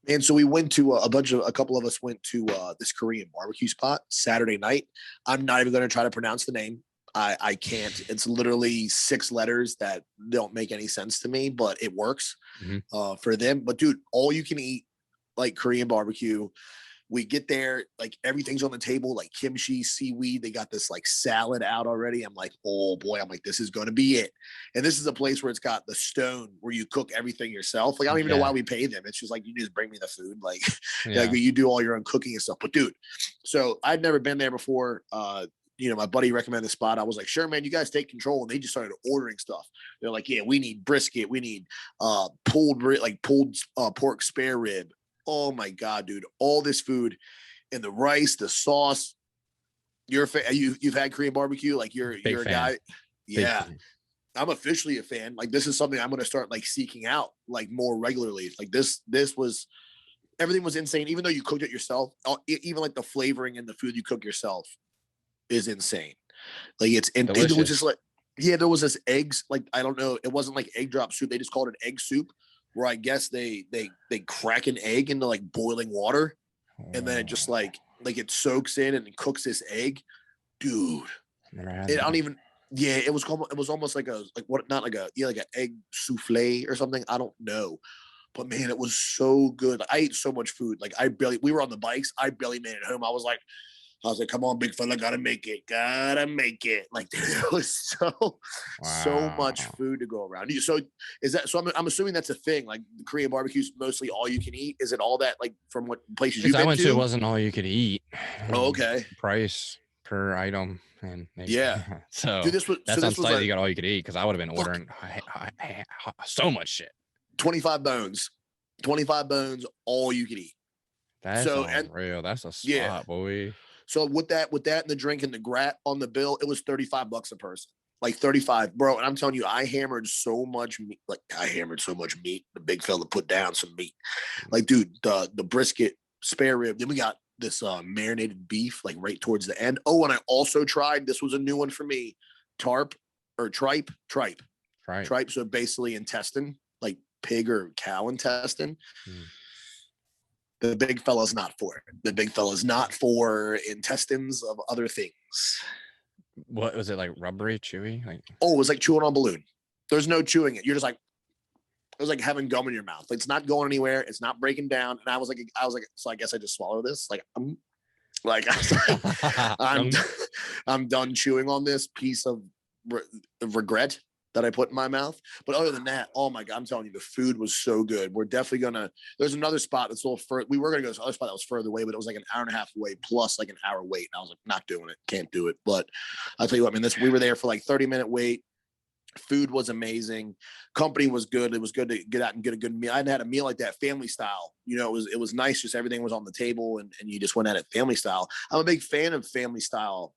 And so we went to a couple of us went to this Korean barbecue spot Saturday night. I'm not even going to try to pronounce the name. I can't. It's literally 6 letters that don't make any sense to me, but it works for them. But dude, all you can eat like Korean barbecue. We get there, like everything's on the table, like kimchi, seaweed. They got this like salad out already. I'm like, oh boy, I'm like, this is going to be it. And this is a place where it's got the stone where you cook everything yourself. Like, I don't even know why we pay them. It's just like, you just bring me the food. Like, like you do all your own cooking and stuff. But dude, so I'd never been there before. My buddy recommended the spot. I was like, sure, man, you guys take control. And they just started ordering stuff. They're like, yeah, we need brisket. We need pulled pork spare rib. Oh my God, dude. All this food and the rice, the sauce. You've had Korean barbecue? Like you're a guy. Yeah. I'm officially a fan. Like this is something I'm going to start like seeking out like more regularly. Like this was, everything was insane. Even though you cooked it yourself, even like the flavoring and the food you cook yourself is insane. Like it was just like, yeah, there was this eggs. Like, I don't know. It wasn't like egg drop soup. They just called it egg soup, where I guess they crack an egg into like boiling water, and then it just like it soaks in and cooks this egg, dude. I don't even. Yeah, it was almost like not like an egg souffle or something. I don't know, but man, it was so good. I ate so much food. Like we were on the bikes. I barely made it home. I was like, come on, big fella, gotta make it. Like there was so much food to go around. So I'm assuming that's a thing. Like the Korean barbecue is mostly all you can eat. Is it all that like from what places you've been to? I went to, it wasn't all you could eat. Oh, okay. Price per item and yeah. So dude, that's on site. Like, you got all you could eat because I would have been ordering so much shit. 25 bones, all you can eat. That's real. That's a spot, boy. So with that and the drink and the grat on the bill, it was $35 a person. Like 35, bro. And I'm telling you, I hammered so much meat. The big fella put down some meat. Like, dude, the brisket, spare rib. Then we got this marinated beef, like right towards the end. Oh, and I also tried, this was a new one for me, tripe. So basically intestine, like pig or cow intestine. The big fella's not for it. The big fella's not for intestines of other things. What was it, like rubbery, chewy? Like, oh, it was like chewing on a balloon. There's no chewing it. You're just like, it was like having gum in your mouth. It's not going anywhere. It's not breaking down. And I was like, so I guess I just swallow this. I'm done chewing on this piece of regret that I put in my mouth. But other than that, oh my God, I'm telling you, the food was so good. We're definitely there's another spot that's a little further. We were going to go to this other spot that was further away, but it was like an hour and a half away plus like an hour wait. And I was like, not doing it. Can't do it. But I'll tell you what, we were there for like 30-minute wait. Food was amazing. Company was good. It was good to get out and get a good meal. I hadn't had a meal like that, family style. It was nice. Just everything was on the table and you just went at it family style. I'm a big fan of family style,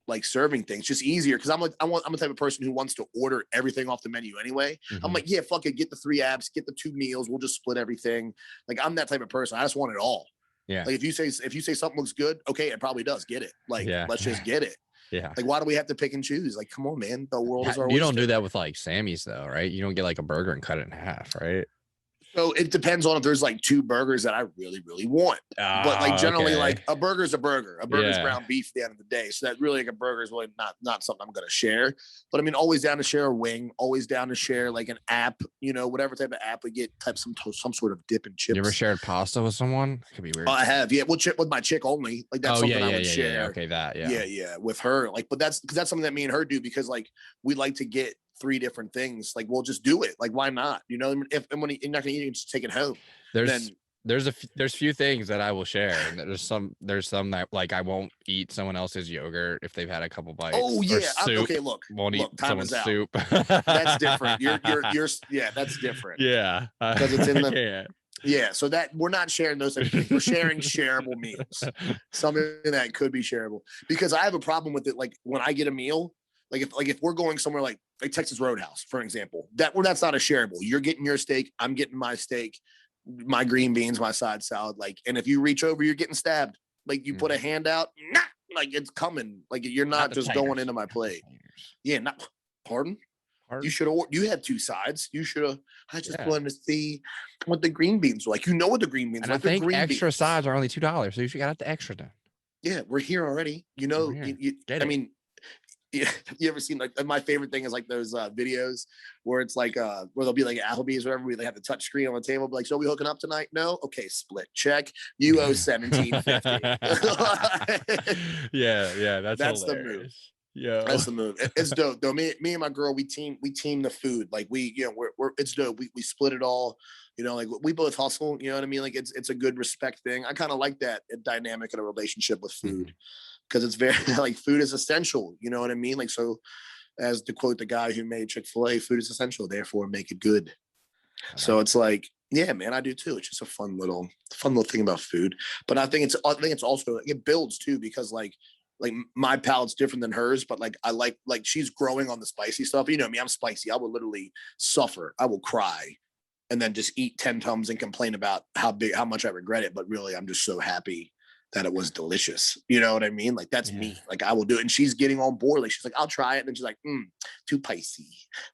like serving things, just easier. Cause I'm the type of person who wants to order everything off the menu anyway. I'm like, yeah, fuck it. Get the 3 apps, get the 2 meals. We'll just split everything. Like I'm that type of person. I just want it all. Yeah. Like if you say something looks good, okay, it probably does. Get it. Like, let's just get it. Yeah. Like, why do we have to pick and choose? Like, come on, man. The world is our oyster. You don't do that with like Sammy's though, right? You don't get like a burger and cut it in half, right? So it depends on if there's like 2 burgers that I really, really want. But like generally, like a burger's a burger. A burger's ground beef at the end of the day. So that really like a burger is really not something I'm going to share. But I mean, always down to share a wing. Always down to share like an app. Whatever type of app we get, some sort of dip and chips. You ever shared pasta with someone? It could be weird. I have, yeah. Well, with my chick only. Like that's something I would share. Yeah. Okay, that. Yeah. With her, like, but that's something that me and her do because like we like to get 3 different things. Like we'll just do it. Like why not? When you're not gonna eat it, just take it home. There's few things that I will share, and there's some that like I won't eat someone else's yogurt if they've had a couple bites. Oh yeah, okay. Look, eat someone's soup. That's different. You're that's different. Yeah, because it's in the yeah. So that we're not sharing those types of things. We're sharing shareable meals. Something that could be shareable because I have a problem with it. Like when I get a meal. Like if we're going somewhere like Texas Roadhouse, for example, that's not a shareable. You're getting your steak, I'm getting my steak, my green beans, my side salad. Like, and if you reach over, you're getting stabbed. Like you put a hand out, like it's coming. Like you're not just going into my plate. Yeah, pardon. You should have. You had 2 sides. You should have. I just wanted to see what the green beans were like. You know what the green beans And are I like. They're think green extra beans. sides are only $2, so you should get out the extra then. Yeah, we're here already. You know, I mean, you ever seen like my favorite thing is like those videos where it's like where there'll be like Applebee's or whatever, where they have the touch screen on the table, like, so we hooking up tonight? No, okay, split check. You owe $17.50. Yeah, That's the move. Yeah, that's the move. It's dope though. Me and my girl, we team the food. Like we, you know, we're it's dope. We split it all. You know, like we both hustle. You know what I mean? Like it's a good respect thing. I kind of like that dynamic in a relationship with food, because it's very like food is essential. You know what I mean? Like, so as to quote the guy who made Chick-fil-A, food is essential, therefore make it good. So it's like, yeah, man, I do too. It's just a fun little thing about food. But I think it's also, it builds too, because like my palate's different than hers, but like I like she's growing on the spicy stuff. You know me, I'm spicy. I will literally suffer. I will cry and then just eat 10 Tums and complain about how much I regret it. But really, I'm just so happy that it was delicious. You know what I mean? Like that's me. Like I will do it. And she's getting on board. Like she's like, I'll try it. And then she's like, too spicy,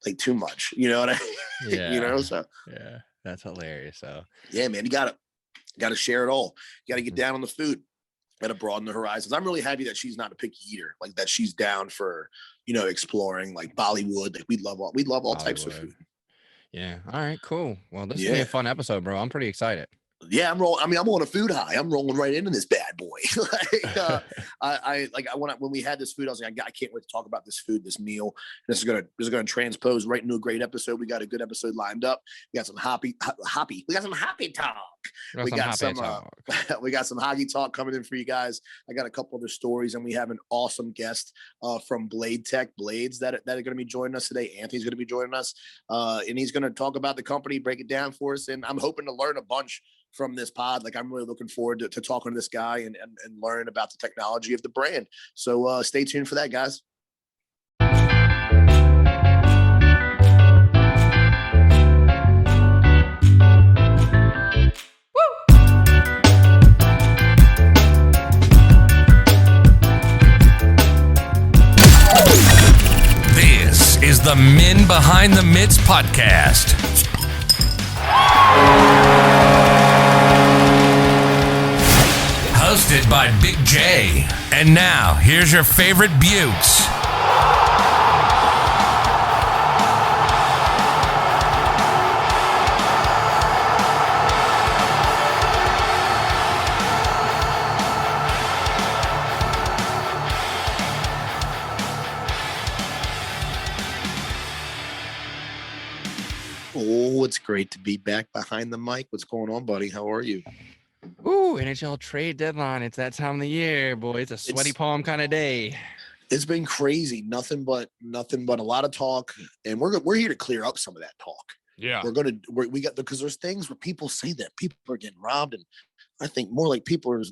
like too much. You know what I mean? Yeah. You know, so yeah, that's hilarious. So yeah, man, you gotta share it all. You gotta get down on the food. Gotta broaden the horizons. I'm really happy that she's not a picky eater, like that she's down for, you know, exploring like Bollywood. Like we love all types of food. Yeah. All right, cool. Well, this is gonna be a fun episode, bro. I'm pretty excited. Yeah, I'm rolling. I mean, I'm on a food high. I'm rolling right into this bad boy. When we had this food, I was like, I can't wait to talk about this food, this meal. This is gonna transpose right into a great episode. We got a good episode lined up. We got some hoppy. We got some happy talk. We got some hockey talk coming in for you guys. I got a couple other stories, and we have an awesome guest from BLADETECH Blades that are going to be joining us today. Anthony's going to be joining us, and he's going to talk about the company, break it down for us. And I'm hoping to learn a bunch from this pod. Like I'm really looking forward to talking to this guy and learn about the technology of the brand. So stay tuned for that, guys. This is the Men Behind the Mitts podcast. Hosted by Big J. And now, here's your favorite Buttes. Oh, it's great to be back behind the mic. What's going on, buddy? How are you? Ooh, NHL trade deadline. It's that time of the year, boy. It's a sweaty palm kind of day. It's been crazy. Nothing but a lot of talk, and we're here to clear up some of that talk. Yeah, we got, because there's things where people say that people are getting robbed, and I think more like people are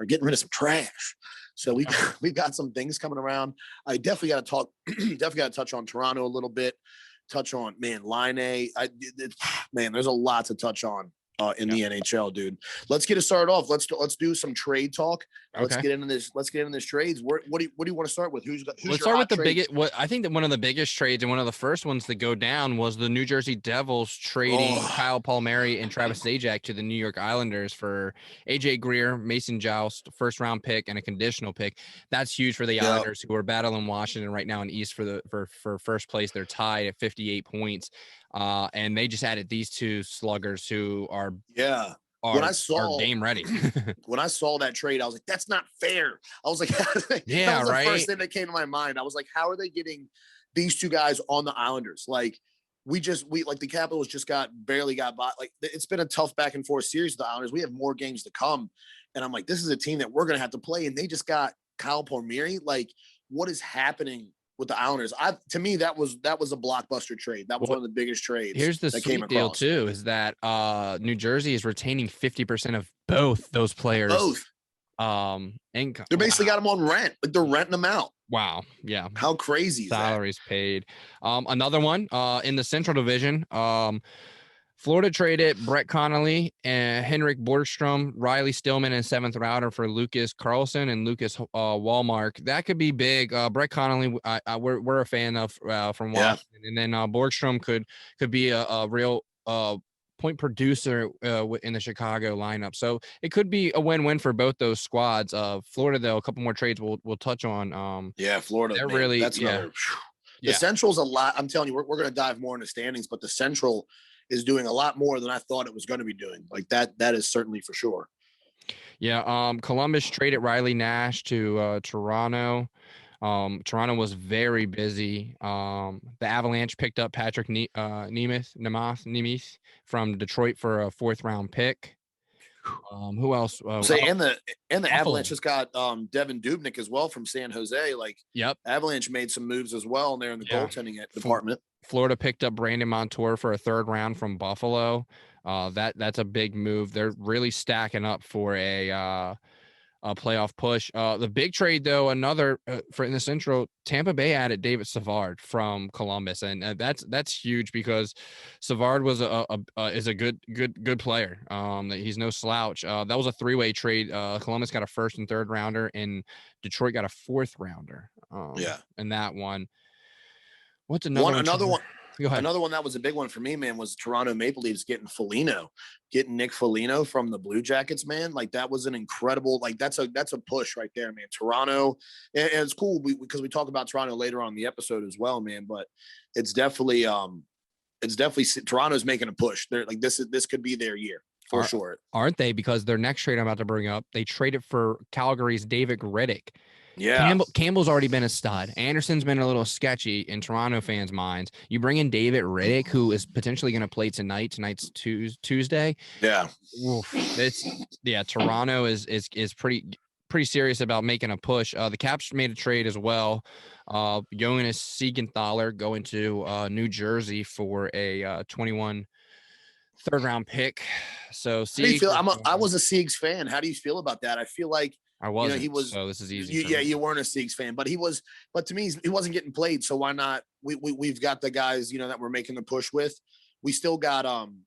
getting rid of some trash. So we've got some things coming around. I definitely got to talk. Definitely got to touch on Toronto a little bit. Touch on Line A. There's a lot to touch on in the NHL, dude. Let's get it started off. Let's do some trade talk. Let's get into this. Let's get into this trades. What do you want to start with? Let's start with the biggest. I think that one of the biggest trades and one of the first ones to go down was the New Jersey Devils trading Kyle Palmieri and Travis Zajac to the New York Islanders for AJ Greer, Mason Joust, first round pick, and a conditional pick. That's huge for the Islanders, who are battling Washington right now in East for first place. They're tied at 58 points. And they just added these two sluggers who are game ready. When I saw that trade, I was like, that's not fair. I was like, that was the first thing that came to my mind. I was like, how are they getting these two guys on the Islanders? Like the Capitals just barely got by. Like it's been a tough back and forth series with the Islanders. We have more games to come. And I'm like, this is a team that we're going to have to play. And they just got Kyle Palmieri. Like, what is happening with the Islanders? To me, that was a blockbuster trade. That was one of the biggest trades. Here's the sweet deal too, is that New Jersey is retaining 50% of both those players. Income. They basically got them on rent. Like they're renting them out. Wow. Yeah. How crazy is salaries that? Paid. Another one in the Central Division. Florida traded Brett Connolly and Henrik Borgstrom, Riley Stillman, and 7th rounder for Lucas Carlson and Lucas Wallmark. That could be big. Brett Connolly, we're a fan of from Washington, and then Borgstrom could be a real point producer in the Chicago lineup. So it could be a win-win for both those squads. Florida, though, a couple more trades we'll touch on. Florida. They're man, really that's another. The Central's a lot. I'm telling you, we're going to dive more into standings, but the Central is doing a lot more than I thought it was going to be doing. Like that is certainly for sure. Yeah. Columbus traded Riley Nash to Toronto. Toronto was very busy. The Avalanche picked up Patrick Nemeth from Detroit for a 4th round pick. Who else? And the Avalanche just got Devin Dubnyk as well from San Jose. Like, yep, Avalanche made some moves as well, and they're in the goaltending department. Florida picked up Brandon Montour for a 3rd round from Buffalo. That's a big move. They're really stacking up for a playoff push. The big trade, though, another for in the Central, Tampa Bay added David Savard from Columbus, and that's huge because Savard was is a good player. He's no slouch. That was a 3-way trade. Columbus got a 1st and 3rd rounder, and Detroit got a 4th rounder. In that one. What's another one? Go ahead. Another one that was a big one for me, man, was Toronto Maple Leafs getting Nick Foligno from the Blue Jackets, man. Like that was an incredible, like that's a push right there, man. Toronto, and it's cool because we talk about Toronto later on in the episode as well, man. But it's definitely Toronto's making a push. They're like this could be their year for sure, aren't they? Because their next trade I'm about to bring up, they traded for Calgary's David Riddick. Yeah, Campbell's already been a stud. Anderson's been a little sketchy in Toronto fans' minds. You bring in David Riddick, who is potentially going to play tonight. Tonight's Tuesday. Yeah, Toronto is pretty serious about making a push. The Caps made a trade as well. Jonas Siegenthaler going to New Jersey for a 21 3rd round pick. So, how do you feel? I was a Siegs fan. How do you feel about that? I feel like. I wasn't. He was. So this is easy. You weren't a Siegs fan, but he was. But to me, he wasn't getting played. So why not? We've got the guys, that we're making the push with. We still got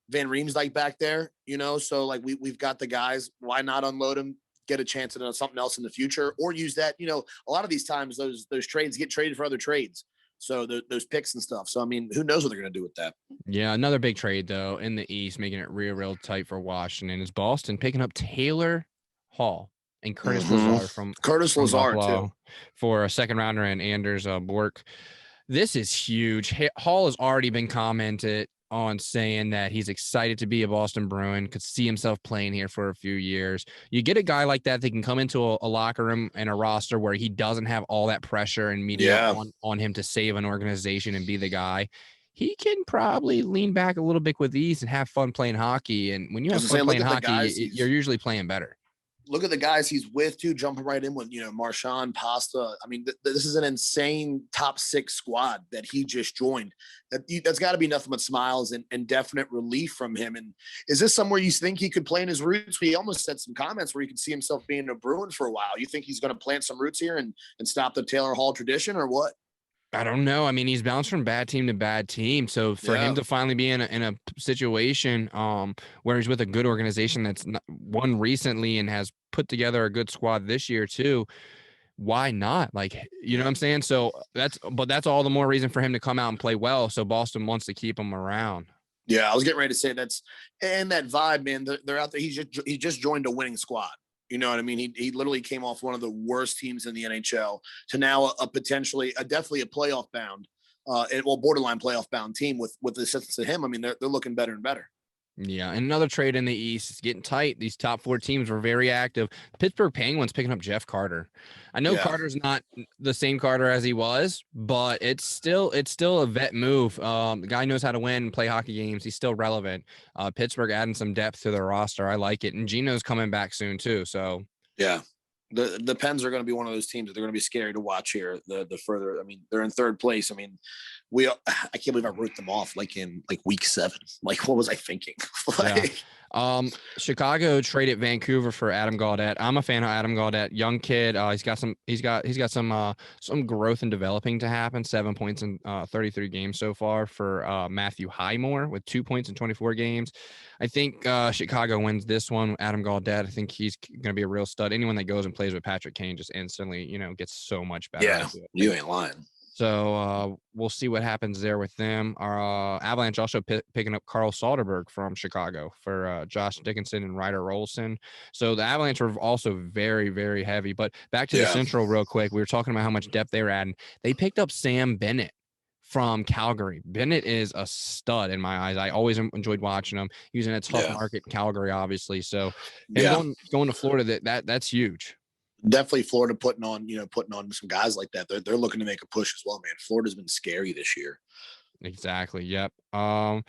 Van Riemsdyk back there, So like we've got the guys. Why not unload him? Get a chance at something else in the future, or use that. A lot of these times those trades get traded for other trades. So those picks and stuff. So I mean, who knows what they're going to do with that? Yeah, another big trade though in the East, making it real tight for Washington is Boston picking up Taylor Hall and Curtis Lazar from Lazar Buffalo too for a 2nd rounder and Anders Bork. This is huge. Hall has already been commented on saying that he's excited to be a Boston Bruin, could see himself playing here for a few years. You get a guy like that can come into a locker room and a roster where he doesn't have all that pressure and media on him to save an organization and be the guy. He can probably lean back a little bit with ease and have fun playing hockey. And when you have fun playing hockey, you're usually playing better. Look at the guys he's with too, jumping right in with, Marchand, Pasta. I mean, this is an insane top 6 squad that he just joined. That's got to be nothing but smiles and definite relief from him. And is this somewhere you think he could plant his roots? He almost said some comments where he could see himself being a Bruin for a while. You think he's going to plant some roots here and stop the Taylor Hall tradition or what? I don't know. I mean, he's bounced from bad team to bad team. So for him to finally be in a situation where he's with a good organization that's won recently and has put together a good squad this year too, why not? Like, you know what I'm saying? So that's all the more reason for him to come out and play well. So Boston wants to keep him around. Yeah, I was getting ready to say that vibe, man. They're out there. He just joined a winning squad. You know what I mean? He literally came off one of the worst teams in the NHL to now definitely a playoff bound, borderline playoff bound team with the assistance of him. I mean, they're looking better and better. Yeah, and another trade in the East is getting tight. These top 4 teams were very active. Pittsburgh Penguins picking up Jeff Carter. I know Carter's not the same Carter as he was, but it's still a vet move. The guy knows how to win and play hockey games. He's still relevant. Pittsburgh adding some depth to their roster. I like it. And Gino's coming back soon too. So yeah. The Pens are going to be one of those teams that they're going to be scary to watch here. The further, I mean, they're in 3rd place. I mean, I can't believe I wrote them off in week 7. Like, what was I thinking? Chicago traded Vancouver for Adam Gaudette. I'm a fan of Adam Gaudette, young kid. He's got some growth and developing to happen. 7 points in 33 games so far for Matthew Highmore with 2 points in 24 games. I think Chicago wins this one. Adam Gaudette, I think he's going to be a real stud. Anyone that goes and plays with Patrick Kane just instantly, gets so much better. Yeah, you ain't lying. So we'll see what happens there with them. Our Avalanche also picking up Carl Soderberg from Chicago for Josh Dickinson and Ryder Rolston. So the Avalanche are also very, very heavy. But back to the Central real quick. We were talking about how much depth they were adding. They picked up Sam Bennett from Calgary. Bennett is a stud in my eyes. I always enjoyed watching him. He was in a tough market in Calgary, obviously. So going to Florida, that's huge. Definitely Florida putting on some guys like that. They're looking to make a push as well, man. Florida's been scary this year. Exactly. Yep. The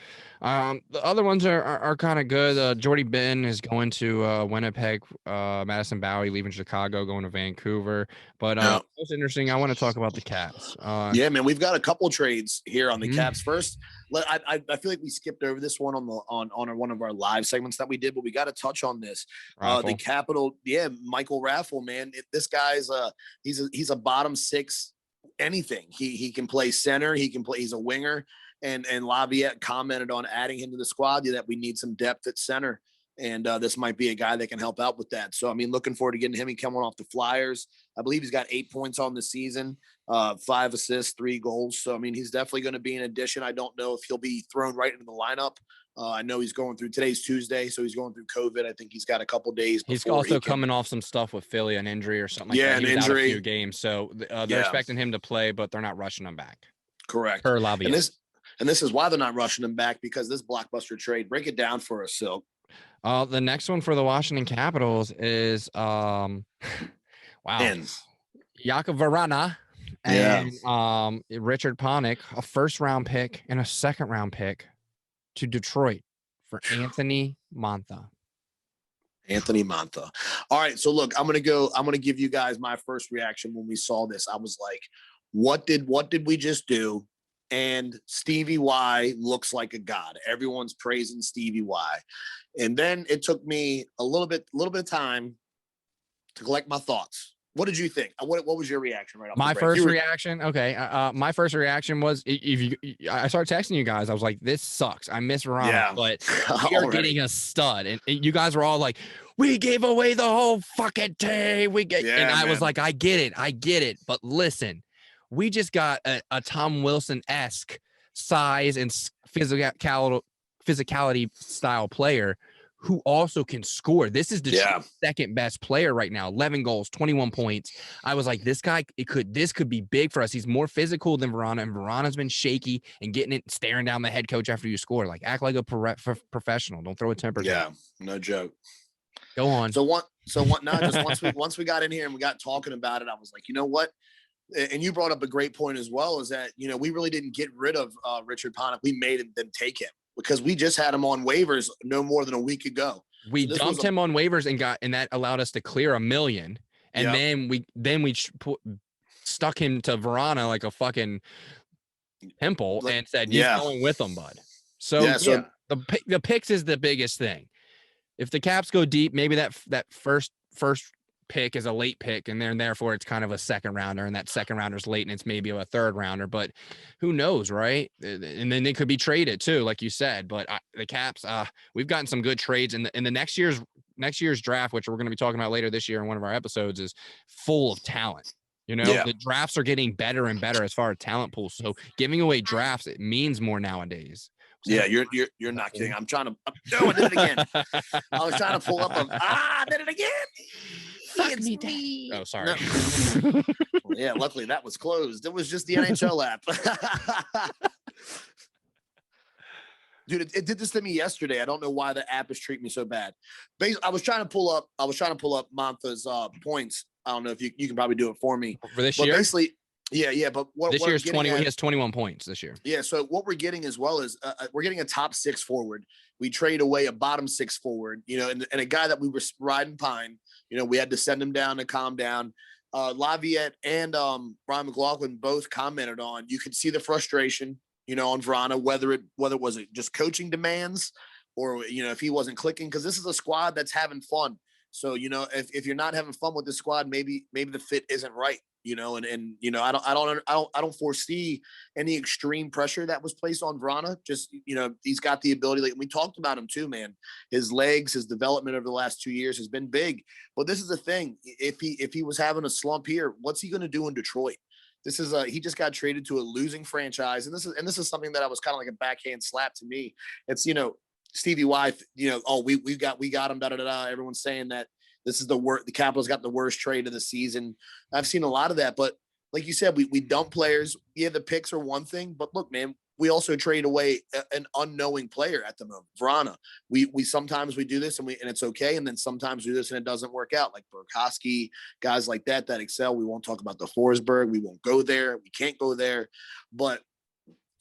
other ones are kind of good. Jordy Benton is going to Winnipeg. Madison Bowie leaving Chicago, going to Vancouver. But most interesting, I want to talk about the Caps. Yeah, man, we've got a couple trades here on the Caps. First, I feel like we skipped over this one on one of our live segments that we did, but we got to touch on this. The Capital, Michael Raffle, man. This guy's he's a bottom six. Anything he can play center, he can play, he's a winger, and Laviette commented on adding him to the squad that we need some depth at center, and this might be a guy that can help out with that. So I mean, looking forward to getting him. He coming off the Flyers. I believe he's got 8 points on the season, 5 assists, 3 goals. So I mean, he's definitely going to be an addition. I don't know if he'll be thrown right into the lineup. I know he's going through, today's Tuesday, so he's going through COVID. I think he's got a couple days. He's also coming off some stuff with Philly, an injury or something like that. An injury. Out a few games, so they're expecting him to play, but they're not rushing him back. Correct. Per Laviette. And this is why they're not rushing him back, because this blockbuster trade. Break it down for us, Silk. The next one for the Washington Capitals is Jakub Vrana and Richard Panik, a first-round pick and a second-round pick to Detroit for Anthony Mantha. All right. So look, I'm going to give you guys my first reaction when we saw this. I was like, what did we just do? And Stevie Y looks like a god. Everyone's praising Stevie Y. And then it took me a little bit of time to collect my thoughts. What did you think? What was your reaction right off? My first reaction, my first reaction was, I started texting you guys. I was like, "This sucks. I miss Verona, but we are getting a stud." And you guys were all like, "We gave away the whole fucking team." I was like, "I get it." But listen, we just got a Tom Wilson-esque size and physicality style player who also can score. This is the second best player right now. 11 goals, 21 points. I was like, this guy, this could be big for us. He's more physical than Verona, and Verona's been shaky and getting it, staring down the head coach after you score. Like, act like a professional. Don't throw a temper. Yeah, no joke. Go on. Once we got in here and we got talking about it, I was like, you know what? And you brought up a great point as well, is that, we really didn't get rid of Richard Panik. We made them take him, because we just had him on waivers no more than a week ago. We dumped him on waivers and that allowed us to clear $1 million. And then we stuck him to Verona like a fucking pimple and said, "You're going with him, bud." So the picks is the biggest thing. If the Caps go deep, maybe that first pick is a late pick, and then therefore it's kind of a second rounder, and that second rounder's late and it's maybe a third rounder, but who knows, right? And then they could be traded too, like you said. But the Caps, we've gotten some good trades, and the next year's draft, which we're going to be talking about later this year in one of our episodes, is full of talent. The drafts are getting better and better as far as talent pools. So giving away drafts, it means more nowadays. Yeah, you're not kidding. I did it again. I was trying to pull up I did it again. It's me. Oh, sorry. No. Yeah, luckily that was closed. It was just the NHL app. Dude, it did this to me yesterday. I don't know why the app is treating me so bad. I was trying to pull up Mantha's points. I don't know if you can probably do it for me. For this year? Basically, yeah. But this year's 20. He has 21 points this year. Yeah. So what we're getting as well is we're getting a top 6 forward. We trade away a bottom 6 forward, and a guy that we were riding pine. We had to send him down to calm down. Laviette and Brian McLaughlin both commented on. You could see the frustration, on Verona, whether it was just coaching demands or, if he wasn't clicking, because this is a squad that's having fun. So, if you're not having fun with the squad, maybe the fit isn't right, I don't foresee any extreme pressure that was placed on Vrana. Just, he's got the ability, like we talked about him too, man. His legs, his development over the last 2 years has been big. But this is the thing. If he was having a slump here, what's he going to do in Detroit? This is he just got traded to a losing franchise. And this is something that I was kind of like a backhand slap to me. It's, Stevie Y, we got him, Everyone's saying that this is the Capitals got the worst trade of the season. I've seen a lot of that, but like you said, we dump players. Yeah, the picks are one thing, but look, man, we also trade away an unknowing player at the moment. Vrana. We sometimes we do this and it's okay, and then sometimes we do this and it doesn't work out. Like Burakovsky, guys like that excel. We won't talk about the Forsberg. We won't go there. We can't go there, but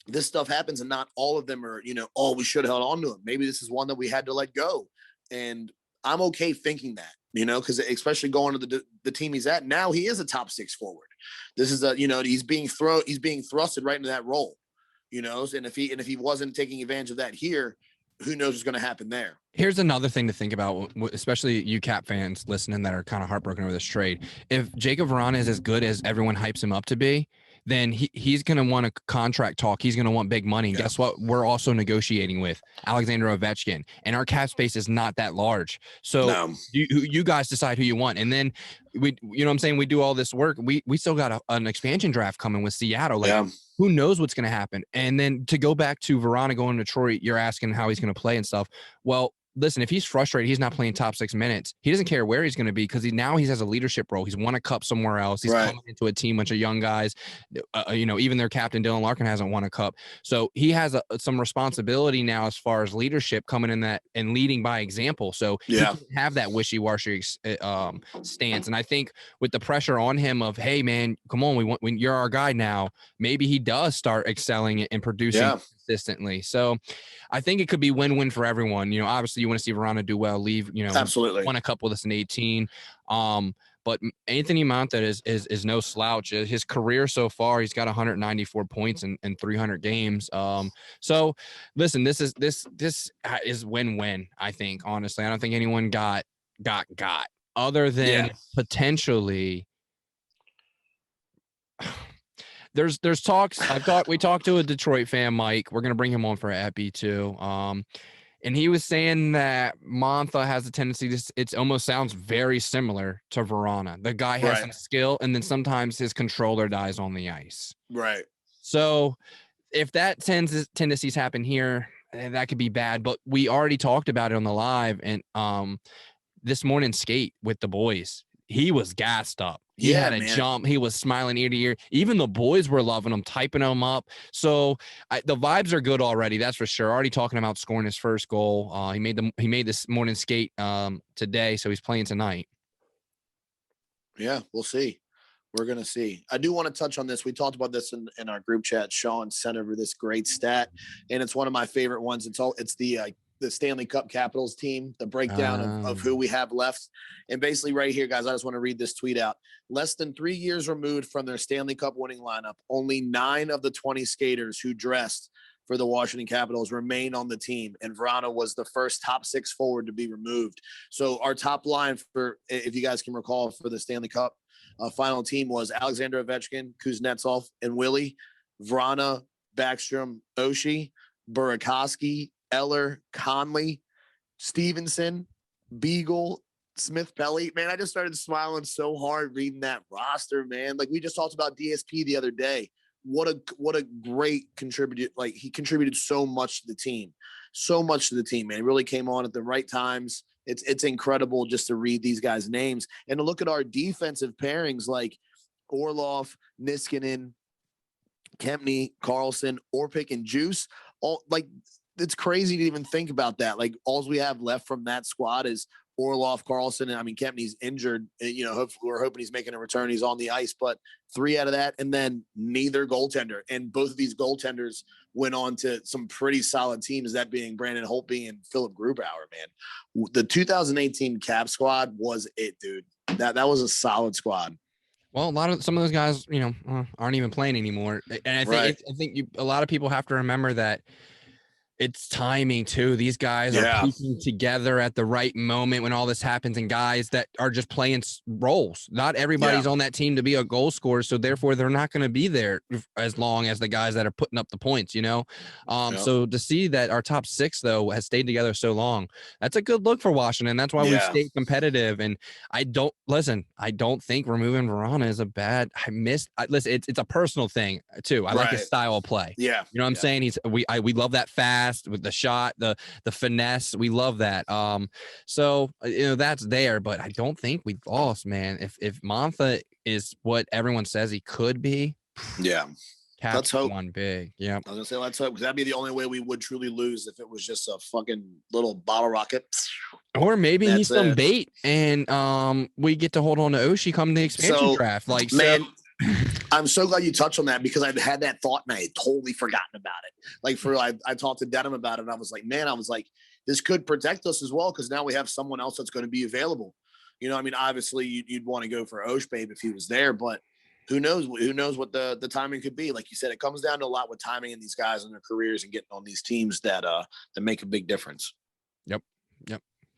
this stuff happens, and not all of them are, we should have held on to him. Maybe this is one that we had to let go. And I'm okay thinking that, because especially going to the team he's at now, he is a top 6 forward. This is he's being thrusted right into that role, and if he wasn't taking advantage of that here, who knows what's going to happen there. Here's another thing to think about, especially you Cap fans listening that are kind of heartbroken over this trade. If Jacob Vrana is as good as everyone hypes him up to be, then he's going to want a contract talk. He's going to want big money. And guess what? We're also negotiating with Alexander Ovechkin, and our cap space is not that large. So you guys decide who you want. And then we do all this work. We still got an expansion draft coming with Seattle. Who knows what's going to happen? And then to go back to Vrana going to Detroit, you're asking how he's going to play and stuff. Well, listen, if he's frustrated, he's not playing top 6 minutes. He doesn't care where he's going to be, because he has a leadership role. He's won a cup somewhere else. He's coming into a team, bunch of young guys. Even their captain Dylan Larkin hasn't won a cup. So he has some responsibility now as far as leadership coming in that and leading by example. So he can have that wishy-washy stance. And I think with the pressure on him of, hey man, come on, you're our guy now. Maybe he does start excelling and producing consistently. So I think it could be win-win for everyone. Obviously you want to see Vrana do well, leave, absolutely won a cup with us in 18. But Anthony Mantha is no slouch. His career so far, he's got 194 points in 300 games. So listen, this is win-win. I think, honestly, I don't think anyone got other than potentially. There's talks. We talked to a Detroit fan, Mike. We're gonna bring him on for Epi too. And he was saying that Mantha has a tendency to. It almost sounds very similar to Vrana. The guy has some skill, and then sometimes his controller dies on the ice. Right. So, if that tendencies happen here, that could be bad. But we already talked about it on the live, and this morning's skate with the boys, he was gassed up. He had a jump. He was smiling ear to ear. Even the boys were loving him, typing him up. So the vibes are good already. That's for sure. Already talking about scoring his first goal. He made this morning skate today, so he's playing tonight. Yeah, we'll see. We're gonna see. I do want to touch on this. We talked about this in our group chat. Sean sent over this great stat, and it's one of my favorite ones. It's the Stanley Cup Capitals team, the breakdown of who we have left. And basically right here, guys, I just want to read this tweet out. Less than 3 years removed from their Stanley Cup winning lineup, only 9 of the 20 skaters who dressed for the Washington Capitals remain on the team. And Vrana was the first top 6 forward to be removed. So our top line for, if you guys can recall, for the Stanley Cup final team was Alexander Ovechkin, Kuznetsov, and Willie, Vrana, Backstrom, Oshie, Burakovsky, Eller, Conley, Stevenson, Beagle, Smith Pelly. Man, I just started smiling so hard reading that roster, man. Like we just talked about DSP the other day. What a great contributor. Like he contributed so much to the team. So much to the team, man. He really came on at the right times. It's incredible just to read these guys' names and to look at our defensive pairings like Orlov, Niskanen, Kempney, Carlson, Orpik, and Juice. All like it's crazy to even think about that. Like all we have left from that squad is Orlov, Carlson, and I mean Kempney's injured. We're hoping he's making a return. He's on the ice, but 3 out of that, and then neither goaltender. And both of these goaltenders went on to some pretty solid teams. That being Brandon Holtby and Philip Grubauer. Man, the 2018 Cap squad was it, dude. That was a solid squad. Well, some of those guys, aren't even playing anymore. And I think a lot of people have to remember that It's timing too. These guys are piecing together at the right moment when all this happens, and guys that are just playing roles. Not everybody's on that team to be a goal scorer, so therefore they're not going to be there as long as the guys that are putting up the points, you know. So to see that our top 6 though has stayed together so long, that's a good look for Washington. That's why we've stayed competitive. And I don't think removing Verona is a bad. Listen, it's a personal thing too. I like his style of play. Yeah, you know what I'm saying. We love that fast with the shot, the finesse. We love that. So you know that's there, but I don't think we've lost, man. If Monza is what everyone says he could be, let's hope. One big. Yeah, I was gonna say let's hope, because that'd be the only way we would truly lose, if it was just a fucking little bottle rocket. Or maybe he's some bait, and we get to hold on to Oshie come the expansion draft. Like, man. I'm so glad you touched on that, because I've had that thought and I had totally forgotten about it. Like I talked to Denham about it, and I was like, man, this could protect us as well, because now we have someone else that's going to be available. You know, I mean, obviously you'd want to go for Oshbabe if he was there, but who knows what the timing could be. Like you said, it comes down to a lot with timing in these guys and their careers and getting on these teams that make a big difference. Yep.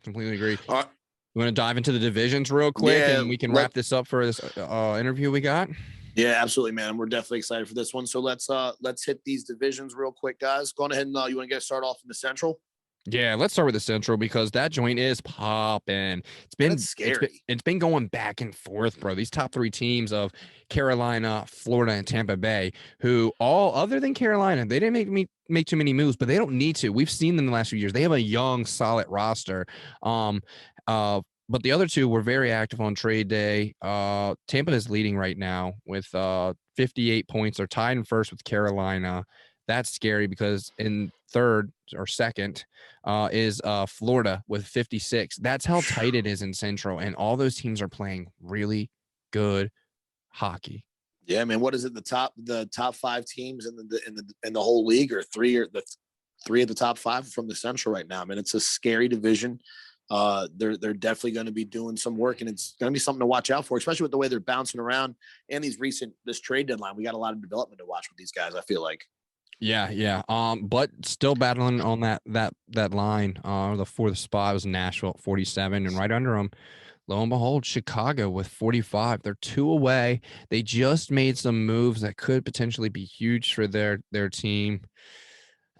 Completely agree. All right. You want to dive into the divisions real quick, and we can wrap this up for this interview we got? Yeah, absolutely, man. We're definitely excited for this one. So let's hit these divisions real quick, guys. Go on ahead and you want to get started off in the Central? Yeah, let's start with the Central, because that joint is popping. It's scary. It's been going back and forth, bro. These top 3 teams of Carolina, Florida, and Tampa Bay, who all other than Carolina, they didn't make too many moves, but they don't need to. We've seen them in the last few years. They have a young, solid roster. But the other 2 were very active on trade day. Tampa is leading right now with 58 points. They're tied in first with Carolina. That's scary, because in third or second is Florida with 56. That's how tight it is in Central, and all those teams are playing really good hockey. Yeah, man. What is it? The top 5 teams in the whole league, or 3 of the top 5 from the Central right now. I mean, it's a scary division. They're definitely going to be doing some work, and it's going to be something to watch out for, especially with the way they're bouncing around and this trade deadline. We got a lot of development to watch with these guys, I feel like. Yeah. But still battling on that line. The 4th spot was Nashville at 47, and right under them, lo and behold, Chicago with 45. They're 2 away. They just made some moves that could potentially be huge for their team.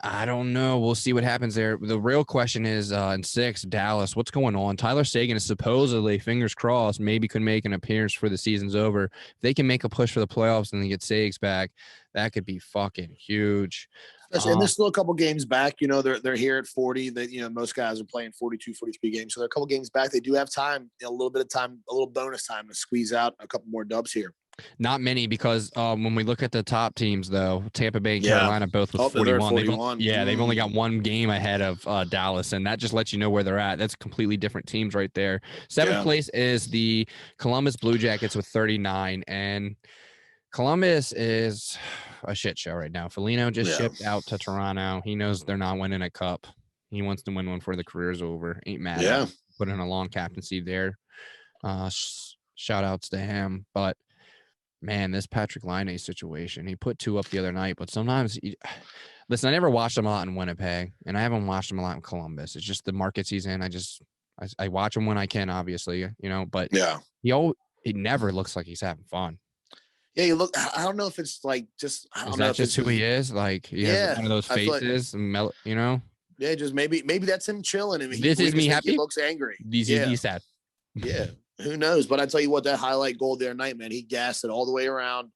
I don't know. We'll see what happens there. The real question is in 6, Dallas. What's going on? Tyler Seguin is supposedly, fingers crossed, maybe could make an appearance for the season's over. If they can make a push for the playoffs and they get Sags back, that could be fucking huge. And there's still a couple games back. You know, they're here at 40. That, you know, most guys are playing 42, 43 games, so they're a couple games back. They do have time, a little bit of time, a little bonus time to squeeze out a couple more dubs here. Not many, because when we look at the top teams, though, Tampa Bay and Carolina both with 41. They've only got 1 game ahead of Dallas, and that just lets you know where they're at. That's completely different teams right there. 7th place is the Columbus Blue Jackets with 39, and Columbus is a shit show right now. Foligno just shipped out to Toronto. He knows they're not winning a cup. He wants to win one before the career's over. Ain't mad. Yeah. Put in a long captaincy there. Shout outs to him, but man, this Patrick Laine situation, he put 2 up the other night, but sometimes listen, I never watched him a lot in Winnipeg, and I haven't watched him a lot in Columbus. It's just the markets he's in. I watch him when I can, obviously, you know, but he never looks like he's having fun. Yeah, I don't know if it's like just, I don't know. Is that just who he is? Like, he has one of those faces, like, you know? Yeah, just maybe that's him chilling. I mean, this is me happy. He looks angry. This is me sad. Yeah. Who knows? But I tell you what, that highlight goal the other night, man, he gassed it all the way around.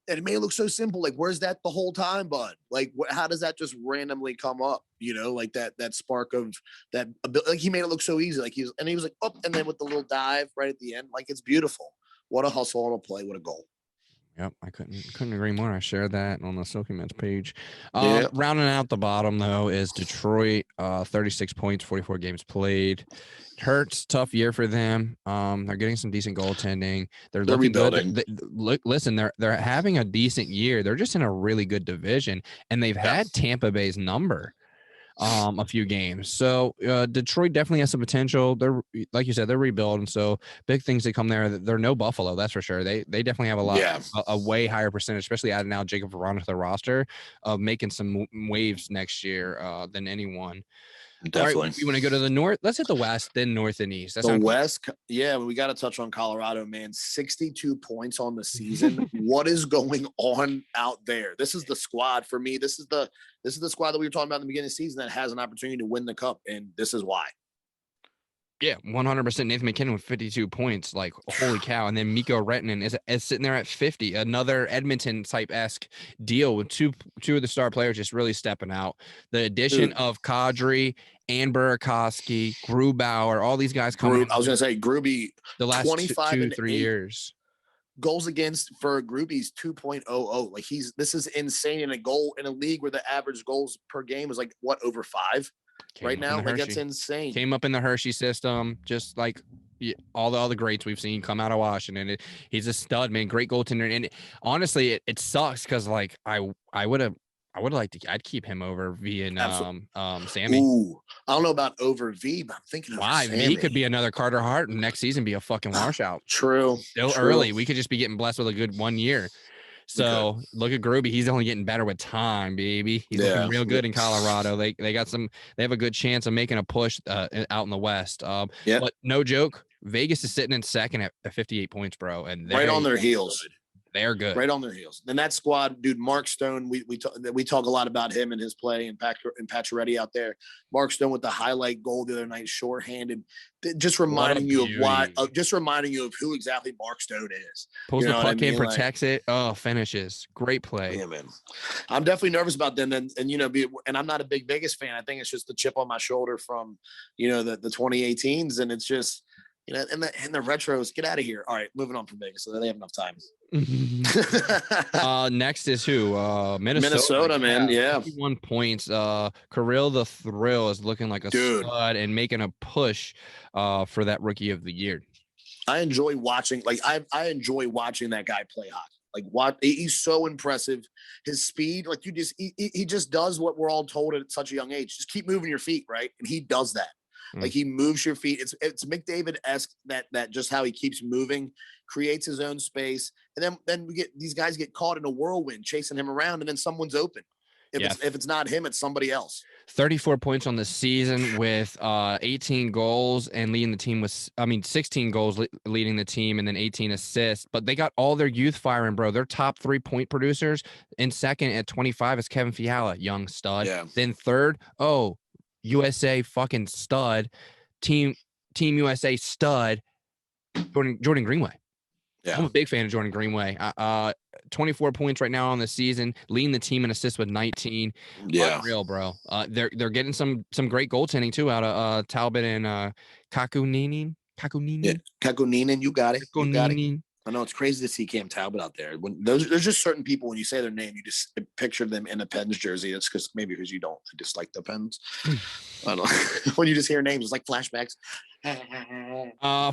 And it may look so simple. Like, where's that the whole time, bud? Like, how does that just randomly come up? You know, like that spark of that. Like, he made it look so easy. Like, he was like, oh, and then with the little dive right at the end, like, it's beautiful. What a hustle on a play. What a goal. Yep, I couldn't agree more. I shared that on the Silky Mets page. Rounding out the bottom, though, is Detroit, 36 points, 44 games played. Hurts, tough year for them. They're getting some decent goaltending. They're looking rebuilding. Good. Listen, they're having a decent year. They're just in a really good division, and they've had Tampa Bay's number. a few games. So Detroit definitely has some potential. They're, like you said, they're rebuilding. So big things to come there. They're no Buffalo, that's for sure. They definitely have a way higher percentage, especially adding now Jacob Verron to the roster, of making some waves next year than anyone. Definitely. All right, we want to go to the north. Let's hit the west, then north and east. The West, yeah, we got to touch on Colorado, man. 62 points on the season. What is going on out there? This is the squad for me. This is the squad that we were talking about in the beginning of the season that has an opportunity to win the cup, and this is why. Yeah, 100%. Nathan McKinnon with 52 points, like holy cow. And then Mikko Rantanen is sitting there at 50. Another Edmonton type-esque deal with two of the star players just really stepping out. The addition of Kadri and Burakovsky, Grubauer, all these guys coming. I was going to say Gruby. The last 2-3 years. Goals against for Gruby's 2.00. Like this is insane in a goal in a league where the average goals per game is like what, over 5? Right now, like that's insane. Came up in the Hershey system, just like all the greats we've seen come out of Washington. He's a stud, man. Great goaltender. And honestly, it sucks because like I would like to. I'd keep him over V and Sammy. Ooh, I don't know about over V, but I'm thinking why V could be another Carter Hart and next season be a fucking washout. True. Still early. We could just be getting blessed with a good 1 year. So look at Gruby. He's only getting better with time, baby. He's looking real good in Colorado. They have a good chance of making a push out in the West. But no joke, Vegas is sitting in second at 58 points, bro. And right on their heels. They're good. Right on their heels. And that squad, dude, Mark Stone, we talk a lot about him and his play and Pacioretty out there. Mark Stone with the highlight goal the other night, shorthanded, just reminding you of who exactly Mark Stone is. Pulls the puck in, protects it. Oh, finishes. Great play. Yeah, man. I'm definitely nervous about them. And and I'm not a big Vegas fan. I think it's just the chip on my shoulder from, the 2018s. And it's just, and the retros, get out of here. All right, moving on from Vegas. So they have enough time. Next is who? Minnesota, man. Yeah. 51 points. Kirill the Thrill is looking like a stud and making a push for that rookie of the year. I enjoy watching, I enjoy watching that guy play hockey. He's so impressive. His speed, he just does what we're all told at such a young age. Just keep moving your feet, right? And he does that. Like he moves your feet. It's McDavid-esque that just how he keeps moving, creates his own space, and then these guys get caught in a whirlwind chasing him around, and then someone's open. If it's not him, it's somebody else. 34 points on the season with 18 goals and leading the team with 16 goals leading the team and then 18 assists. But they got all their youth firing, bro. Their top 3-point producers. In second at 25 is Kevin Fiala, young stud. Yeah. Then third, USA fucking stud, Team USA stud, Jordan Greenway. Yeah. I'm a big fan of Jordan Greenway. 24 points right now on the season, leading the team in assists with 19. Yeah. Unreal, bro. They're getting some great goaltending too out of Talbot and Kakuninen. Yeah. Kakuninen, you got it. I know it's crazy to see Cam Talbot out there. There's just certain people, when you say their name, you just picture them in a Pens jersey. That's because you don't dislike the Pens. I don't know. When you just hear names, it's like flashbacks.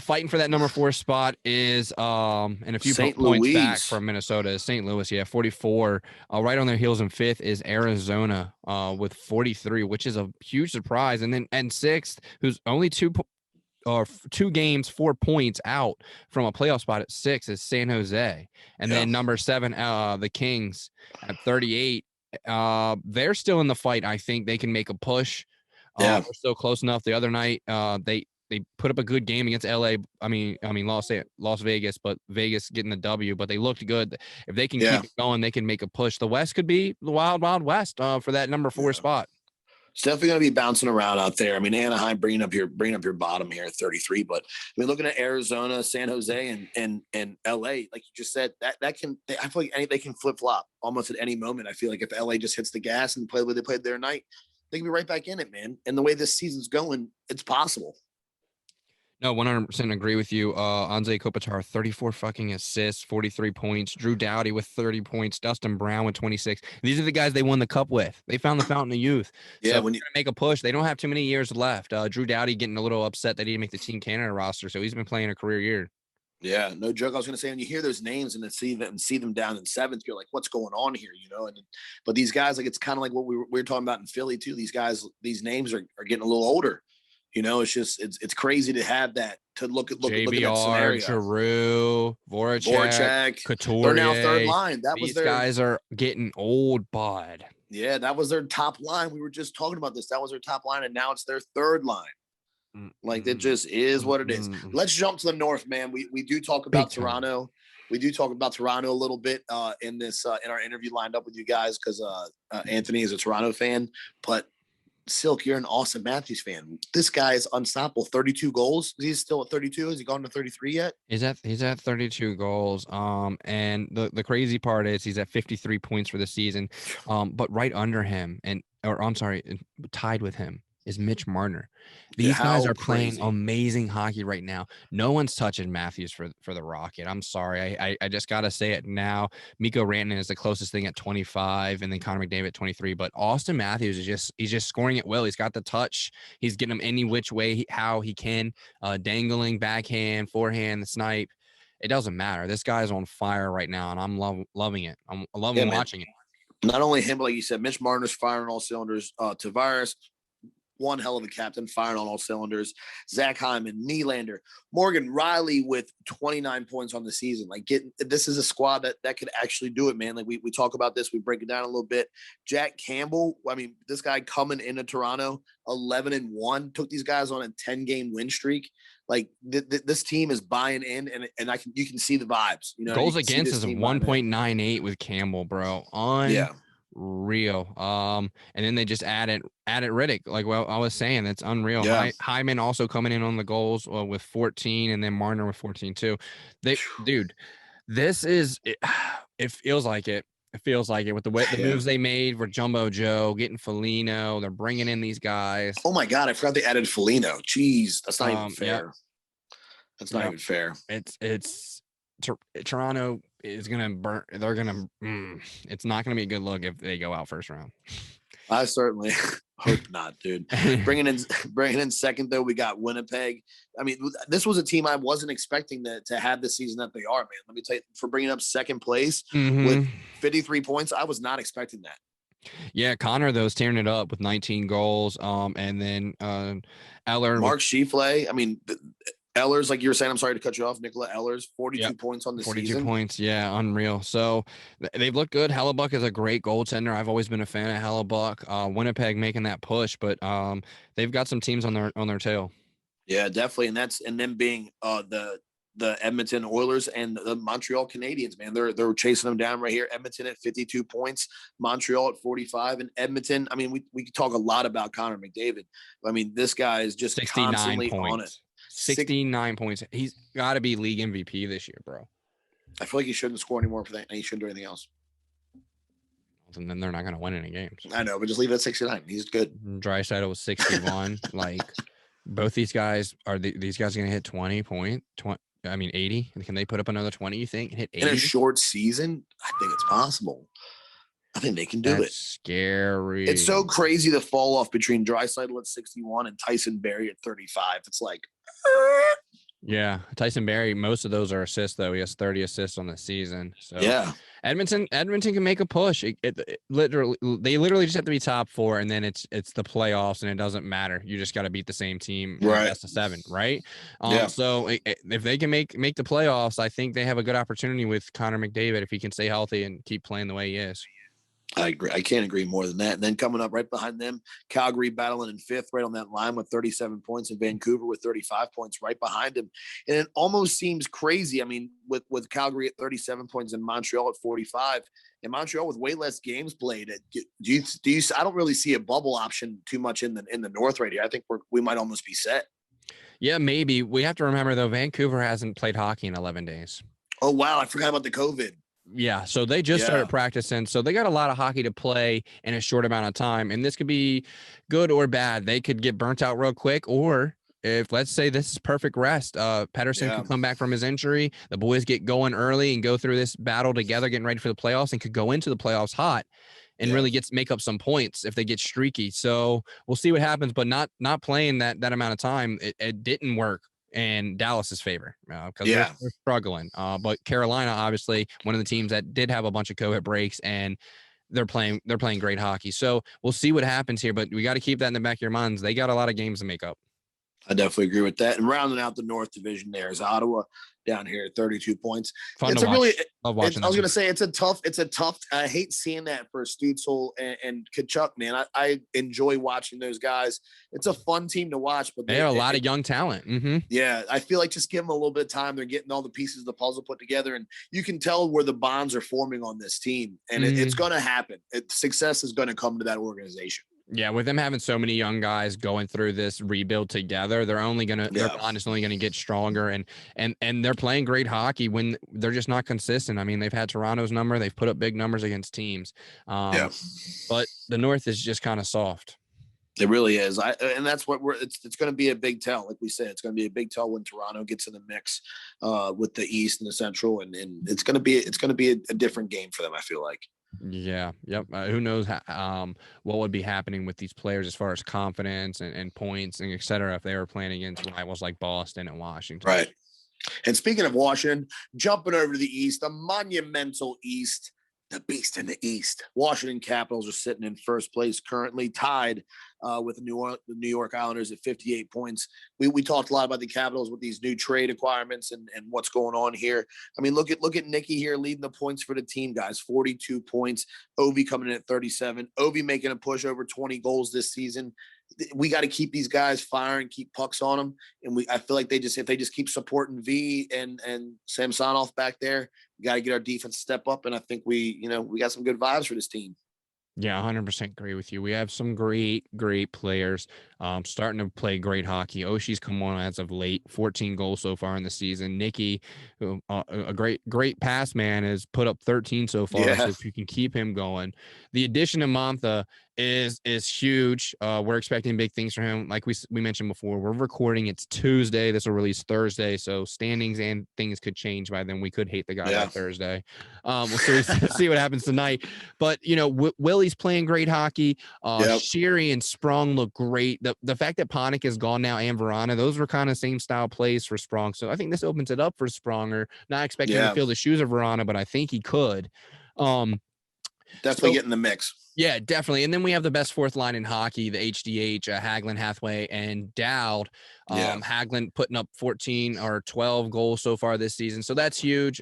Fighting for that number 4 spot is and a few points back from Minnesota is St. Louis. Yeah, 44. Right on their heels in 5th is Arizona with 43, which is a huge surprise. And then 6th, who's only 2 games, 4 points out from a playoff spot at 6 is San Jose. And then number 7, the Kings at 38. They're still in the fight. I think they can make a push. They're still close enough. The other night, they put up a good game against LA. Las Vegas, but Vegas getting the W, but they looked good. If they can keep it going, they can make a push. The West could be the wild, wild West for that number 4 spot. It's definitely going to be bouncing around out there. I mean, Anaheim bringing up your bottom here at 33, but looking at Arizona, San Jose, and LA, like you just said, I feel like they can flip flop almost at any moment. I feel like if LA just hits the gas and play what they played their night, they can be right back in it, man. And the way this season's going, it's possible. No, 100% agree with you. Anze Kopitar, 34 fucking assists, 43 points. Drew Doughty with 30 points. Dustin Brown with 26. These are the guys they won the cup with. They found the fountain of youth. Yeah, so when you make a push, they don't have too many years left. Drew Doughty getting a little upset that he didn't make the Team Canada roster, so he's been playing a career year. Yeah, no joke. I was going to say, when you hear those names and then see them down in seventh, you're like, what's going on here? But these guys, like, it's kind of like what we were talking about in Philly too. These guys, these names are getting a little older. It's just, it's crazy to have that, to look at that JBR, scenario. Giroux, Voracek, They're now third Couturier. line. These guys are getting old, bud. Yeah, that was their top line. We were just talking about this. That was their top line, and now it's their third line. Like, it just is what it is. Let's jump to the North, man. We do talk about Toronto. We do talk about Toronto a little bit in this in our interview lined up with you guys, because Anthony is a Toronto fan. But Silk, you're an Austin Matthews fan. This guy is unstoppable. 32 goals. Is he still at 32? Has he gone to 33 yet? He's at 32 goals. And the crazy part is he's at 53 points for the season. But right under him, tied with him, is Mitch Marner. These guys are playing amazing hockey right now. No one's touching Matthews for the Rocket. I'm sorry. I just got to say it now. Mikko Rantanen is the closest thing at 25, and then Connor McDavid at 23. But Austin Matthews he's just scoring it well. He's got the touch. He's getting them any which way how he can. Dangling, backhand, forehand, the snipe. It doesn't matter. This guy's on fire right now, and I'm loving it. I'm loving watching it. Not only him, but like you said, Mitch Marner's firing all cylinders. Tavares, one hell of a captain, firing on all cylinders. Zach Hyman, Nylander, Morgan Riley with 29 points on the season. Like, this is a squad that could actually do it, man. Like, we talk about this, we break it down a little bit. Jack Campbell, I mean, this guy coming into Toronto, 11-1, took these guys on a 10-game win streak. Like, this team is buying in, and you can see the vibes. Goals against is 1.98 with Campbell, bro. Real. And then they just added Riddick. Like, well, I was saying, that's unreal. Yeah. Hyman also coming in on the goals with 14, and then Marner with 14 too. Dude, this is it feels like it. It feels like it with the moves they made for Jumbo Joe, getting Foligno. They're bringing in these guys. Oh my God, I forgot they added Foligno. Jeez, that's not even fair. Yep. That's not even fair. It's Toronto is gonna burn. They're gonna. It's not gonna be a good look if they go out first round. I certainly hope not, dude. Bringing in second though, we got Winnipeg. I mean, this was a team I wasn't expecting to have the season that they are, man. Let me tell you, for bringing up second place with 53 points, I was not expecting that. Yeah, Connor though is tearing it up with 19 goals. And then Eller, Mark Schiffley. I mean, Ehlers, like you were saying, I'm sorry to cut you off, Nicola Ehlers, 42 points on the season. 42 points, yeah, unreal. So they've looked good. Hellebuck is a great goaltender. I've always been a fan of Hellebuck. Winnipeg making that push, but they've got some teams on their tail. Yeah, definitely, and them being the Edmonton Oilers and the Montreal Canadiens, man, they're chasing them down right here. Edmonton at 52 points, Montreal at 45, and Edmonton. I mean, we talk a lot about Connor McDavid. I mean, this guy is just constantly on it. 69 points. He's got to be league MVP this year, bro. I feel like he shouldn't score anymore for that, and he shouldn't do anything else. And then they're not going to win any games. I know, but just leave it at 69. He's good. Draisaitl was 61. Like, both these guys these guys going to hit 20 point? 20? I mean, 80. Can they put up another 20? You think, and hit 80 in a short season? I think it's possible. I think they can do it. Scary. It's so crazy the fall off between Draisaitl at 61 and Tyson Barrie at 35. It's like, yeah, Tyson Barrie. Most of those are assists, though. He has 30 assists on the season. So yeah, Edmonton can make a push. They literally just have to be top four, and then it's the playoffs, and it doesn't matter. You just got to beat the same team, right? Best of 7, right? So if they can make the playoffs, I think they have a good opportunity with Connor McDavid if he can stay healthy and keep playing the way he is. I agree. I can't agree more than that. And then coming up right behind them, Calgary battling in 5th, right on that line with 37 points, and Vancouver with 35 points right behind him. And it almost seems crazy. I mean, with Calgary at 37 points and Montreal at 45, and Montreal with way less games played. Do you? I don't really see a bubble option too much in the North right here. I think we might almost be set. Yeah, maybe. We have to remember though, Vancouver hasn't played hockey in 11 days. Oh wow, I forgot about the COVID. Yeah, so they just started practicing. So they got a lot of hockey to play in a short amount of time. And this could be good or bad. They could get burnt out real quick. Or if, let's say, this is perfect rest, Pettersson could come back from his injury. The boys get going early and go through this battle together, getting ready for the playoffs, and could go into the playoffs hot and really make up some points if they get streaky. So we'll see what happens. But not playing that amount of time, it didn't work. and Dallas's favor because Yeah. they're struggling. But Carolina, obviously, one of the teams that did have a bunch of COVID breaks, and they're playing great hockey. So we'll see what happens here, but we got to keep that in the back of your minds. They got a lot of games to make up. I definitely agree with that. And rounding out the North Division, there is Ottawa down here at 32 points. Fun It's to a watch. really, Love watching I was them. going to say it's a tough. I hate seeing that for Stutzel and Kachuk, man. I enjoy watching those guys. It's a fun team to watch, but They have a lot of young talent. Mm-hmm. Yeah, I feel like just give them a little bit of time. They're getting all the pieces of the puzzle put together, and you can tell where the bonds are forming on this team, and it's going to happen. Success is going to come to that organization. Yeah, with them having so many young guys going through this rebuild together, their bond is only gonna get stronger, and they're playing great hockey when they're just not consistent. I mean, they've had Toronto's number, they've put up big numbers against teams, but the North is just kind of soft. It really is. And that's what it's going to be a big tell. Like we said, it's going to be a big tell when Toronto gets in the mix with the East and the Central, and it's going to be a different game for them, I feel like. Yeah. Yep. Who knows what would be happening with these players as far as confidence and points and et cetera if they were playing against rivals like Boston and Washington. Right. And speaking of Washington, jumping over to the East, a monumental East, the beast in the East. Washington Capitals are sitting in first place currently, tied with the New York Islanders at 58 points. We talked a lot about the Capitals with these new trade requirements and what's going on here. I mean, look at Nicky here leading the points for the team, guys. 42 points. Ovi coming in at 37. Ovi making a push over 20 goals this season. We got to keep these guys firing, keep pucks on them, and I feel like if they just keep supporting V and Samsonov back there, we got to get our defense step up, and I think we got some good vibes for this team. Yeah, 100% agree with you. We have some great players starting to play great hockey. Oshie's come on as of late, 14 goals so far in the season. Nicky, a great pass man, has put up 13 so far. Yeah. So if you can keep him going. The addition of Mantha is huge. We're expecting big things from him. Like we mentioned before, we're recording. It's Tuesday. This will release Thursday. So standings and things could change by then. We could hate the guy by Thursday. We'll see what happens tonight. But, Willie's playing great hockey. Sheary and Sprong look great. The fact that Panik is gone now and Verana, those were kind of same style plays for Sprong. So I think this opens it up for Spronger. Not expecting him to fill the shoes of Verana, but I think he could. Definitely get in the mix. Yeah, definitely. And then we have the best fourth line in hockey, the HDH, Hagelin, Hathaway, and Dowd. Hagelin putting up 14 or 12 goals so far this season. So that's huge.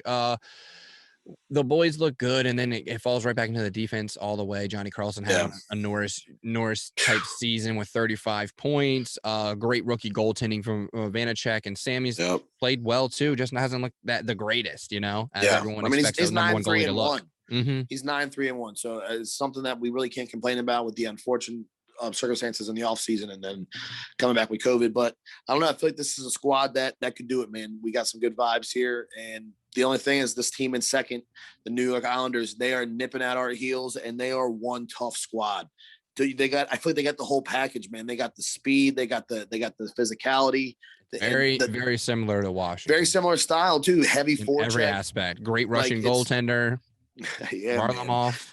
The boys look good, and then it falls right back into the defense all the way. Johnny Carlson had a Norris type season with 35 points. Great rookie goaltending from Vanacek, and Sammy's played well too. Just hasn't looked the greatest, as everyone expects. He's number one goalie to look. Mm-hmm. He's 9-3-1. So it's something that we really can't complain about with the unfortunate circumstances in the offseason and then coming back with COVID. But I don't know. I feel like this is a squad that could do it, man. We got some good vibes here. And the only thing is this team in second, the New York Islanders, they are nipping at our heels, and they are one tough squad. I feel like they got the whole package, man. They got the speed. They got the physically. Very similar to Washington. Very similar style too. Heavy forecheck. Every aspect. Great Russian goaltender. Varlamov.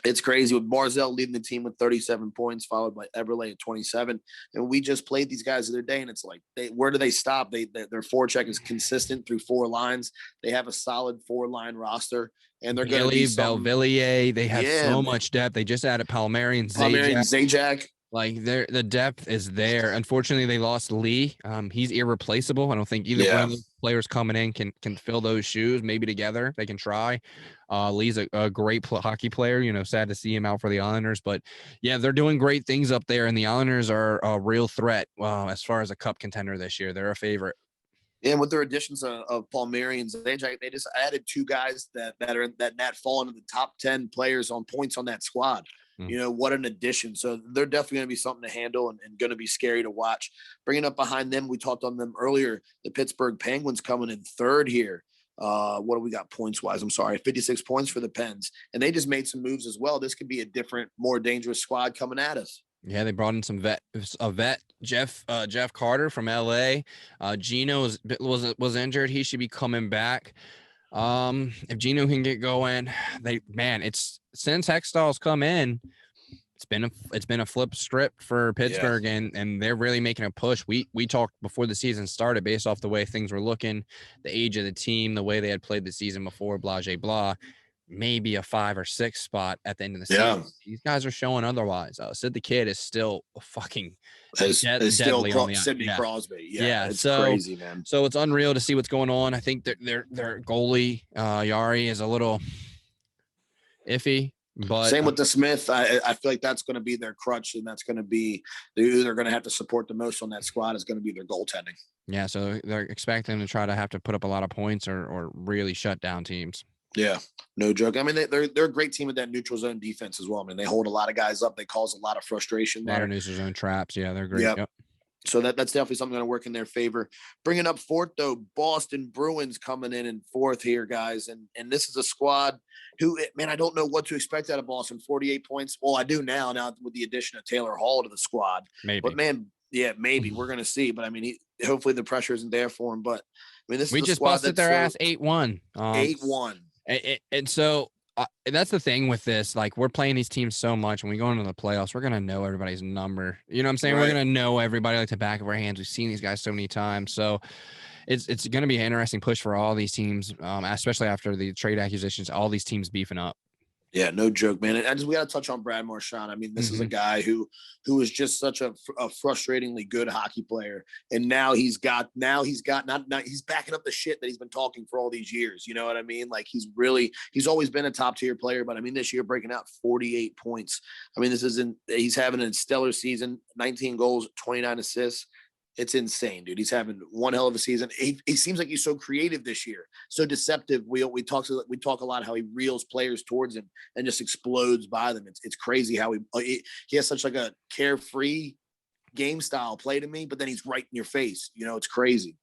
It's crazy with Barzell leading the team with 37 points, followed by Eberle at 27. And we just played these guys the other day, and it's like, where do they stop? Their forecheck is consistent through four lines. They have a solid 4-line roster, and they're going to be Belvillier. They have so much depth. They just added Palmieri and Zajac. Like the depth is there. Unfortunately, they lost Lee. He's irreplaceable. I don't think either one of the players coming in can fill those shoes. Maybe together they can try. Lee's a great hockey player. Sad to see him out for the Islanders, but yeah, they're doing great things up there, and the Islanders are a real threat as far as a cup contender this year. They're a favorite. Yeah, and with their additions of Palmieri and Zajac, they just added two guys that fall into the top 10 players on points on that squad. What an addition. So they're definitely going to be something to handle and going to be scary to watch. Bringing up behind them, we talked on them earlier, the Pittsburgh Penguins coming in third here. What do we got points-wise? I'm sorry, 56 points for the Pens. And they just made some moves as well. This could be a different, more dangerous squad coming at us. Yeah, they brought in a vet, Jeff Carter from LA. Gino was injured. He should be coming back. If Gino can get going, it's since Hextall's come in, it's been a flip script for Pittsburgh, and they're really making a push. We talked before the season started based off the way things were looking, the age of the team, the way they had played the season before, blah blah. Maybe a 5 or 6 spot at the end of the season. These guys are showing otherwise. Sid the Kid is still fucking deadly on the Sidney Crosby. It's so crazy, man. So it's unreal to see what's going on. I think their goalie Yari is a little iffy. But same with the Smith. I feel like that's going to be their crutch, and that's going to be they're going to have to support the most on that squad is going to be their goaltending. Yeah, so they're expecting to try to have to put up a lot of points or really shut down teams. Yeah, no joke. I mean, they're a great team with that neutral zone defense as well. I mean, they hold a lot of guys up. They cause a lot of frustration. They're neutral zone traps. Yeah, they're great. Yep. So that's definitely something going to work in their favor. Bringing up fourth, though, Boston Bruins coming in fourth here, guys. And this is a squad who, man, I don't know what to expect out of Boston. 48 points. Well, I do now with the addition of Taylor Hall to the squad. Maybe. But, man, yeah, maybe. We're going to see. But, I mean, hopefully the pressure isn't there for him. But, I mean, we just busted their ass 8-1. 8-1. And so that's the thing with this. Like, we're playing these teams so much. When we go into the playoffs, we're going to know everybody's number. You know what I'm saying? Right. We're going to know everybody like the back of our hands. We've seen these guys so many times. So it's going to be an interesting push for all these teams, especially after the trade acquisitions, all these teams beefing up. Yeah, no joke, man. We got to touch on Brad Marchand. I mean, this is a guy who is just such a frustratingly good hockey player, and now he's backing up the shit that he's been talking for all these years. You know what I mean? Like he's always been a top tier player, but I mean, this year breaking out 48 points. I mean, he's having a stellar season, 19 goals, 29 assists. It's insane, dude. He's having one hell of a season. He seems like he's so creative this year, so deceptive. We talk a lot how he reels players towards him and just explodes by them. It's crazy how he has such like a carefree game style play to me, but then he's right in your face. You know, it's crazy.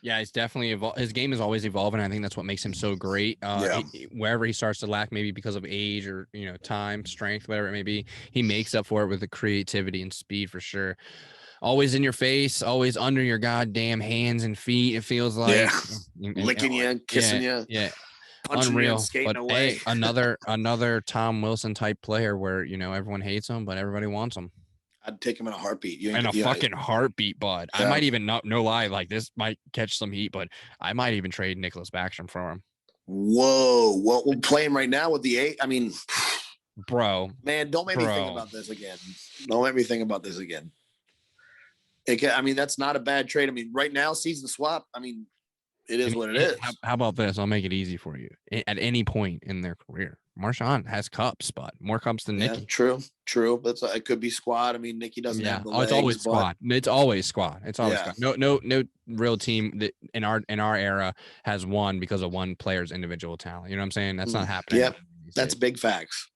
Yeah, he's definitely his game is always evolving. I think that's what makes him so great. Wherever he starts to lack, maybe because of age or time, strength, whatever it may be, he makes up for it with the creativity and speed for sure. Always in your face, always under your goddamn hands and feet. It feels like licking you, kissing you, punching unreal. You and skating but away. Another Tom Wilson type player where everyone hates him, but everybody wants him. I'd take him in a heartbeat. Fucking heartbeat, bud. Yeah. I might even no lie, like this might catch some heat, but I might even trade Nicholas Backstrom for him. Whoa, what we're playing right now with the 8? I mean, bro, man, don't make me think about this again. Don't make me think about this again. That's not a bad trade. I mean, right now, season swap. I mean, it is what it is. How about this? I'll make it easy for you. At any point in their career, Marchand has cups, but more cups than Nicky. True. But it could be squad. I mean, Nicky doesn't have the legs. It's always squad. It's always squad. No real team that in our era has won because of one player's individual talent. You know what I'm saying? That's not happening. Yep. That's big facts.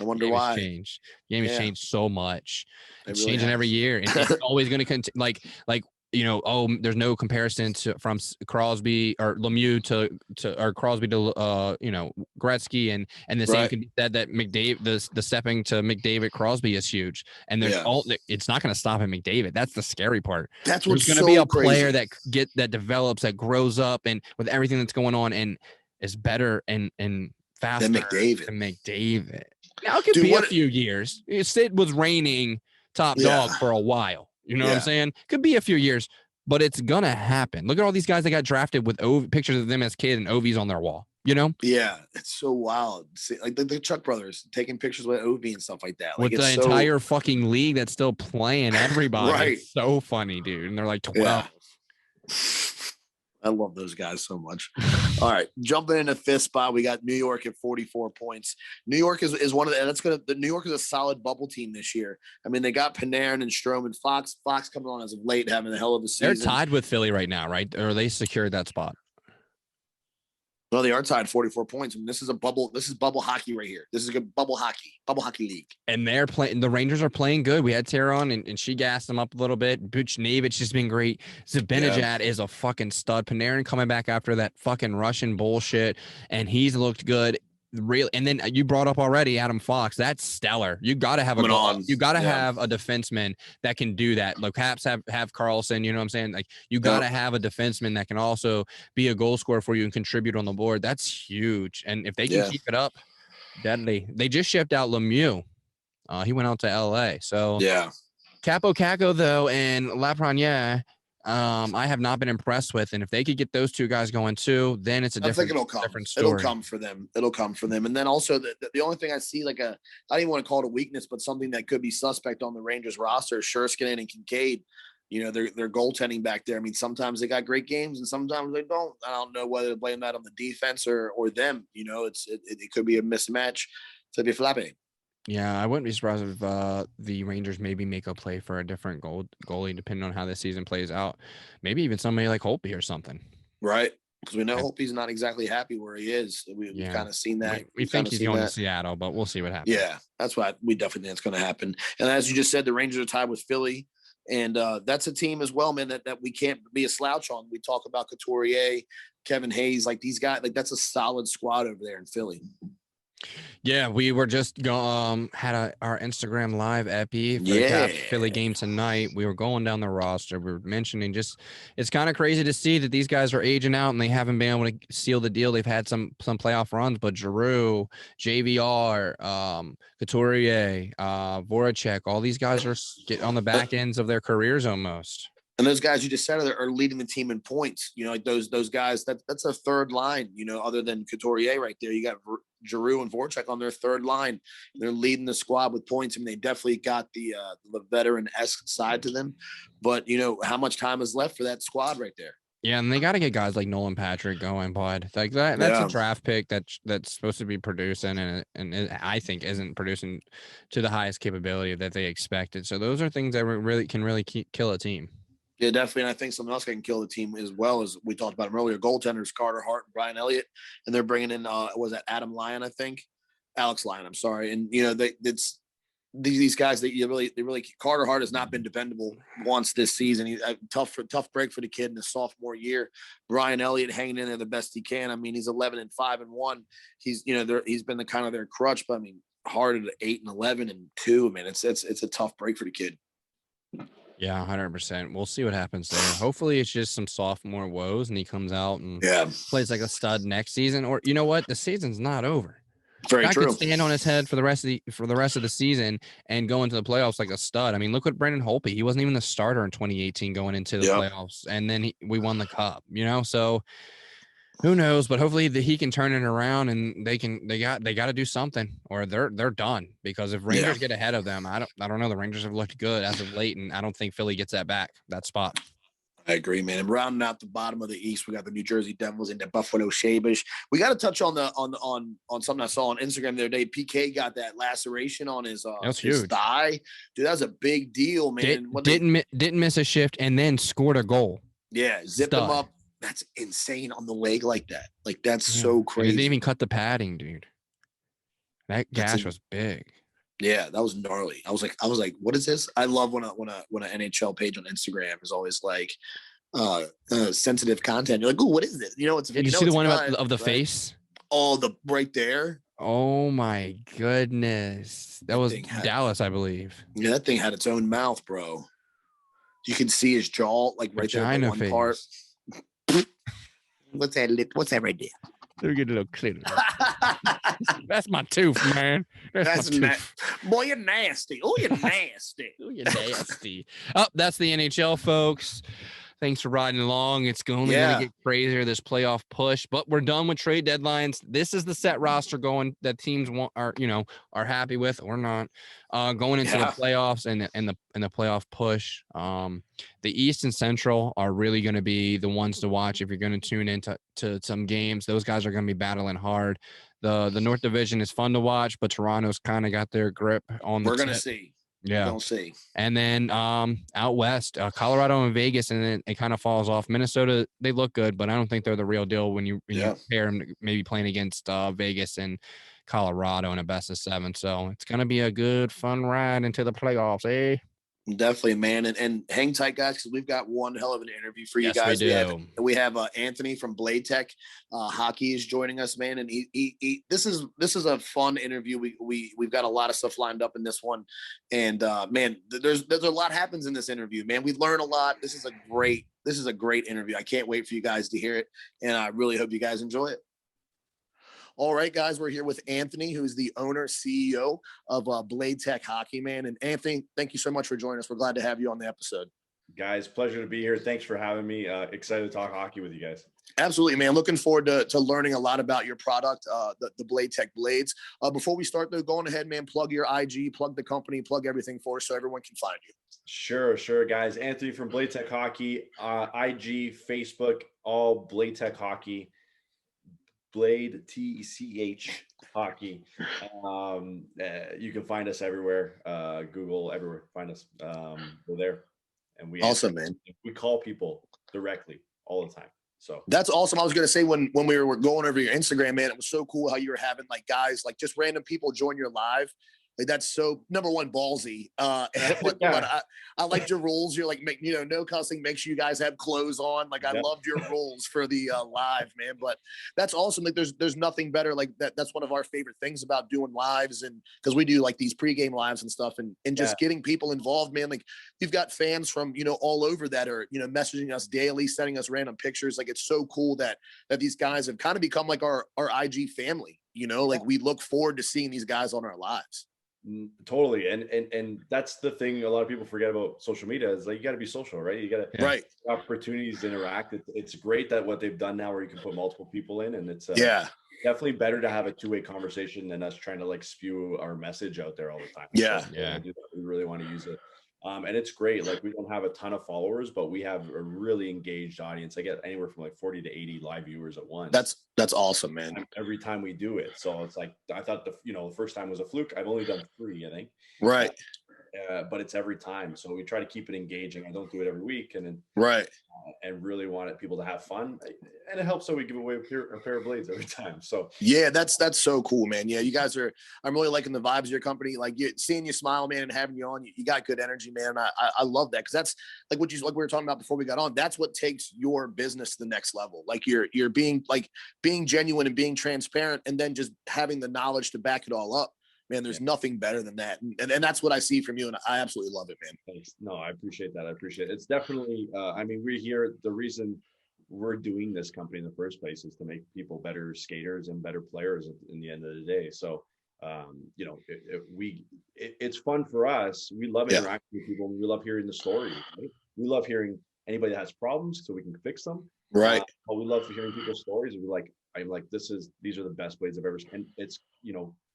I wonder why. The game has changed so much. It's really changing every year, and it's always going to continue. There's no comparison from Crosby or Lemieux to Crosby to Gretzky, and the same can be said that McDavid, the stepping to McDavid Crosby is huge, and it's not going to stop at McDavid. That's the scary part. That's what's going to be a player that develops, that grows up, and with everything that's going on, and is better and faster than McDavid. Now it could be a few years. Sid was reigning top dog for a while. You know what I'm saying? Could be a few years, but it's gonna happen. Look at all these guys that got drafted with pictures of them as kids and Ovi's on their wall. Yeah, it's so wild. See, like the Chuck brothers taking pictures with Ovi and stuff like that. Like, with the entire fucking league that's still playing everybody. Right. It's so funny, dude. And they're like 12. Yeah. I love those guys so much. All right, jumping into fifth spot, we got New York at 44 points. New York is one of the New York is a solid bubble team this year. I mean, they got Panarin and Strome and Fox coming on as of late, having a hell of a season. They're tied with Philly right now, right? Or they secured that spot. No, they are tied 44 points. I mean, this is bubble hockey right here. This is a good bubble hockey league. And they're playing. The Rangers are playing good. We had Tara on, and she gassed them up a little bit. Buchnevich has been great. Zibanejad is a fucking stud. Panarin coming back after that fucking Russian bullshit, and he's looked good. Real, and then you brought up already Adam Fox. That's stellar. You got to have have a defenseman that can do that. Like Caps have Carlson. You know what I'm saying? Like you got to have a defenseman that can also be a goal scorer for you and contribute on the board. That's huge. And if they can keep it up, deadly. They just shipped out Lemieux. He went out to LA. So Yeah. Capo Caco, though, and Lafreniere, I have not been impressed with. And if they could get those two guys going too, then it's a I think different story. It'll come for them. It'll come for them. And then also the only thing I see I don't even want to call it a weakness, but something that could be suspect on the Rangers roster is Sherskinen and Kincaid. They're goaltending back there. I mean, sometimes they got great games and sometimes they don't. I don't know whether to blame that on the defense or them. It could be a mismatch to be flapping. Yeah, I wouldn't be surprised if the Rangers maybe make a play for a different goalie, depending on how the season plays out. Maybe even somebody like Holtby or something. Right. Because we know Holtby's not exactly happy where he is. We've kind of seen that. We think he's going to Seattle, but we'll see what happens. Yeah, that's why we definitely think it's going to happen. And as you just said, the Rangers are tied with Philly. And that's a team as well, man, that we can't be a slouch on. We talk about Couturier, Kevin Hayes, like these guys, like that's a solid squad over there in Philly. Yeah, we were just had our Instagram live epi for the Philly game tonight. We were going down the roster. We were mentioning it's kind of crazy to see that these guys are aging out and they haven't been able to seal the deal. They've had some playoff runs, but Giroux, JVR, Couturier, Voracek, all these guys are on the back ends of their careers almost. And those guys you just said are leading the team in points. Like those guys, that's a third line, other than Couturier right there. You got Giroux and Voracek on their third line. They're leading the squad with points. I mean, they definitely got the veteran-esque side to them. But, how much time is left for that squad right there? Yeah, and they got to get guys like Nolan Patrick going, bud. Like that's a draft pick that's supposed to be producing, and I think isn't producing to the highest capability that they expected. So those are things that can kill a team. Yeah, definitely. And I think something else can kill the team as well, as we talked about them earlier. Goaltenders, Carter Hart and Brian Elliott. And they're bringing in, was that Adam Lyon, I think? Alex Lyon, I'm sorry. And, it's these guys that they really, Carter Hart has not been dependable once this season. He's tough break for the kid in his sophomore year. Brian Elliott hanging in there the best he can. I mean, he's 11-5-1. He's, he's been the kind of their crutch, but I mean, Hart at 8-11-2. I mean, it's a tough break for the kid. Yeah, 100%. We'll see what happens there. Hopefully it's just some sophomore woes and he comes out and plays like a stud next season. Or you know what? The season's not over. Very true. Could stand on his head for the rest of the season and go into the playoffs like a stud. I mean, look at Brendan Holtby. He wasn't even the starter in 2018 going into the playoffs, and then we won the cup. So who knows? But hopefully he can turn it around and they got to do something, or they're done. Because if Rangers get ahead of them, I don't know. The Rangers have looked good as of late, and I don't think Philly gets that spot. I agree, man. And rounding out the bottom of the East, we got the New Jersey Devils and the Buffalo Sabres. We got to touch on something I saw on Instagram the other day. PK got that laceration on his thigh. Dude, that was a big deal, man. Didn't miss a shift and then scored a goal. Yeah, zipped him up. That's insane on the leg like that. Like that's so crazy. They didn't even cut the padding, dude. That gash was big. Yeah, that was gnarly. I was like, what is this? I love when an NHL page on Instagram is always like sensitive content. You're like, oh, what is this? Did you see the one of the face? Oh, the right there. Oh my goodness. That was Dallas, I believe. Yeah, that thing had its own mouth, bro. You can see his jaw like right there in one part. What's that right there? Let me get a little cleaner. That's my tooth, man. That's my tooth. Boy, you're nasty. Oh, you're nasty. Oh, you're nasty. Oh, that's the NHL, folks. Thanks for riding along. It's only going to get crazier, this playoff push, but we're done with trade deadlines. This is the set roster going that teams are happy with or not going into the playoffs and the playoff push. The East and Central are really going to be the ones to watch if you're going to tune into some games. Those guys are going to be battling hard. The North Division is fun to watch, but Toronto's kind of got their grip on. We're going to see. Yeah. We'll see. And then out west, Colorado and Vegas, and then it kind of falls off. Minnesota, they look good, but I don't think they're the real deal when you compare them to maybe playing against Vegas and Colorado in a best of 7. So it's going to be a good, fun ride into the playoffs, eh? Definitely, man. And hang tight, guys, because we've got one hell of an interview for you guys. We have Anthony from BLADETECH Hockey is joining us, man. And this is a fun interview. We've got a lot of stuff lined up in this one. And man, there's a lot happens in this interview, man. We learn a lot. This is a great interview. I can't wait for you guys to hear it. And I really hope you guys enjoy it. All right, guys, we're here with Anthony, who's the owner, CEO of BLADETECH Hockey, man. And Anthony, thank you so much for joining us. We're glad to have you on the episode. Guys, pleasure to be here. Thanks for having me. Excited to talk hockey with you guys. Absolutely, man. Looking forward to learning a lot about your product, the BLADETECH blades. Before we start, though, go on ahead, man. Plug your IG, plug the company, plug everything for us so everyone can find you. Sure, guys. Anthony from BLADETECH Hockey, IG, Facebook, all BLADETECH Hockey, BLADETECH Hockey. You can find us everywhere. Google, everywhere. Find us. We're there. And we awesome, man. We call people directly all the time. So that's awesome. I was going to say when we were going over your Instagram, man, it was so cool how you were having like guys, like just random people join your live. Like that's so number one ballsy. But I liked your rules. You're like, no cussing. Make sure you guys have clothes on. Like I loved your rules for the live, man. But that's awesome. Like there's nothing better. Like that's one of our favorite things about doing lives, and because we do like these pregame lives and stuff, and just getting people involved, man. Like you've got fans from all over that are messaging us daily, sending us random pictures. Like it's so cool that these guys have kind of become like our IG family. Like we look forward to seeing these guys on our lives. Totally. And that's the thing a lot of people forget about social media is like, you got to be social, right? You got to opportunities to interact. It's great that what they've done now where you can put multiple people in, and it's definitely better to have a two-way conversation than us trying to like spew our message out there all the time. We really want to use it. And it's great. Like we don't have a ton of followers, but we have a really engaged audience. I get anywhere from like 40 to 80 live viewers at once. That's awesome, man. Every time we do it. So it's like, I thought the first time was a fluke. I've only done 3, I think. Right. But it's every time. So we try to keep it engaging. I don't do it every week. And then, and really wanted people to have fun. And it helps that we give away a pair of blades every time. So yeah, that's so cool, man. Yeah, you guys I'm really liking the vibes of your company. Like seeing you smile, man, and having you on, you got good energy, man. I love that, because that's like what we were talking about before we got on. That's what takes your business to the next level. Like you're being genuine and being transparent, and then just having the knowledge to back it all up. Man, there's nothing better than that. And that's what I see from you. And I absolutely love it, man. Thanks. No, I appreciate that. It's definitely, we're here. The reason we're doing this company in the first place is to make people better skaters and better players in the end of the day. So, it's fun for us. We love interacting with people. And we love hearing the stories. Right? We love hearing anybody that has problems so we can fix them. Right. But we love hearing people's stories. I'm like, these are the best blades I've ever seen. And it's,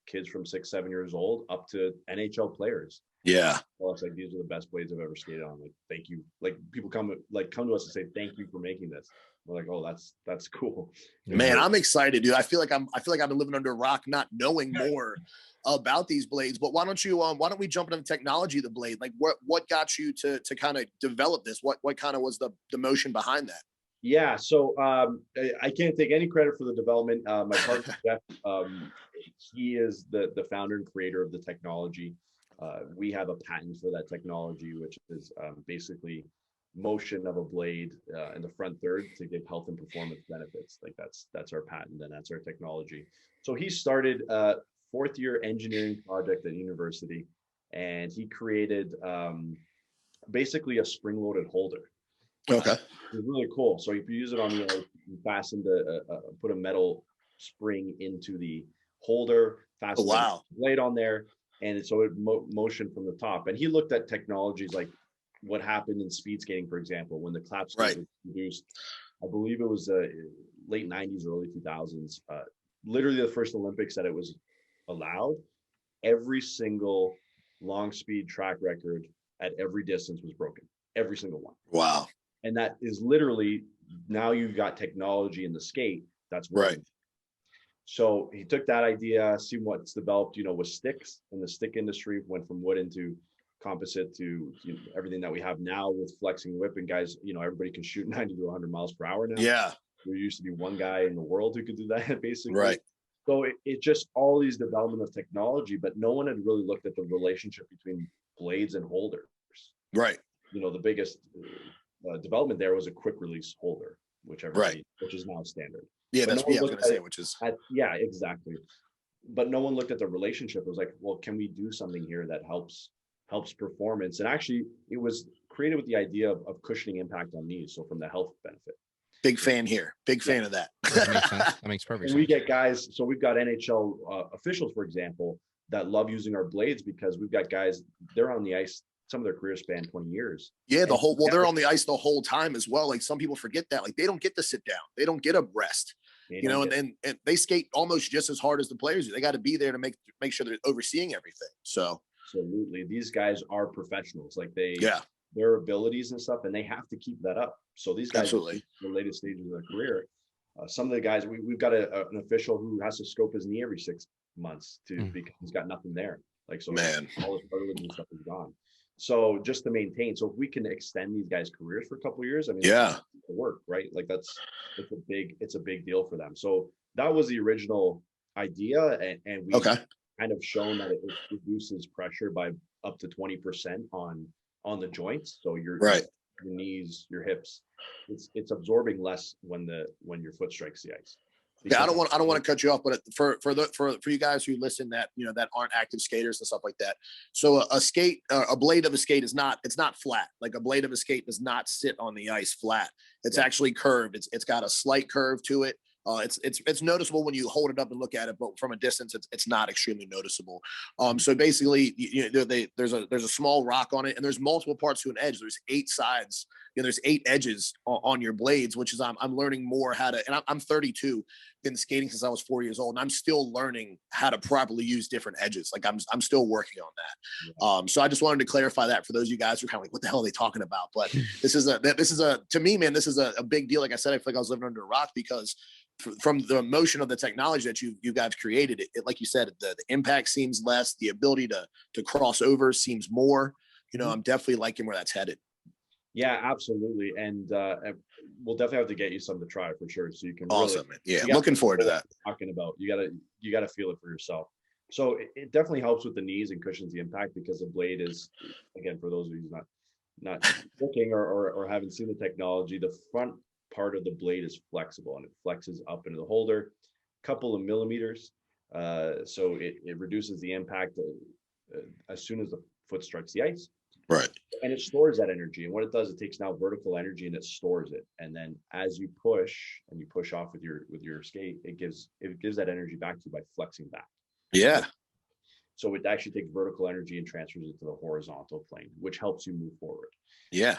kids from 6, 7 years old up to NHL players. Yeah. Well, it's like, these are the best blades I've ever skated on. Like, thank you. Like people come to us and say, thank you for making this. We're like, oh, that's cool. Man, I'm excited, dude. I feel like I've been living under a rock, not knowing more about these blades. But why don't we jump into the technology of the blade? Like what got you to kind of develop this? What kind of was the motion behind that? Yeah, so I can't take any credit for the development. My partner Jeff, he is the founder and creator of the technology. We have a patent for that technology, which is basically motion of a blade in the front third to give health and performance benefits. Like that's our patent, and that's our technology. So he started a 4th-year engineering project at university, and he created basically a spring-loaded holder. Okay. It's really cool. So if you use it on you fasten put a metal spring into the holder, fasten the blade on there, and so it motion from the top. And he looked at technologies like what happened in speed skating, for example, when the clap skate was introduced. I believe it was late 90s, early 2000s. Literally the first Olympics that it was allowed. Every single long speed track record at every distance was broken. Every single one. Wow. And that is literally, now you've got technology in the skate that's working. Right. So he took that idea, seen what's developed, with sticks in the stick industry, went from wood into composite to everything that we have now with flexing whip, and guys, everybody can shoot 90 to 100 miles per hour now. Yeah. There used to be one guy in the world who could do that, basically. Right. So it just all these development of technology, but no one had really looked at the relationship between blades and holders. Right. The biggest development there was a quick release holder, which is now standard. Yeah, that's what I was going to say, which is yeah, exactly. But no one looked at the relationship. It was like, well, can we do something here that helps performance? And actually, it was created with the idea of cushioning impact on knees, so from the health benefit. Big fan here. Big fan of that. That makes sense. That makes perfect And sense. we get guys, so we've got NHL officials, for example, that love using our blades because we've got guys, they're on the ice, some of their career span 20 years. Yeah, they're on the ice the whole time as well. Like some people forget that. Like they don't get to sit down. They don't get a rest. And they skate almost just as hard as the players do. They got to be there to make sure they're overseeing everything. So absolutely. These guys are professionals. Like their abilities and stuff, and they have to keep that up. So these guys are in the latest stages of their career. Some of the guys, we've got an official who has to scope his knee every 6 months because he's got nothing there. Like, so all his cartilage and stuff is gone. So just to maintain, so if we can extend these guys' careers for a couple of years, I mean, it's work, right? Like it's a big deal for them. So that was the original idea, and we kind of shown that it reduces pressure by up to 20% on the joints. So your knees, your hips, it's absorbing less when your foot strikes the ice. Yeah, I don't want to cut you off, but for you guys who listen that that aren't active skaters and stuff like that. So a blade of a skate it's not flat. Like a blade of a skate does not sit on the ice flat. It's actually curved. It's got a slight curve to it. It's noticeable when you hold it up and look at it, but from a distance, it's not extremely noticeable. So basically, there's a small rock on it, and there's multiple parts to an edge. There's 8 sides. There's 8 edges on your blades, which is I'm learning more how to. And I'm 32, been skating since I was 4 years old, and I'm still learning how to properly use different edges. Like I'm still working on that. So I just wanted to clarify that for those of you guys who are kind of like, what the hell are they talking about? But this is to me, man, this is a big deal. Like I said, I feel like I was living under a rock because from the motion of the technology that you guys created, it like you said, the impact seems less, the ability to cross over seems more. I'm definitely liking where that's headed. Yeah, absolutely. And we'll definitely have to get you some to try for sure. So you can awesome. Yeah, looking forward to that. Talking about you gotta feel it for yourself. So it definitely helps with the knees and cushions the impact because the blade is, again, for those of you who's not looking or haven't seen the technology, the front part of the blade is flexible and it flexes up into the holder a couple of millimeters. So it reduces the impact as soon as the foot strikes the ice. Right. And it stores that energy. And what it does, it takes now vertical energy and it stores it. And then as you push off with your skate, it gives that energy back to you by flexing back. Yeah. So it actually takes vertical energy and transfers it to the horizontal plane, which helps you move forward. Yeah.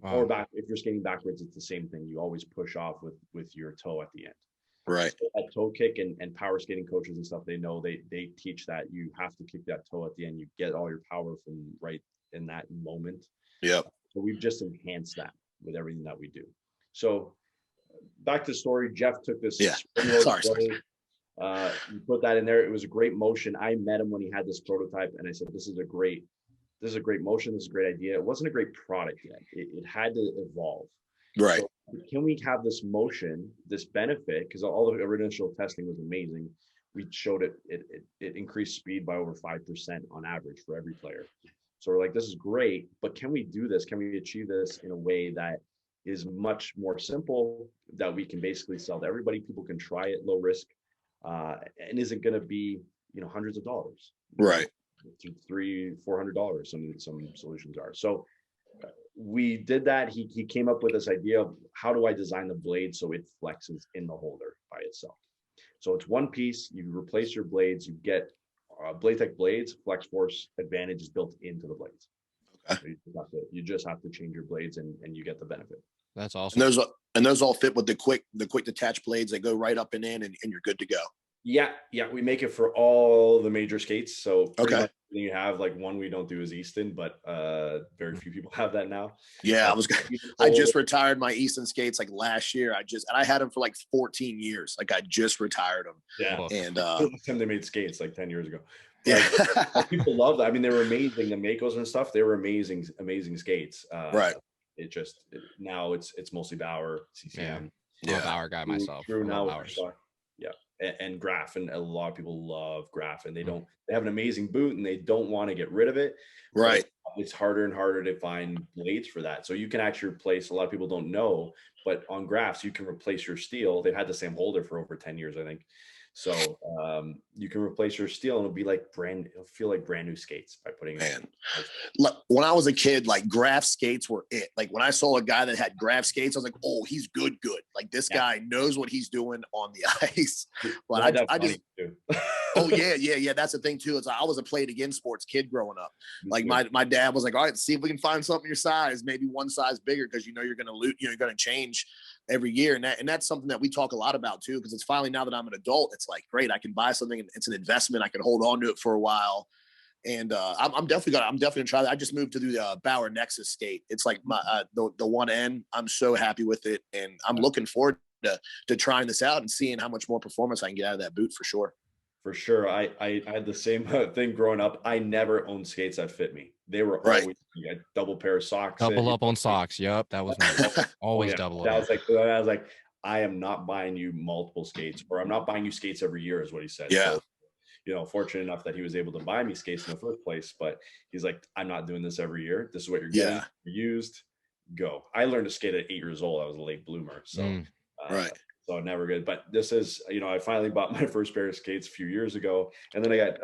Wow. Or back, if you're skating backwards, it's the same thing. You always push off with your toe at the end. Right. So that toe kick and power skating coaches and stuff, they know they teach that you have to kick that toe at the end. You get all your power from right in that moment. Yep. So we've just enhanced that with everything that we do. So back to the story. Jeff took this. Yeah. Sorry. You put that in there. It was a great motion. I met him when he had this prototype, and I said, "This is a great motion. This is a great idea." It wasn't a great product yet. It had to evolve. Right. So can we have this motion, this benefit? Because all the initial testing was amazing. We showed it increased speed by over 5% on average for every player. So we're like, this is great, but can we do this? Can we achieve this in a way that is much more simple, that we can basically sell to everybody? People can try it low risk, and isn't going to be, hundreds of dollars. Right. $300-$400. Some solutions are. So we did that. He came up with this idea of how do I design the blade so it flexes in the holder by itself. So it's one piece. You replace your blades. You get BLADETECH blades. Flex force advantage is built into the blades. Okay. So you just have to change your blades, and you get the benefit. That's awesome. And those all fit with the quick detach blades. They go right up and in, and you're good to go. Yeah, we make it for all the major skates. So okay, you have like one we don't do is Easton, but very few people have that now. Yeah, I just retired my Easton skates like last year. I had them for like 14 years. Like I just retired them. Yeah, and time they made skates like 10 years ago. Yeah, like, people love that. I mean, they were amazing. The Makos and stuff, they were amazing skates. Right. Now it's mostly Bauer, CCM. Yeah, Bauer guy myself. True now. Yeah. And Graf, and a lot of people love Graf, and they have an amazing boot and they don't want to get rid of it. Right. It's harder and harder to find blades for that. So you can actually replace, a lot of people don't know, but on Grafs, you can replace your steel. They've had the same holder for over 10 years, I think. So you can replace your steel and it'll feel like brand new skates by putting Man, when I was a kid, like graph skates were it. Like when I saw a guy that had graph skates, I was like, oh, he's good. Like this guy knows what he's doing on the ice. But I just oh yeah. That's the thing too. It's like, I was a played again sports kid growing up. Like my dad was like, all right, see if we can find something your size, maybe one size bigger, because you know you're gonna lose, you're gonna change every year. And that's something that we talk a lot about too, because it's finally, now that I'm an adult, it's like, great, I can buy something and it's an investment. I can hold on to it for a while. And I'm definitely gonna try that. I just moved to the Bauer Nexus skate. It's like my the 1N. I'm so happy with it, and I'm looking forward to trying this out and seeing how much more performance I can get out of that boot for sure. For sure. I had the same thing growing up. I never owned skates that fit me. They were always a double pair of socks. Double up on socks. Yep. That was always double up. I was like, I am not buying you multiple skates, or I'm not buying you skates every year, is what he said. Yeah. So, you know, fortunate enough that he was able to buy me skates in the first place, but he's like, I'm not doing this every year. This is what you're getting. You're used. Go. I learned to skate at 8 years old. I was a late bloomer. So so never good. But this is, you know, I finally bought my first pair of skates a few years ago. And then I got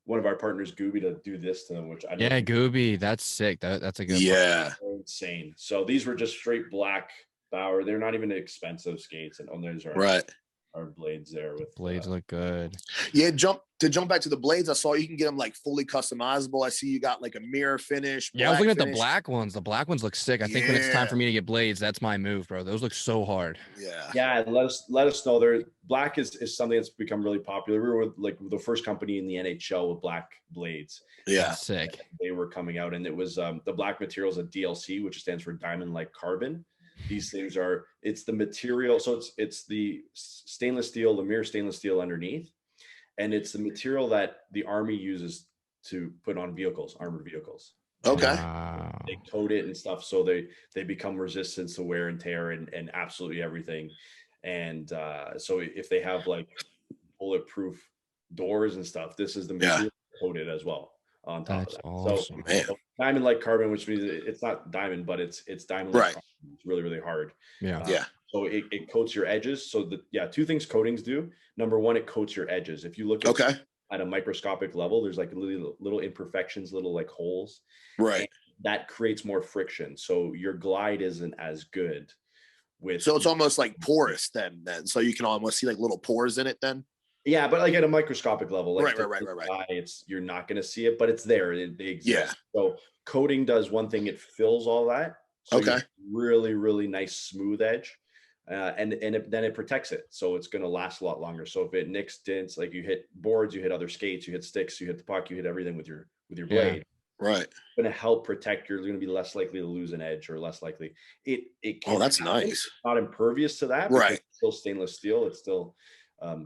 one of our partners, Gooby, to do this to them, which I know. Gooby, that's sick. That's a good one. Insane. So these were just straight black Bauer. They're not even expensive skates. And those are our blades there. With blades look good. Yeah, jump back to the blades. I saw you can get them like fully customizable. I see you got like a mirror finish. Yeah, I was looking at the black ones. The black ones look sick. I think when it's time for me to get blades, that's my move, bro. Those look so hard. Yeah. Let us know. There, black is something that's become really popular. We were like the first company in the NHL with black blades. Yeah, sick. They were coming out, and it was the black materials at DLC, which stands for diamond like carbon. These things are, it's the material. So it's the stainless steel, the mirror stainless steel underneath. And it's the material that the Army uses to put on vehicles, armored vehicles. Okay. They coat it and stuff, so they become resistant to wear and tear and absolutely everything. And so if they have like bulletproof doors and stuff, this is the material coated as well on top That's of that. Awesome. So diamond like carbon, which means it's not diamond, but it's diamond like carbon. It's really, really hard. So it coats your edges. So two things coatings do. Number one, it coats your edges. If you look at a microscopic level, there's like little imperfections, little like holes. Right. That creates more friction. So your glide isn't as good with. So it's almost like porous then. So you can almost see like little pores in it then. Yeah, but like at a microscopic level, like right. You're not going to see it, but it's there. They exist. So coating does one thing; it fills all that. So really, really nice smooth edge, and then it protects it, so it's going to last a lot longer. So if it nicks, dents, like you hit boards, you hit other skates, you hit sticks, you hit the puck, you hit everything with your blade. Right. It's going to help protect. You're going to be less likely to lose an edge, or less likely. It that's nice. It's not impervious to that. Right. It's still stainless steel. It's still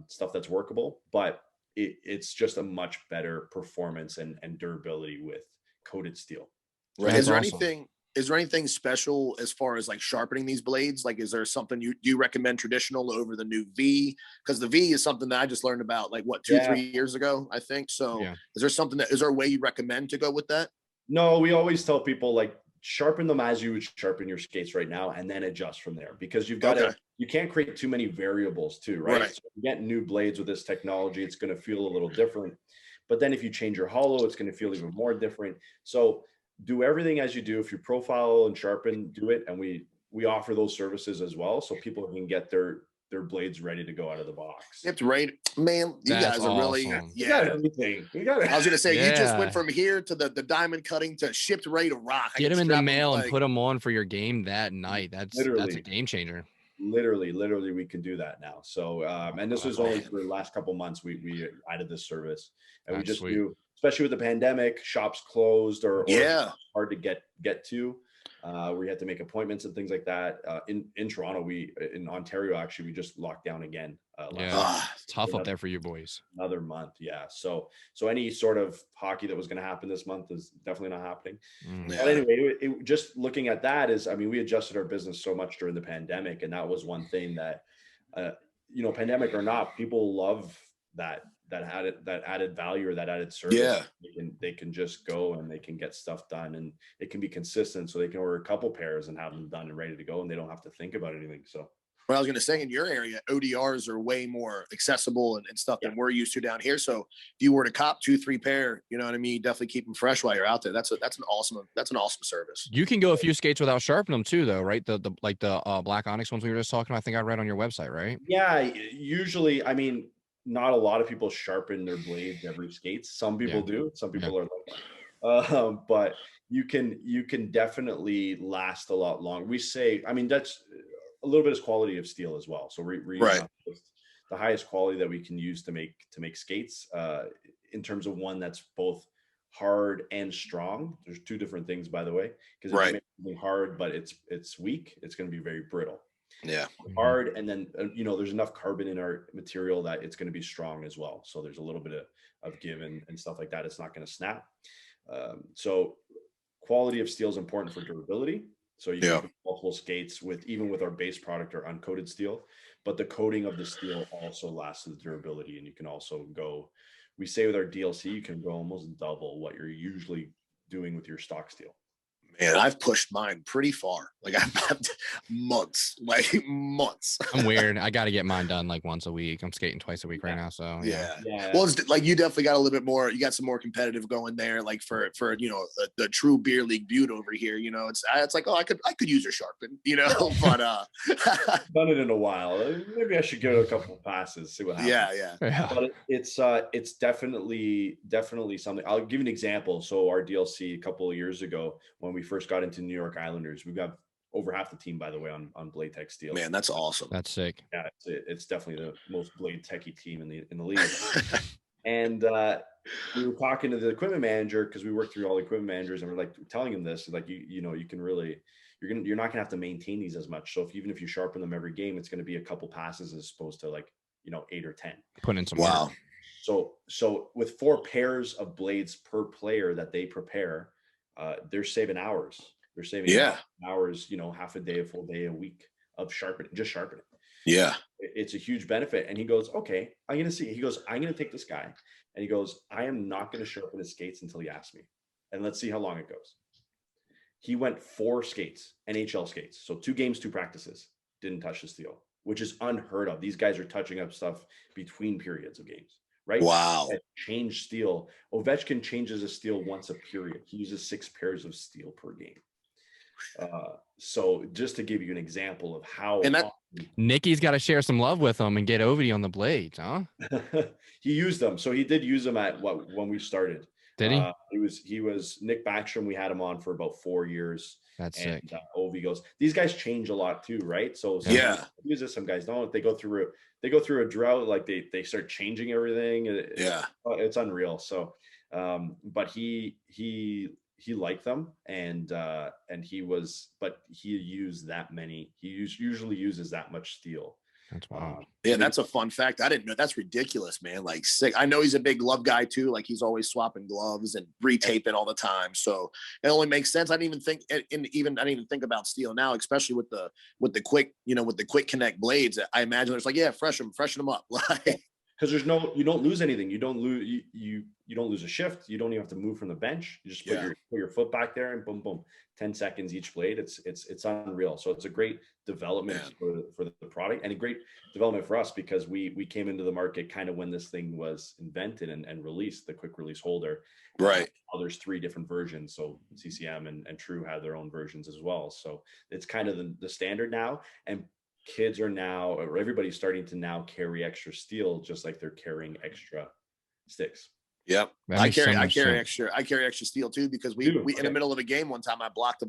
stuff that's workable, but it's just a much better performance and durability with coated steel. Right. Is there anything special as far as like sharpening these blades? Like, is there something you recommend traditional over the new V? Because the V is something that I just learned about like 3 years ago, I think. So is there a way you recommend to go with that? No, we always tell people like sharpen them as you would sharpen your skates right now, and then adjust from there, because you've got you can't create too many variables too, right? So if you get new blades with this technology, it's going to feel a little different. But then if you change your hollow, it's going to feel even more different. So do everything as you do. If you profile and sharpen, do it. And we offer those services as well, so people can get their blades ready to go out of the box. It's right, man. You guys are really You got everything. I was gonna say you just went from here to the diamond cutting to shipped ready to rock. Get them in the mail and put them on for your game that night. That's a game changer. Literally, we can do that now. So and this was only for the last couple months we added this service, and we just do, especially with the pandemic, shops closed or hard to get to. We had to make appointments and things like that. In Toronto, in Ontario, actually, we just locked down again. It's tough up there for you boys. Another month, So any sort of hockey that was going to happen this month is definitely not happening. But anyway, just looking at that is, I mean, we adjusted our business so much during the pandemic, and that was one thing that, pandemic or not, people love that added value or that added service. They can just go and they can get stuff done, and it can be consistent, so they can order a couple pairs and have them done and ready to go, and they don't have to think about anything. So What I was going to say, in your area, ODRs are way more accessible and stuff than we're used to down here. So if you were to cop 2-3 pair, you know what I mean, definitely keep them fresh while you're out there. That's an awesome service. You can go a few skates without sharpening them too, though, right? The Black Onyx ones we were just talking about, I think I read on your website, right? Yeah, usually, I mean, not a lot of people sharpen their blades every skates. Some people do. Some people are like that. But you can definitely last a lot longer. We say, I mean, that's a little bit of quality of steel as well. So we're using the highest quality that we can use to make skates, in terms of one that's both hard and strong. There's two different things, by the way, because if you make something hard but it's weak, it's going to be very brittle. Yeah. Hard, and then there's enough carbon in our material that it's going to be strong as well. So there's a little bit of give and stuff like that. It's not going to snap. So quality of steel is important for durability. So you can do multiple skates even with our base product or uncoated steel, but the coating of the steel also lasts the durability. And you can also go, we say with our DLC, you can go almost double what you're usually doing with your stock steel. Man, I've pushed mine pretty far. Like I've months. I'm weird. I got to get mine done like once a week. I'm skating twice a week right now. So yeah. Well, it's like you definitely got a little bit more. You got some more competitive going there. Like for the true beer league beaut over here. It's like, I could use a sharpen. But done it in a while. Maybe I should give it a couple of passes, see what happens. Yeah. But it's definitely something. I'll give you an example. So our DLC a couple of years ago, when we first got into New York Islanders, we've got over half the team, by the way, on BLADETECH steel. Man, that's awesome. That's sick. Yeah, it's definitely the most BLADETEChy team in the league. And we were talking to the equipment manager, because we worked through all the equipment managers, and we're like telling him this, like you can really, you're not gonna have to maintain these as much. So even if you sharpen them every game, it's gonna be a couple passes as opposed to 8 or 10. Putting in some work. So with 4 pairs of blades per player that they prepare, they're saving hours. They're saving hours, half a day, a full day, a week of sharpening. Yeah. It's a huge benefit. And he goes, okay, I'm going to see. He goes, I'm going to take this guy. And he goes, I am not going to sharpen his skates until he asks me. And let's see how long it goes. He went 4 skates, NHL skates. So 2 games, 2 practices, didn't touch the steel, which is unheard of. These guys are touching up stuff between periods of games. Right? Wow. Change steel. Ovechkin changes a steel once a period. He uses 6 pairs of steel per game. So just to give you an example of how Nikki's got to share some love with them and get Ovi on the blades, huh? He used them. So he did use them when we started. Did he? He was Nick Backstrom. We had him on for about 4 years. That's sick. Ovi goes, these guys change a lot too, right? So uses, some guys don't. They go through a drought, like they start changing everything. It's unreal. So but he liked them, and he used that many. He usually uses that much steel. That's wild. Yeah, that's a fun fact. I didn't know. That's ridiculous, man. Like, sick. I know he's a big glove guy too. Like, he's always swapping gloves and retaping all the time. So it only makes sense. I didn't even think about steel now, especially with the quick, with the quick connect blades. I imagine there's like, freshen them up. Because you don't lose anything. You don't lose a shift. You don't even have to move from the bench. You just put your foot back there and boom, boom, 10 seconds each blade. It's unreal. So it's a great development for the product, and a great development for us, because we came into the market kind of when this thing was invented and released, the quick release holder. Right. There's 3 different versions. So CCM and True have their own versions as well. So it's kind of the standard now. And kids are now, or everybody's starting to now carry extra steel, just like they're carrying extra sticks. Yep. I carry extra steel too, because we in the middle of a game one time, I blocked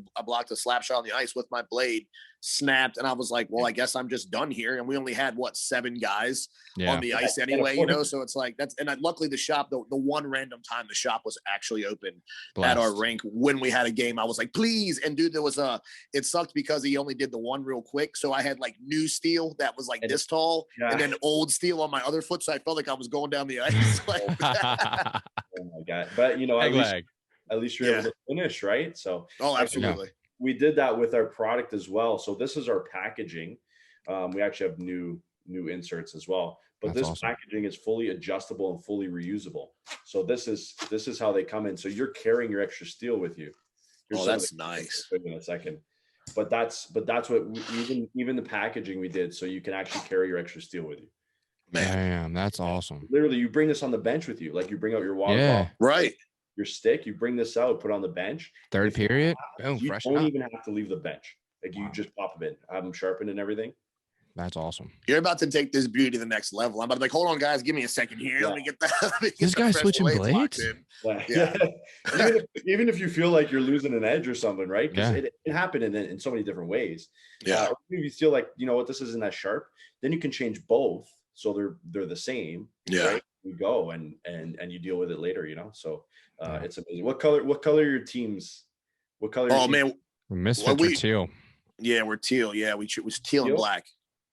a slap shot on the ice with my blade, snapped, and I was like, well, I guess I'm just done here. And we only had 7 guys on the ice anyway, so it's like and luckily the shop, the one random time the shop was actually open at our rink when we had a game, I was like, please. And dude, it sucked because he only did the one real quick. So I had like new steel that was like this tall, and then old steel on my other foot. So I felt like I was going down the ice. Oh my God. But at least you're able to finish, right? So absolutely. We did that with our product as well. So this is our packaging. We actually have new inserts as well, but this packaging is fully adjustable and fully reusable. So this is how they come in. So you're carrying your extra steel with you. That's nice. In a second. but that's what even the packaging we did, so you can actually carry your extra steel with you. Man, damn, that's awesome. Literally, you bring this on the bench with you. Like, you bring out your water Yeah. bottle, right. your stick, you bring this out, put it on the bench. Third period, boom, You fresh don't up. even have to leave the bench. Like, you Wow. just pop them in, have them sharpened and everything. That's awesome. You're about to take this beauty to the next level. I'm about to be like, hold on, guys, give me a second here. Let me get that. This guy's switching blades? Yeah. even if you feel like you're losing an edge or something, right? Because it can happen in so many different ways. Yeah. If you feel like, you know what, this isn't as sharp, then you can change both so they're the same. Yeah. Right? You go and you deal with it later, you know. So it's amazing. What color are your teams? What color? Oh man, Misfits are teal. Yeah, we're teal. Yeah, we was teal and black.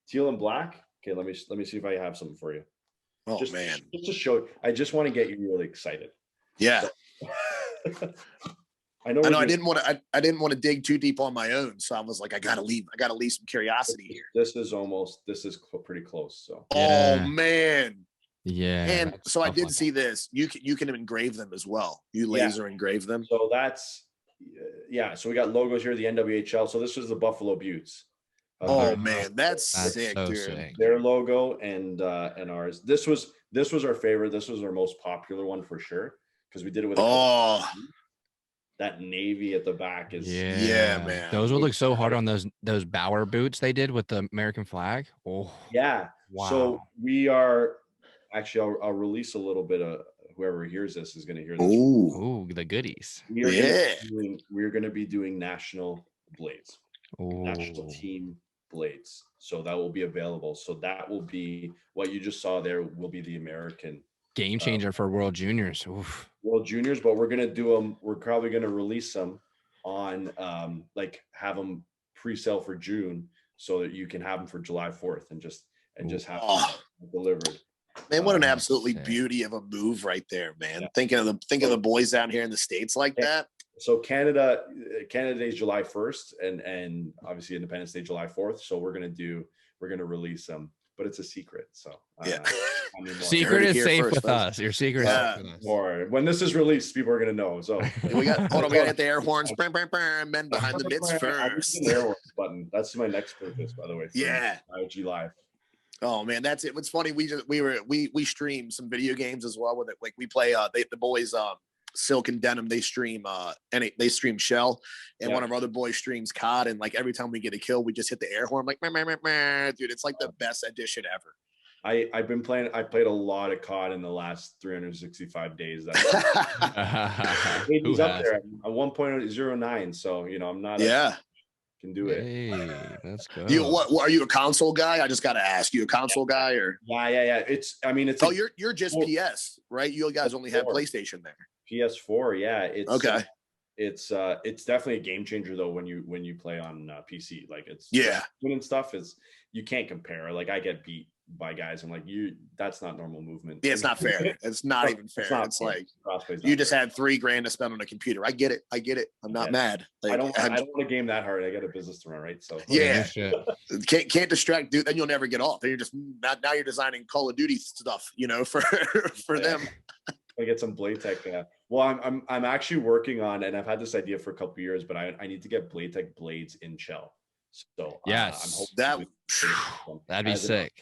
Teal and black. Okay, let me see if I have something for you. Oh man, just to show. I just want to get you really excited. Yeah. So, I know. I didn't want to dig too deep on my own, so I was like, I gotta leave some curiosity here. This is pretty close. So. Yeah. Oh man. Yeah. And so I did see this. You can engrave them as well. You laser engrave them. So that's So we got logos here, the NWHL. So this was the Buffalo Buttes. Oh man, that's sick, so dude. sick. Their logo and ours. This was our favorite. This was our most popular one for sure, because we did it with that navy at the back is man. Those would look so hard on those Bauer boots they did with the American flag. Oh yeah. Wow. So we are actually I'll release a little bit of whoever hears this is going to hear this. Ooh, the goodies. We're going to be doing national blades. National team blades. So that will be available. So that will be what you just saw there will be the American game changer for World Juniors. Oof. World Juniors, but we're going to do them. We're probably going to release them on have them pre-sale for June so that you can have them for July 4th and just have them delivered. Man, what an absolutely beauty of a move right there, man. Yeah. Think of the boys down here in the States like that. So Canada Day is July 1st and obviously Independence Day July 4th. So we're gonna release them, but it's a secret. So secret is safe with us. Your secret is safe with us. Or when this is released, people are gonna know. So we gotta hit the air horns, men behind the mitts first. The air horns button. That's my next purpose, by the way. Yeah. IG Live. Oh man, that's it. What's funny, we stream some video games as well with it. Like we play the boys Silk and Denim, they stream they stream Shell, and one of our other boys streams COD, and like every time we get a kill, we just hit the air horn like dude, it's like the best addition ever. I played a lot of COD in the last 365 days. He's up there at 1.09, so you know I'm not can do it. Hey, that's good. What are you, a console guy? I just got to ask, you a console guy or? Yeah. It's you're just PS, right? You guys only have PlayStation there. PS4, yeah. It's okay. It's definitely a game changer though when you play on PC. Like it's and stuff is you can't compare. Like I get beat by guys. I'm like, that's not normal movement. Yeah, it's not fair. It's not even fair. It's like you just had $3,000 to spend on a computer. I get it. I'm not mad. Like, I don't want to game that hard. I got a business to run, right? So can't distract, dude. Then you'll never get off. Then you're just now you're designing Call of Duty stuff, you know, for them. I get some BLADETECH. Well, I'm actually working on, and I've had this idea for a couple of years, but I need to get BLADETECH blades in shell. So yes, I'm hoping that'd be sick.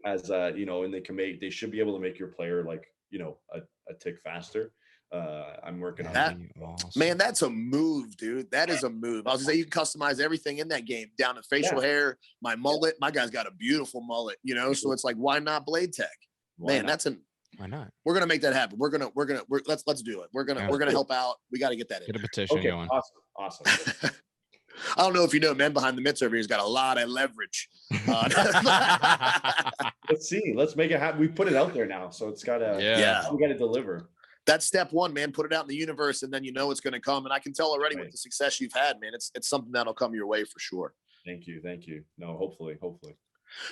As you know, and they should be able to make your player like, you know, a tick faster. I'm working on that. Awesome. Man, that's a move, dude. That is a move. I was gonna say you can customize everything in that game, down to facial hair, my mullet. My guy's got a beautiful mullet, you know. So it's like, why not BLADETECH? Man, why not? We're gonna make that happen. Let's do it. We're gonna help out. We got to get that in. Get a petition going. Awesome. I don't know if you know, man behind the mitts over here's got a lot of leverage. Let's see. Let's make it happen. We put it out there now, so it's gotta. We gotta deliver. That's step one, man. Put it out in the universe, and then you know it's going to come. And I can tell already with the success you've had, man. It's something that'll come your way for sure. Thank you. No, hopefully.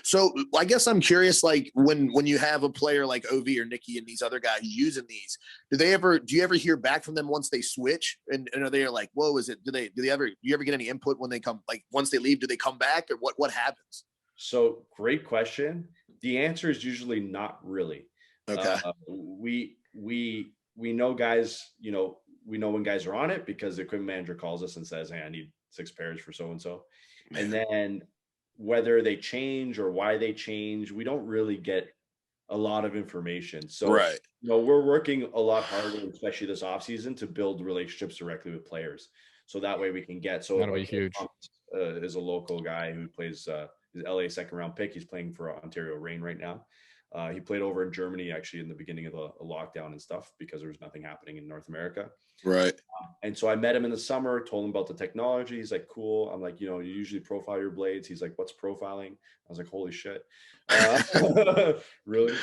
So I guess I'm curious, like when you have a player like OV or Nikki and these other guys using these, do you ever hear back from them once they switch? And are they like, whoa, do you ever get any input when they come, like once they leave, do they come back or what happens? So great question. The answer is usually not really. Okay. We know guys, you know, we know when guys are on it because the equipment manager calls us and says, hey, I need 6 pairs for so-and-so. And then whether they change or why they change, we don't really get a lot of information. So, we're working a lot harder, especially this off season, to build relationships directly with players. So that way we can get, that'll be huge. Is a local guy who plays, his LA second round pick. He's playing for Ontario Reign right now. He played over in Germany actually in the beginning of the lockdown and stuff because there was nothing happening in North America. Right. And so I met him in the summer, told him about the technology. He's like, cool. I'm like, you usually profile your blades. He's like, what's profiling? I was like, holy shit. Really?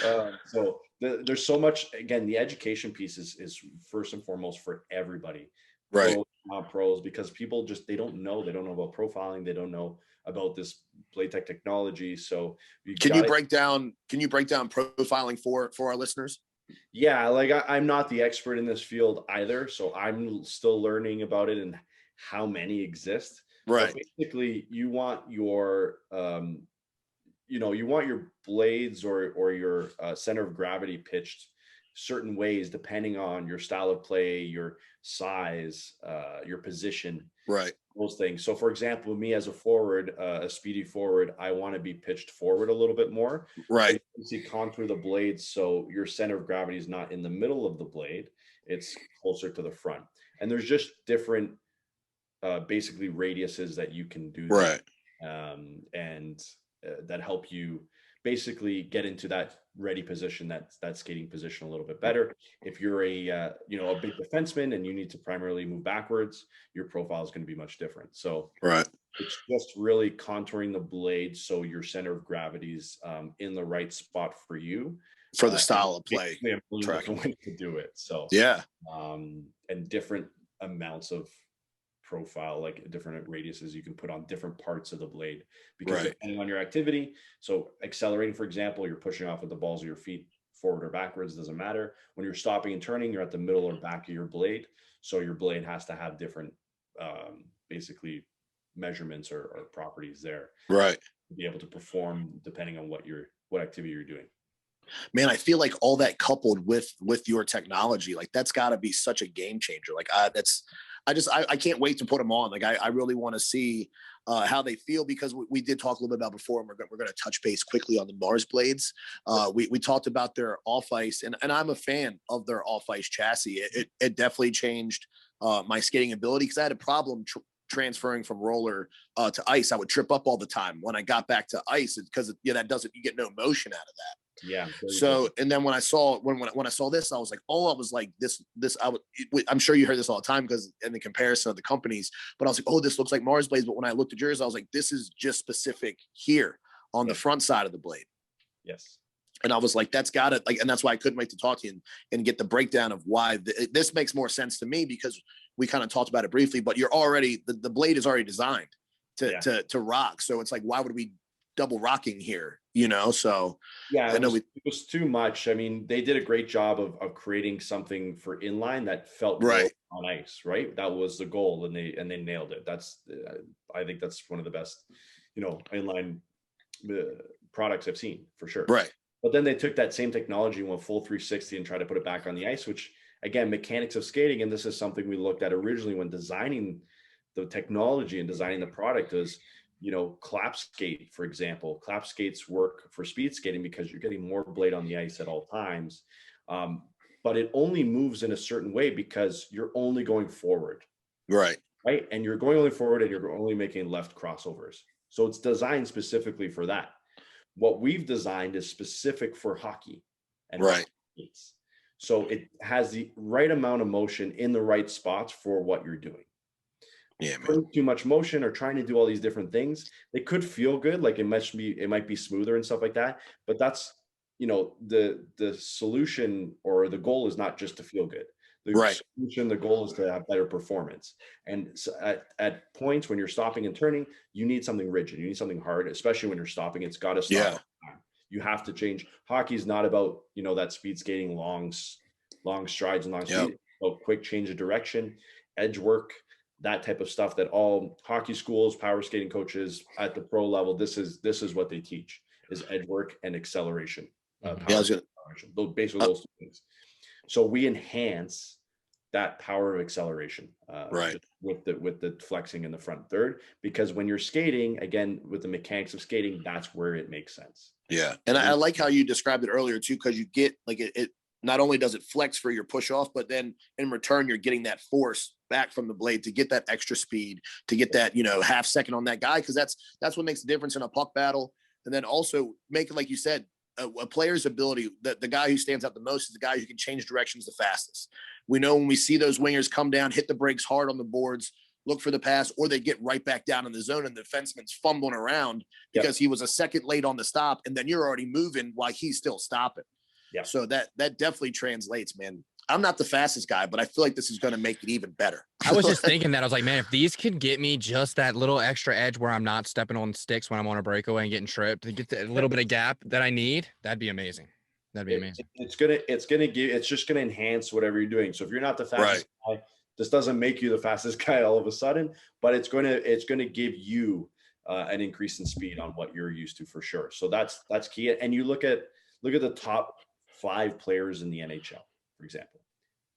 So there's so much, again, the education piece is first and foremost for everybody. Right. Pros, because people just, they don't know about profiling. They don't know about this BLADETECH technology. So can you break down profiling for our listeners? Yeah, like I'm not the expert in this field either, so I'm still learning about it and how many exist. Right. But basically, you want your you want your blades or your center of gravity pitched certain ways depending on your style of play, your size, your position. Right. Those things. So for example, me as a forward, a speedy forward, I want to be pitched forward a little bit more. Right. You see contour the blades so your center of gravity is not in the middle of the blade, it's closer to the front. And there's just different basically radiuses that you can do. Right. That help you basically get into that ready position, that skating position a little bit better. If you're a big defenseman and you need to primarily move backwards, your profile is going to be much different. So it's just really contouring the blade so your center of gravity is in the right spot for you for the style of play. Different way to do it. So and different amounts of profile, like different radiuses you can put on different parts of the blade because depending on your activity. So accelerating, for example, you're pushing off with the balls of your feet forward or backwards, doesn't matter. When you're stopping and turning, you're at the middle or back of your blade. So your blade has to have different basically measurements or properties there. Right. To be able to perform depending on what activity you're doing. Man, I feel like all that coupled with your technology, like that's got to be such a game changer. Like I can't wait to put them on. Like I really want to see how they feel because we did talk a little bit about before, and we're going to touch base quickly on the Mars blades. We talked about their off ice, and I'm a fan of their off ice chassis. It definitely changed my skating ability because I had a problem transferring from roller to ice. I would trip up all the time when I got back to ice because you get no motion out of that. Yeah. So, and then when I saw this, I was like, I'm sure you heard this all the time because in the comparison of the companies, but I was like, oh, this looks like Mars blades. But when I looked at yours, I was like, this is just specific here on the front side of the blade. Yes. And I was like, that's got it. Like, and that's why I couldn't wait to talk to you and get the breakdown of why this makes more sense to me because we kind of talked about it briefly, but you're already, the blade is already designed to rock. So it's like, why would we double rocking here? So yeah, it was too much. I mean, they did a great job of creating something for inline that felt right on ice, right? That was the goal, and they nailed it. I think that's one of the best, inline products I've seen for sure. Right. But then they took that same technology and went full 360 and tried to put it back on the ice, which again, mechanics of skating, and this is something we looked at originally when designing the technology and designing the product is, clap skate, for example. Clap skates work for speed skating because you're getting more blade on the ice at all times. But it only moves in a certain way because you're only going forward. Right. Right. And you're going only forward and you're only making left crossovers. So it's designed specifically for that. What we've designed is specific for hockey and hockey skates. So it has the right amount of motion in the right spots for what you're doing. Yeah, man. Putting too much motion or trying to do all these different things, they could feel good, like it might be smoother and stuff like that. But that's the solution or the goal is not just to feel good. The solution, the goal is to have better performance. And so at points when you're stopping and turning, you need something rigid. You need something hard, especially when you're stopping. It's got to stop. Yeah. You have to change. Hockey is not about that speed skating, long strides and long speed. About quick change of direction, edge work. That type of stuff that all hockey schools, power skating coaches at the pro level, this is what they teach is edge work and acceleration. Basically those two things. So we enhance that power of acceleration, right, with the flexing in the front third, because when you're skating, again, with the mechanics of skating, that's where it makes sense. Yeah. And I like how you described it earlier too, because you get like it not only does it flex for your push off, but then in return, you're getting that force back from the blade to get that extra speed, to get that, half second on that guy. Cause that's what makes the difference in a puck battle. And then also make it, like you said, a player's ability, the guy who stands out the most is the guy who can change directions the fastest. We know when we see those wingers come down, hit the brakes hard on the boards, look for the pass, or they get right back down in the zone and the defenseman's fumbling around because he was a second late on the stop, and then you're already moving while he's still stopping. Yeah. So that definitely translates, man. I'm not the fastest guy, but I feel like this is going to make it even better. I was just thinking that. I was like, man, if these could get me just that little extra edge where I'm not stepping on sticks when I'm on a breakaway and getting tripped, to get that little bit of gap that I need, that'd be amazing. That'd be amazing. It's just gonna enhance whatever you're doing. So if you're not the fastest guy, this doesn't make you the fastest guy all of a sudden, but it's gonna give you an increase in speed on what you're used to, for sure. So that's key. And you look at the top 5 players in the NHL, for example.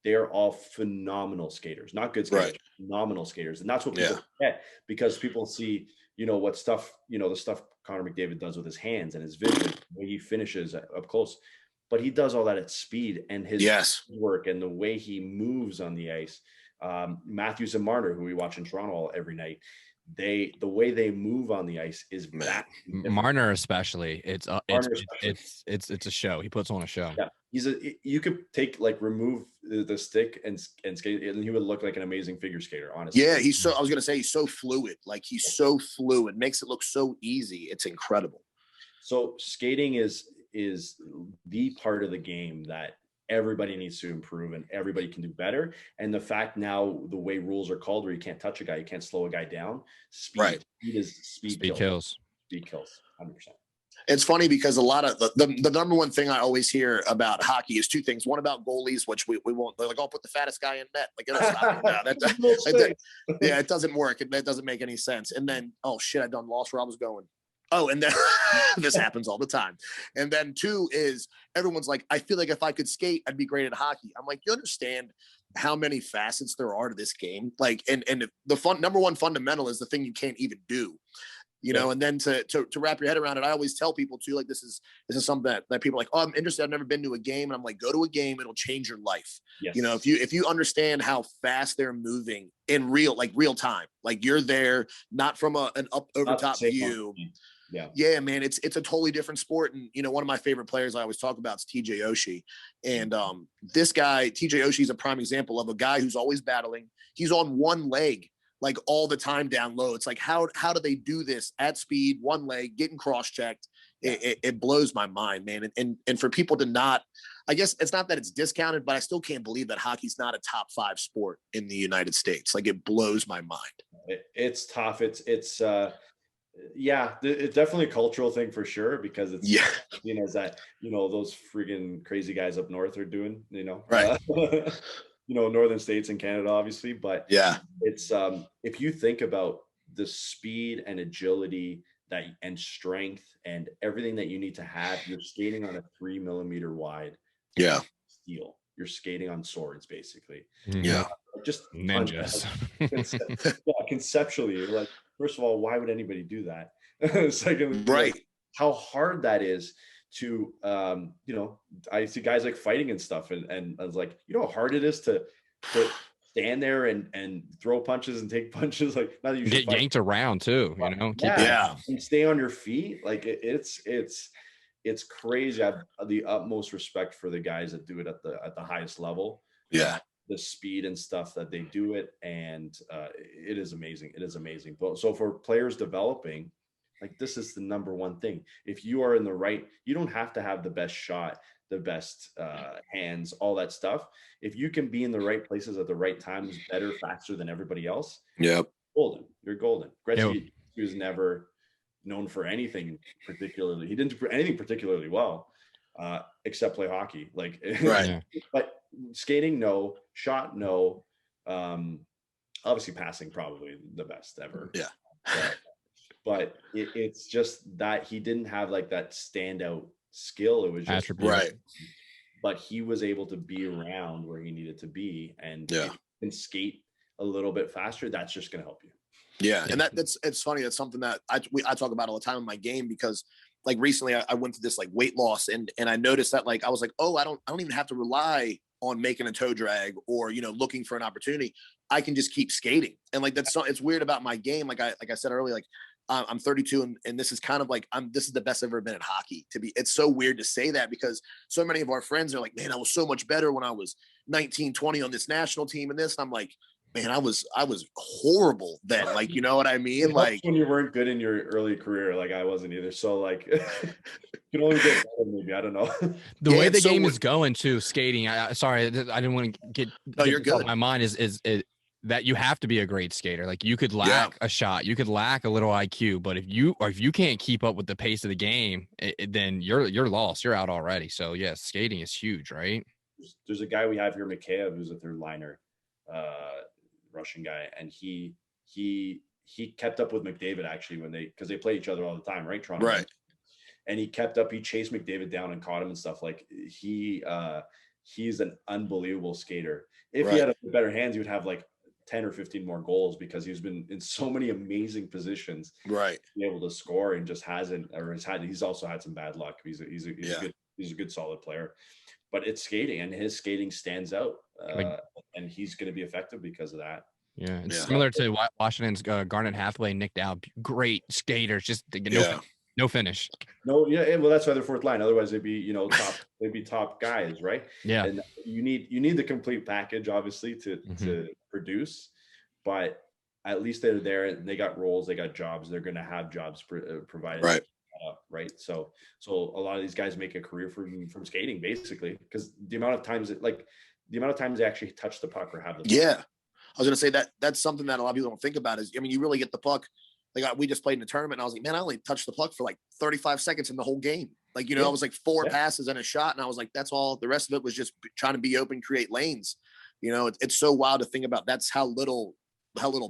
They are all phenomenal skaters, not good skaters, phenomenal skaters. And that's what people forget, because people see, what stuff, the stuff Connor McDavid does with his hands and his vision, the way he finishes up close, but he does all that at speed, and his work and the way he moves on the ice. Matthews and Marner, who we watch in Toronto every night, the way they move on the ice is that Marner especially. It's a show. He puts on a show. Yeah. You could remove the stick and skate, and he would look like an amazing figure skater, honestly. Yeah, I was gonna say he's so fluid. Like, he's so fluid, makes it look so easy. It's incredible. So skating is the part of the game that everybody needs to improve and everybody can do better. And the fact now, the way rules are called, where you can't touch a guy, you can't slow a guy down. Speed kills. Speed kills 100%. It's funny because a lot of the number one thing I always hear about hockey is 2 things. One about goalies, which we won't. They're like, "I'll put the fattest guy in net." Like, yeah, it doesn't work. That doesn't make any sense. And then, oh shit, I done lost where I was going. Oh, and then this happens all the time. And then 2 is everyone's like, I feel like if I could skate, I'd be great at hockey. I'm like, you understand how many facets there are to this game? Like, and the number one fundamental is the thing you can't even do. And then to wrap your head around it, I always tell people too, like, this is something that people are like, oh, I'm interested. I've never been to a game. And I'm like, go to a game. It'll change your life. Yes. If you understand how fast they're moving in real time, like you're there, not from an over top view. Yeah, man, it's a totally different sport. And, one of my favorite players I always talk about is TJ Oshie. And this guy, TJ Oshie, is a prime example of a guy who's always battling. He's on one leg, like, all the time down low. It's like, how do they do this at speed, one leg, getting cross-checked? It blows my mind, man. And for people to not, I guess it's not that it's discounted, but I still can't believe that hockey's not a top 5 sport in the United States. Like, it blows my mind. It's tough. It's definitely a cultural thing for sure, because it's as that, those friggin' crazy guys up north are doing, right. Northern states and Canada, obviously, but it's if you think about the speed and agility and strength and everything that you need to have, you're skating on a 3 millimeter wide steel. You're skating on swords, basically. Just ninjas. Conceptually, you're like, first of all, why would anybody do that? Secondly, like, how hard that is to I see guys like fighting and stuff, and I was like, how hard it is to stand there and throw punches and take punches, like, not that you get yanked around too, and stay on your feet. Like, it's crazy. I have the utmost respect for the guys that do it at the highest level. The speed and stuff that they do it, and it is amazing. It is amazing. But so for players developing, like, this is the number one thing. If you are in the right, you don't have to have the best shot, the best hands, all that stuff. If you can be in the right places at the right times, better, faster than everybody else, golden. You're golden. Gretzky was never known for anything particularly. He didn't do anything particularly well, except play hockey. Like, but skating, no. Shot, no. Obviously, passing, probably the best ever. But it's just that he didn't have like that standout skill. It was just but he was able to be around where he needed to be, and Yeah. if you can skate a little bit faster, that's just going to help you. Yeah, and it's funny. That's something that I talk about all the time in my game, because like recently I went through this like weight loss, and I noticed that like I was like, oh, I don't even have to rely on making a toe drag or looking for an opportunity. I can just keep skating, and like it's weird about my game. Like I said earlier, like I'm 32, and this is kind of like this is the best I've ever been at hockey. It's so weird to say that, because so many of our friends are like, man, I was so much better when I was 19, 20 on this national team and this. And I'm like, man, I was horrible then. Like, you know what I mean? Like when you weren't good in your early career, like I wasn't either. So like you can only get better, maybe. I don't know. The way the game is going too, skating. Sorry, I didn't want to get you're this off good. my mind is that you have to be a great skater. Like you could lack a shot, you could lack a little IQ, but if you can't keep up with the pace of the game, then you're lost. You're out already. So yes, skating is huge, right? There's a guy we have here, Mikheyev, who's a third liner, Russian guy, and he kept up with McDavid actually because they play each other all the time, right? Toronto, right? And he kept up. He chased McDavid down and caught him and stuff. Like he's an unbelievable skater. If he had a better hands, he would have like 10 or 15 more goals, because he's been in so many amazing positions, right, to be able to score, and just hasn't, or he's also had some bad luck. He's a good solid player, but it's skating, and his skating stands out, and he's going to be effective because of that. Yeah, it's similar to Washington's Garnet Hathaway, Nick Dow, great skaters, just no finish. No, yeah, well, that's why they're fourth line. Otherwise, they'd be top. They'd be top guys, right? Yeah, and you need the complete package, obviously, to produce. But at least they're there, and they got roles, they got jobs. They're going to have jobs provided, right? So a lot of these guys make a career from skating, basically, because the amount of times they actually touch the puck or have the puck. Yeah, I was going to say that's something that a lot of people don't think about. Is, I mean, you really get the puck. Like we just played in a tournament, and I was like, man, I only touched the puck for like 35 seconds in the whole game. Like, I was like 4 passes and a shot, and I was like, that's all. The rest of it was just trying to be open, create lanes. It's so wild to think about. That's how little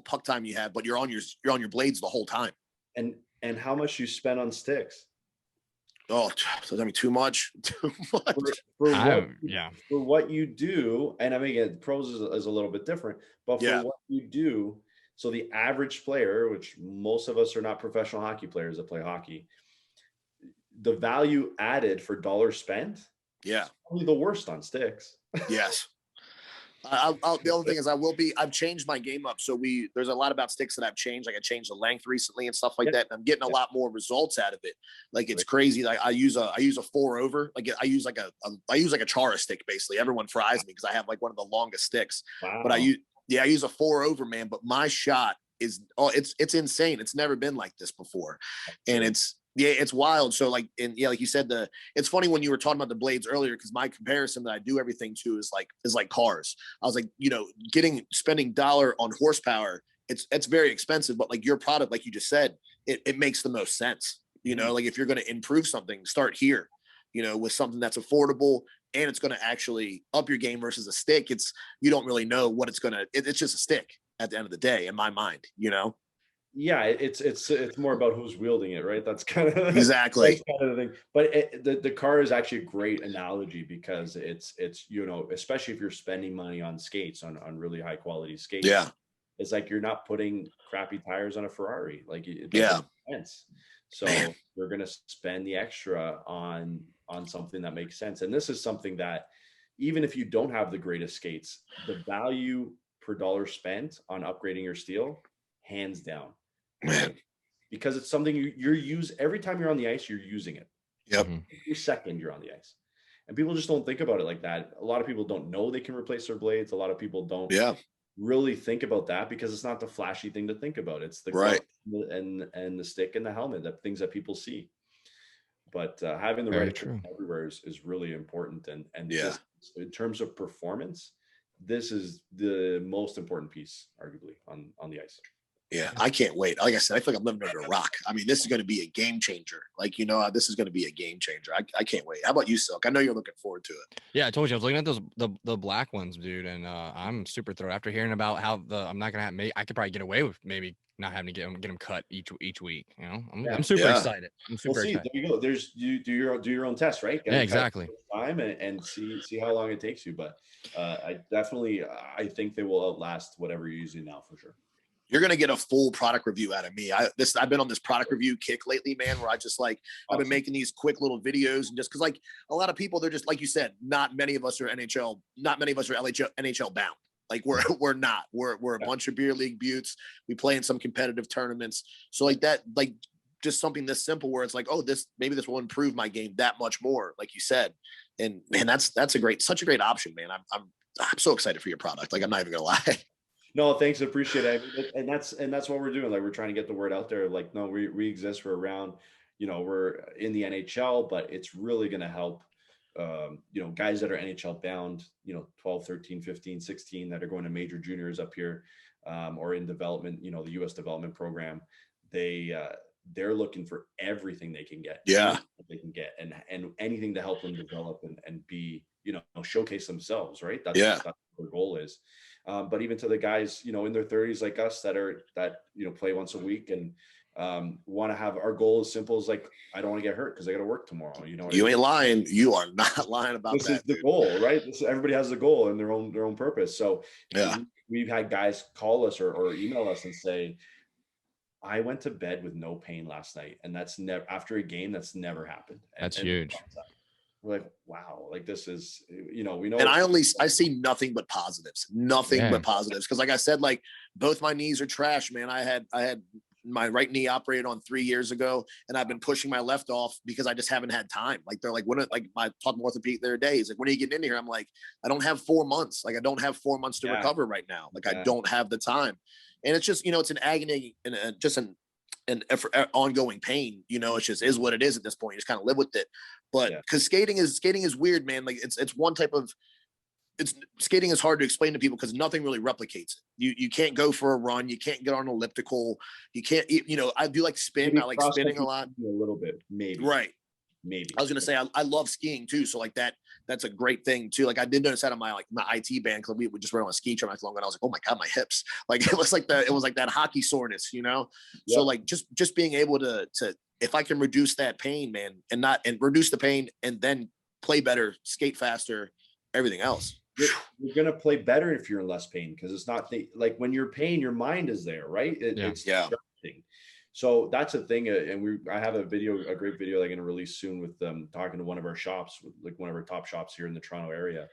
puck time you have, but you're on your blades the whole time. And how much you spend on sticks? Oh, so I mean, too much. For what you do, and I mean, again, pros is a little bit different, but for what you do. So the average player, which most of us are not professional hockey players that play hockey, the value added for dollars spent, probably the worst on sticks. Yes. The other thing is I've changed my game up. So there's a lot about sticks that I've changed. Like I changed the length recently and stuff like that. And I'm getting a lot more results out of it. Like it's crazy. Like I use a 4-over. Like I use like a Chara stick, basically. Everyone fries me because I have like one of the longest sticks. Wow. But I use a 4-over, man. But my shot is it's insane. It's never been like this before. And it's wild. So like you said, it's funny when you were talking about the blades earlier, because my comparison that I do everything to is like cars. I was like, spending dollar on horsepower, it's very expensive, but like your product, like you just said, it makes the most sense. Like if you're going to improve something, start here, with something that's affordable, and it's going to actually up your game versus a stick. You don't really know what it's just a stick at the end of the day, in my mind, Yeah, it's more about who's wielding it, right? That's kind of exactly that's kind of the thing. But the car is actually a great analogy, because it's especially if you're spending money on skates, on really high quality skates. Yeah, it's like you're not putting crappy tires on a Ferrari. Like it doesn't make sense. So you're gonna spend the extra on something that makes sense. And this is something that, even if you don't have the greatest skates, the value per dollar spent on upgrading your steel, hands down. Man. Because it's something you're every time you're on the ice, you're using it. Yep. Every second you're on the ice. And people just don't think about it like that. A lot of people don't know they can replace their blades. A lot of people don't really think about that, because it's not the flashy thing to think about. It's the right and the stick and the helmet, the things that people see. But having the right equipment everywhere is really important. And this, in terms of performance, this is the most important piece, arguably, on the ice. Yeah, I can't wait. Like I said, I feel like I'm living under a rock. I mean, this is going to be a game changer. Like, this is going to be a game changer. I can't wait. How about you, Silk? I know you're looking forward to it. Yeah, I told you I was looking at those the black ones, dude, and I'm super thrilled after hearing about how I'm not gonna have I could probably get away with maybe not having to get them cut each week. I'm super excited. I'm super excited. There you go. There's you do your own test, right? Yeah, exactly. Time and see how long it takes you, but I think they will outlast whatever you're using now for sure. You're going to get a full product review out of me. I've been on this product review kick lately, man, where I just I've been making these quick little videos, and just because a lot of people, they're just, like you said, not many of us are NHL bound. Like we're not, we're a bunch of beer league buttes. We play in some competitive tournaments. So just something this simple where it's maybe this will improve my game that much more, like you said. And man, that's such a great option, man. I'm so excited for your product. I'm not even gonna lie. No, thanks. I appreciate it. And that's what we're doing. We're trying to get the word out there. No, we exist. We're around, we're in the NHL, but it's really going to help, guys that are NHL bound, 12, 13, 15, 16 that are going to major juniors up here, or in development, the US development program. They're looking for everything they can get. Yeah. They can get and anything to help them develop and be, showcase themselves. Right. That's what their goal is. But even to the guys, in their 30s like us that play once a week and want to have our goal as simple as I don't want to get hurt because I got to work tomorrow. You ain't lying. You are not lying about this. This is the goal, right? Everybody has a goal and their own purpose. So yeah, we've had guys call us or email us and say, I went to bed with no pain last night, and that's never after a game. That's never happened. That's huge. We're like, wow, this is, we know. And I see nothing but positives, but positives. Cause like I said, both my knees are trash, man. I had my right knee operated on 3 years ago, and I've been pushing my left off because I just haven't had time. They're like, my talking orthopedic the other day, he's like, when are you getting in here? I'm like, I don't have 4 months. I don't have 4 months to recover right now. I don't have the time. And it's just, it's an agony and just an ongoing pain, it just is what it is at this point. You just kind of live with it. But because skating is weird, man. It's one type of skating is hard to explain to people because nothing really replicates it. You can't go for a run, you can't get on an elliptical, you can't, I do spin. Maybe I like spinning a lot. A little bit, maybe. Right. Maybe. I was gonna say I love skiing too, so that's a great thing too. I did notice that on my IT band because we just went on a ski trip not long ago. And I was like, oh my god, my hips! It was like that hockey soreness, Yep. So just being able to if I can reduce that pain, man, and reduce the pain and then play better, skate faster, everything else. You're gonna play better if you're in less pain because it's not when you're pain, your mind is there, right? It's distracting. So that's a thing, and I have a great video I'm going to release soon with talking to one of our shops, one of our top shops here in the Toronto area,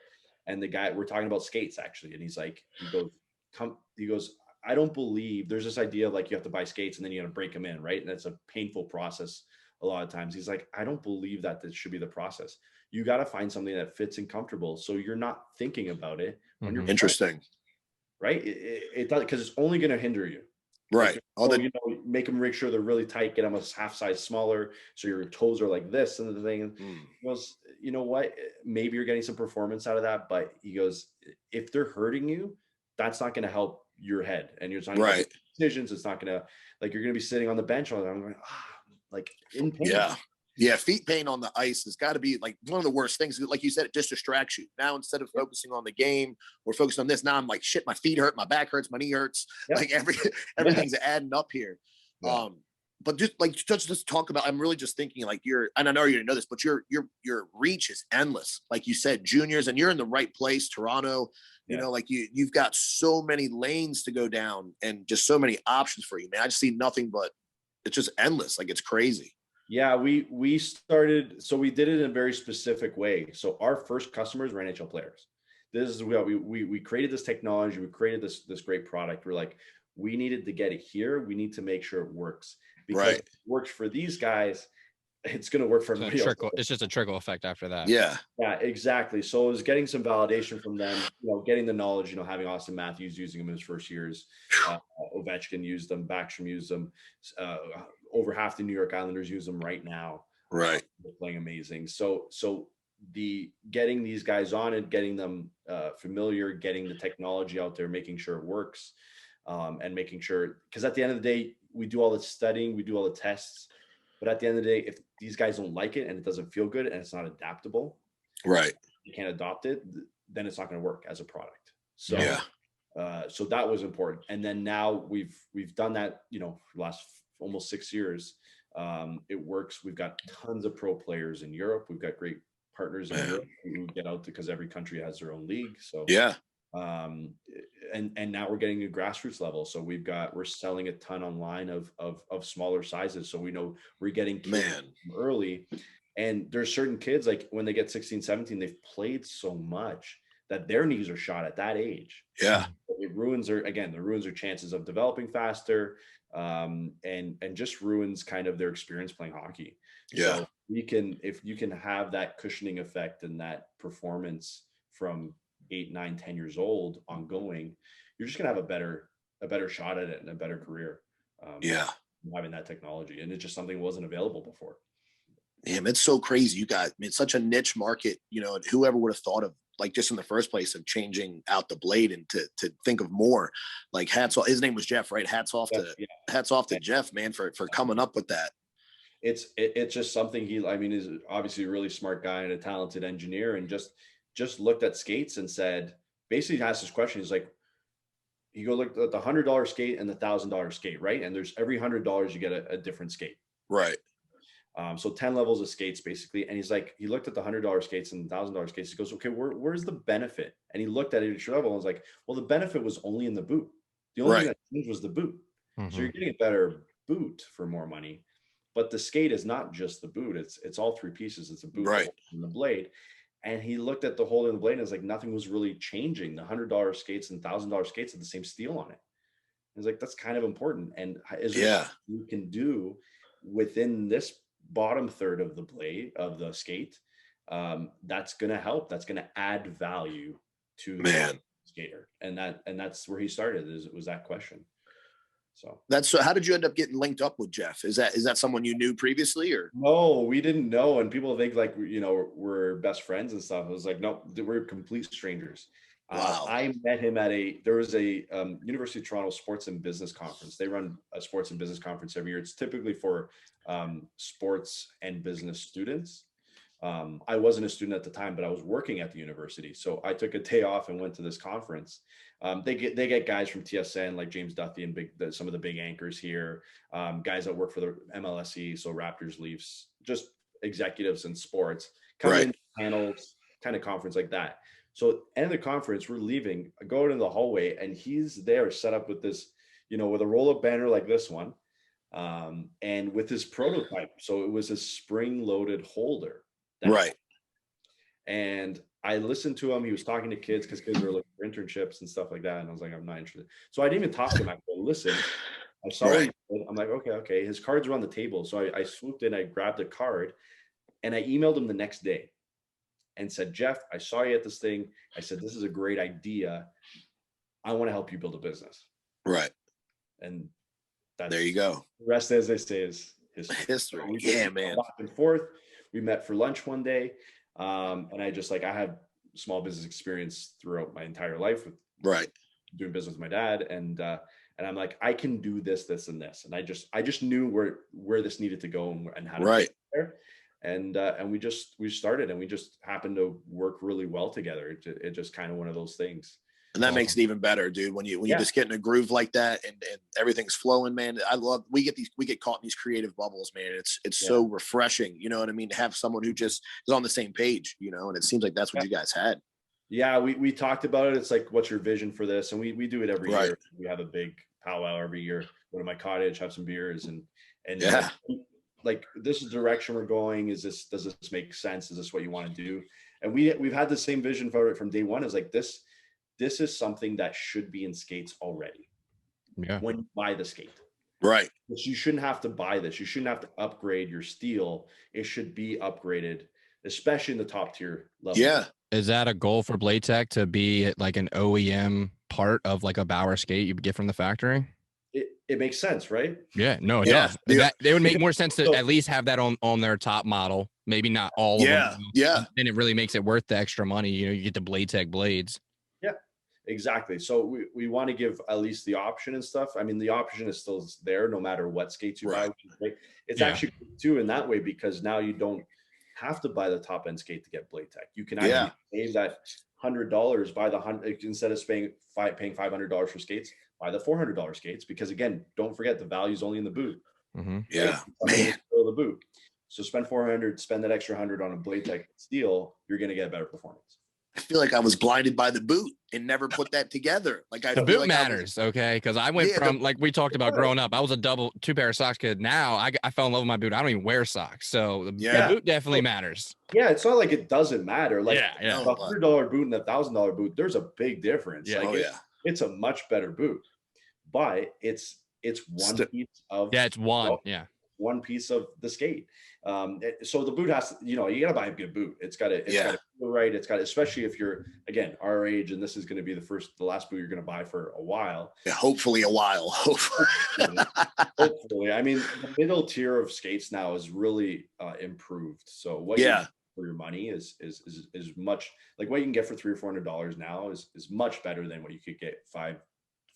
and the guy we're talking about skates actually, and he goes, I don't believe there's this idea of you have to buy skates and then you got to break them in, right? And that's a painful process a lot of times. He's like, I don't believe that this should be the process. You got to find something that fits and comfortable, so you're not thinking about it when you're interesting, right? It does because it's only going to hinder you. Right. Make them make sure they're really tight, get them a half size smaller so your toes are like this and the thing. He goes, you know what? Maybe you're getting some performance out of that, but he goes, if they're hurting you, that's not going to help your head and you're not going to make decisions. It's not going to you're going to be sitting on the bench all the time going, in pain. Yeah, feet pain on the ice has got to be one of the worst things. Like you said, it just distracts you. Now, instead of focusing on the game, we're focused on this. Now I'm like, shit, my feet hurt, my back hurts, my knee hurts. Everything's adding up here. Yeah. But just talk about, I'm really just thinking and I know you didn't know this, but your reach is endless. Like you said, juniors, and you're in the right place, Toronto, you've got so many lanes to go down and just so many options for you, man. I just see nothing but it's just endless. It's crazy. Yeah, we started, so we did it in a very specific way. So our first customers were NHL players. This is what we created this technology. We created this great product. We're like, we needed to get it here. We need to make sure it works because if it works for these guys, it's going to work for everybody else. It's just a trickle effect after that. Yeah, exactly. So it was getting some validation from them, getting the knowledge, having Austin Matthews using them in his first years, Ovechkin used them, Backstrom used them, over half the New York Islanders use them right now. Right. They're playing amazing. So the getting these guys on and getting them familiar, getting the technology out there, making sure it works. and making sure, because at the end of the day, we do all the studying, we do all the tests, but at the end of the day, if these guys don't like it and it doesn't feel good and it's not adaptable, right, you can't adopt it, then it's not going to work as a product. So so that was important. And then now we've done that, for the last almost 6 years. It works. We've got tons of pro players in Europe. We've got great partners in Europe who get out because every country has their own league. So and now we're getting a grassroots level. So we're selling a ton online of smaller sizes. So we know we're getting kids early, and there's certain kids, like when they get 16, 17, they've played so much that their knees are shot at that age. Yeah. It ruins their chances of developing faster, and just ruins kind of their experience playing hockey. Yeah. So if you can have that cushioning effect and that performance from 8, 9, 10 years old ongoing, you're just gonna have a better shot at it and a better career. Having that technology, and it's just something that wasn't available before. Damn, it's so crazy. It's such a niche market, whoever would have thought of, like, just in the first place, of changing out the blade and to think of more. Like, hats off. His name was Jeff, right? Hats off to Jeff, man, for coming up with that. It's just something he's obviously a really smart guy and a talented engineer, and just looked at skates and said, basically asked this question. He's like, you go look at the $100 skate and the $1,000 skate, right? And there's every $100 you get a different skate. Right. So 10 levels of skates basically. And he's like, he looked at the $100 skates and the $1,000 skates. He goes, okay, where's the benefit? And he looked at each level and was like, well, the benefit was only in the boot. The only thing that changed was the boot. Mm-hmm. So you're getting a better boot for more money, but the skate is not just the boot. It's all three pieces. It's a boot, right, and the blade. And he looked at the hole in the blade and it's like, nothing was really changing. The $100 skates and $1,000 skates had the same steel on it. He's like, that's kind of important. And is there something you can do within this bottom third of the blade of the skate that's going to help, that's going to add value to the skater? And that's where he started, was that question. So how did you end up getting linked up with Jeff? Is that someone you knew previously, or? No, we didn't know. And people think like, we're best friends and stuff. I was like, no, we're complete strangers. Wow. I met him there was a University of Toronto Sports and Business Conference. They run a sports and business conference every year. It's typically for sports and business students. I wasn't a student at the time, but I was working at the university. So I took a day off and went to this conference. They get guys from TSN like James Duthie and some of the big anchors here, guys that work for the MLSE, so Raptors, Leafs, just executives in sports, come in panels, kind of conference like that. So end of the conference, we're leaving, I go into the hallway, and he's there set up with this, with a roll-up banner like this one, and with his prototype. So it was a spring-loaded holder. Right. And I listened to him. He was talking to kids because kids were looking for internships and stuff like that. And I was like, I'm not interested. So I didn't even talk to him. I go, listen. I saw him. I'm like, okay. His cards were on the table. So I swooped in, I grabbed a card, and I emailed him the next day and said, Jeff, I saw you at this thing. I said, this is a great idea. I want to help you build a business. Right. And there you go. The rest, as they say, is history. Yeah, man. Back and forth. We met for lunch one day. And I had small business experience throughout my entire life with doing business with my dad. And I'm like, I can do this, this, and this. And I just knew where this needed to go and how to get there. And we started, and we just happened to work really well together. It just kind of one of those things. And that makes it even better, dude. When you just get in a groove like that and everything's flowing, man. We get caught in these creative bubbles, man. It's so refreshing, you know what I mean? To have someone who just is on the same page, and it seems like that's what you guys had. Yeah, we talked about it. It's like, what's your vision for this? And we do it every year. We have a big powwow every year. Go to my cottage, have some beers, and like, this is the direction we're going. Does this make sense? Is this what you want to do? And we've had the same vision for it from day one. Is like, this is something that should be in skates already. Yeah. When you buy the skate. Right. But you shouldn't have to buy this. You shouldn't have to upgrade your steel. It should be upgraded, especially in the top tier level. Yeah. Is that a goal for BLADETECH, to be like an OEM part of like a Bauer skate you get from the factory? It makes sense, right? Yeah, no, it does. It would make more sense to at least have that on their top model. Maybe not all of them. Yeah. And it really makes it worth the extra money. You get the BLADETECH blades. Yeah, Exactly. So we want to give at least the option and stuff. I mean, the option is still there no matter what skates you buy, which is great. It's actually good too in that way, because now you don't have to buy the top end skate to get BLADETECH. You can actually save that $100, buy the instead of paying $500 for skates, buy the $400 skates, because again, don't forget the value is only in the boot. Yeah, man. The boot. So spend 400, spend that extra 100 on a BLADETECH steel, you're going to get better performance. I feel like I was blinded by the boot and never put that together. Like the boot matters, okay? Because I went from, like we talked about growing up, I was a two pair of socks kid. Now I fell in love with my boot. I don't even wear socks, so the boot definitely matters. Yeah, it's not like it doesn't matter. Like a $100 boot and a $1,000 boot, there's a big difference. It's a much better boot, but it's one piece of one piece of the skate. So the boot has to, you gotta buy a good boot. It's gotta feel right. It's got, especially if you're, again, our age, and this is going to be the last boot you're going to buy for a while. Yeah, hopefully a while. Hopefully. I mean, the middle tier of skates now is really improved. So what you get for your money is much, like what you can get for $300 or $400 now is much better than what you could get 5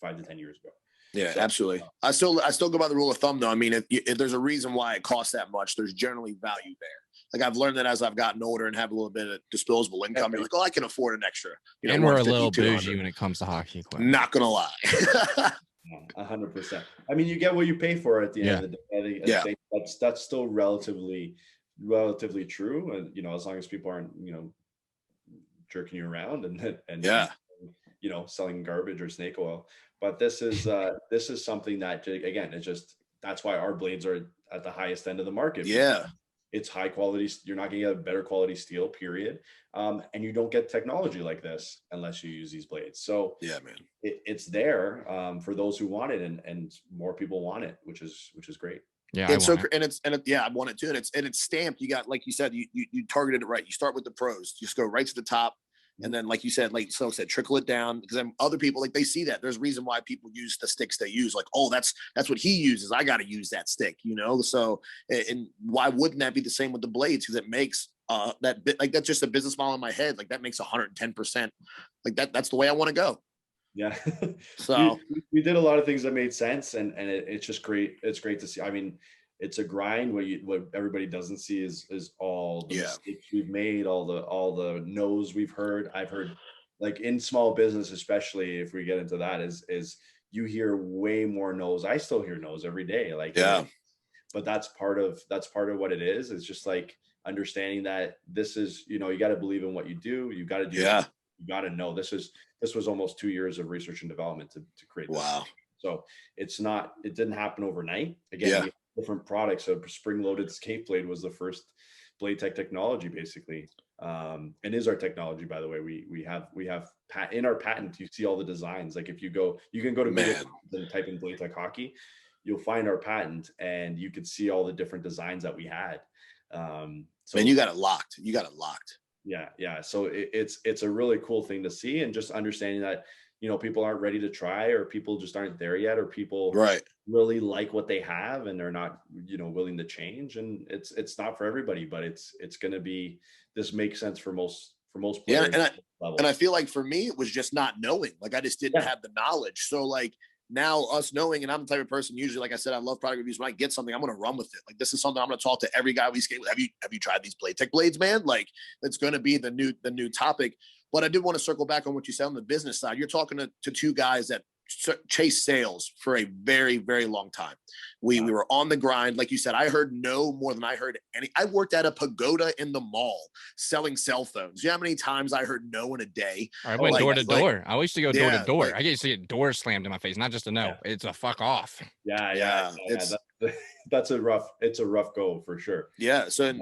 to 10 years ago. Yeah, absolutely. I still go by the rule of thumb, though. I mean, if there's a reason why it costs that much, there's generally value there. Like I've learned that as I've gotten older and have a little bit of disposable income, you're like, oh, I can afford an extra. And we're a little bougie when it comes to hockey equipment. Not gonna lie. 100%. I mean, you get what you pay for at the end of the day. That's still relatively true. And as long as people aren't jerking you around and selling garbage or snake oil. But this is something that, again, that's why our blades are at the highest end of the market. Yeah. It's high quality. You're not going to get a better quality steel, period. And you don't get technology like this unless you use these blades. So yeah, man, it's there for those who want it, and more people want it, which is great. Yeah, it's so, and I want it too. And it's stamped. You got, like you said, you targeted it right. You start with the pros. Just go right to the top. And then, like you said, like so said, trickle it down, because then other people, like, they see that. There's a reason why people use the sticks they use. Like, oh, that's what he uses. I got to use that stick, So, and why wouldn't that be the same with the blades? Because it makes that bit, like, that's just a business model in my head. Like that makes 110%. Like that's the way I want to go. Yeah. So we did a lot of things that made sense, and it's just great. It's great to see. I mean, it's a grind. What everybody doesn't see is all the mistakes we've made, all the no's we've heard. I've heard, like, in small business, especially if we get into that, is you hear way more no's. I still hear no's every day. Like, but that's part of what it is. It's just like understanding that this is, you got to believe in what you do. You got to do. You got to know this was almost 2 years of research and development to create this. Wow. So it didn't happen overnight. Again, different products. A spring-loaded skate blade was the first BLADETECH technology, basically, and is our technology, by the way. We have in our patent. You see all the designs. Like, if you can go to Google and type in BLADETECH hockey, you'll find our patent, and you can see all the different designs that we had. So, and you got it locked. Yeah. So it's a really cool thing to see, and just understanding that people aren't ready to try, or people just aren't there yet, or people really like what they have and they're not willing to change, and it's not for everybody, but it's going to be, this makes sense for most players. And I feel like for me it was just not knowing. Like, I just didn't have the knowledge. So, like, now us knowing, and I'm the type of person, usually, like I said, I love product reviews. When I get something, I'm going to run with it. Like, this is something I'm going to talk to every guy we skate with. Have you tried these BLADETECH blades, man? Like, it's going to be the new topic. But I did want to circle back on what you said on the business side. You're talking to two guys that chase sales for a very, very long time. We were on the grind. Like you said, I heard no more than I heard any. I worked at a pagoda in the mall selling cell phones. You know how many times I heard no in a day? I went door to door. I used to go door to door. I used to get doors slammed in my face, not just a no. It's a fuck off. Yeah. That's a rough go for sure. Yeah. So,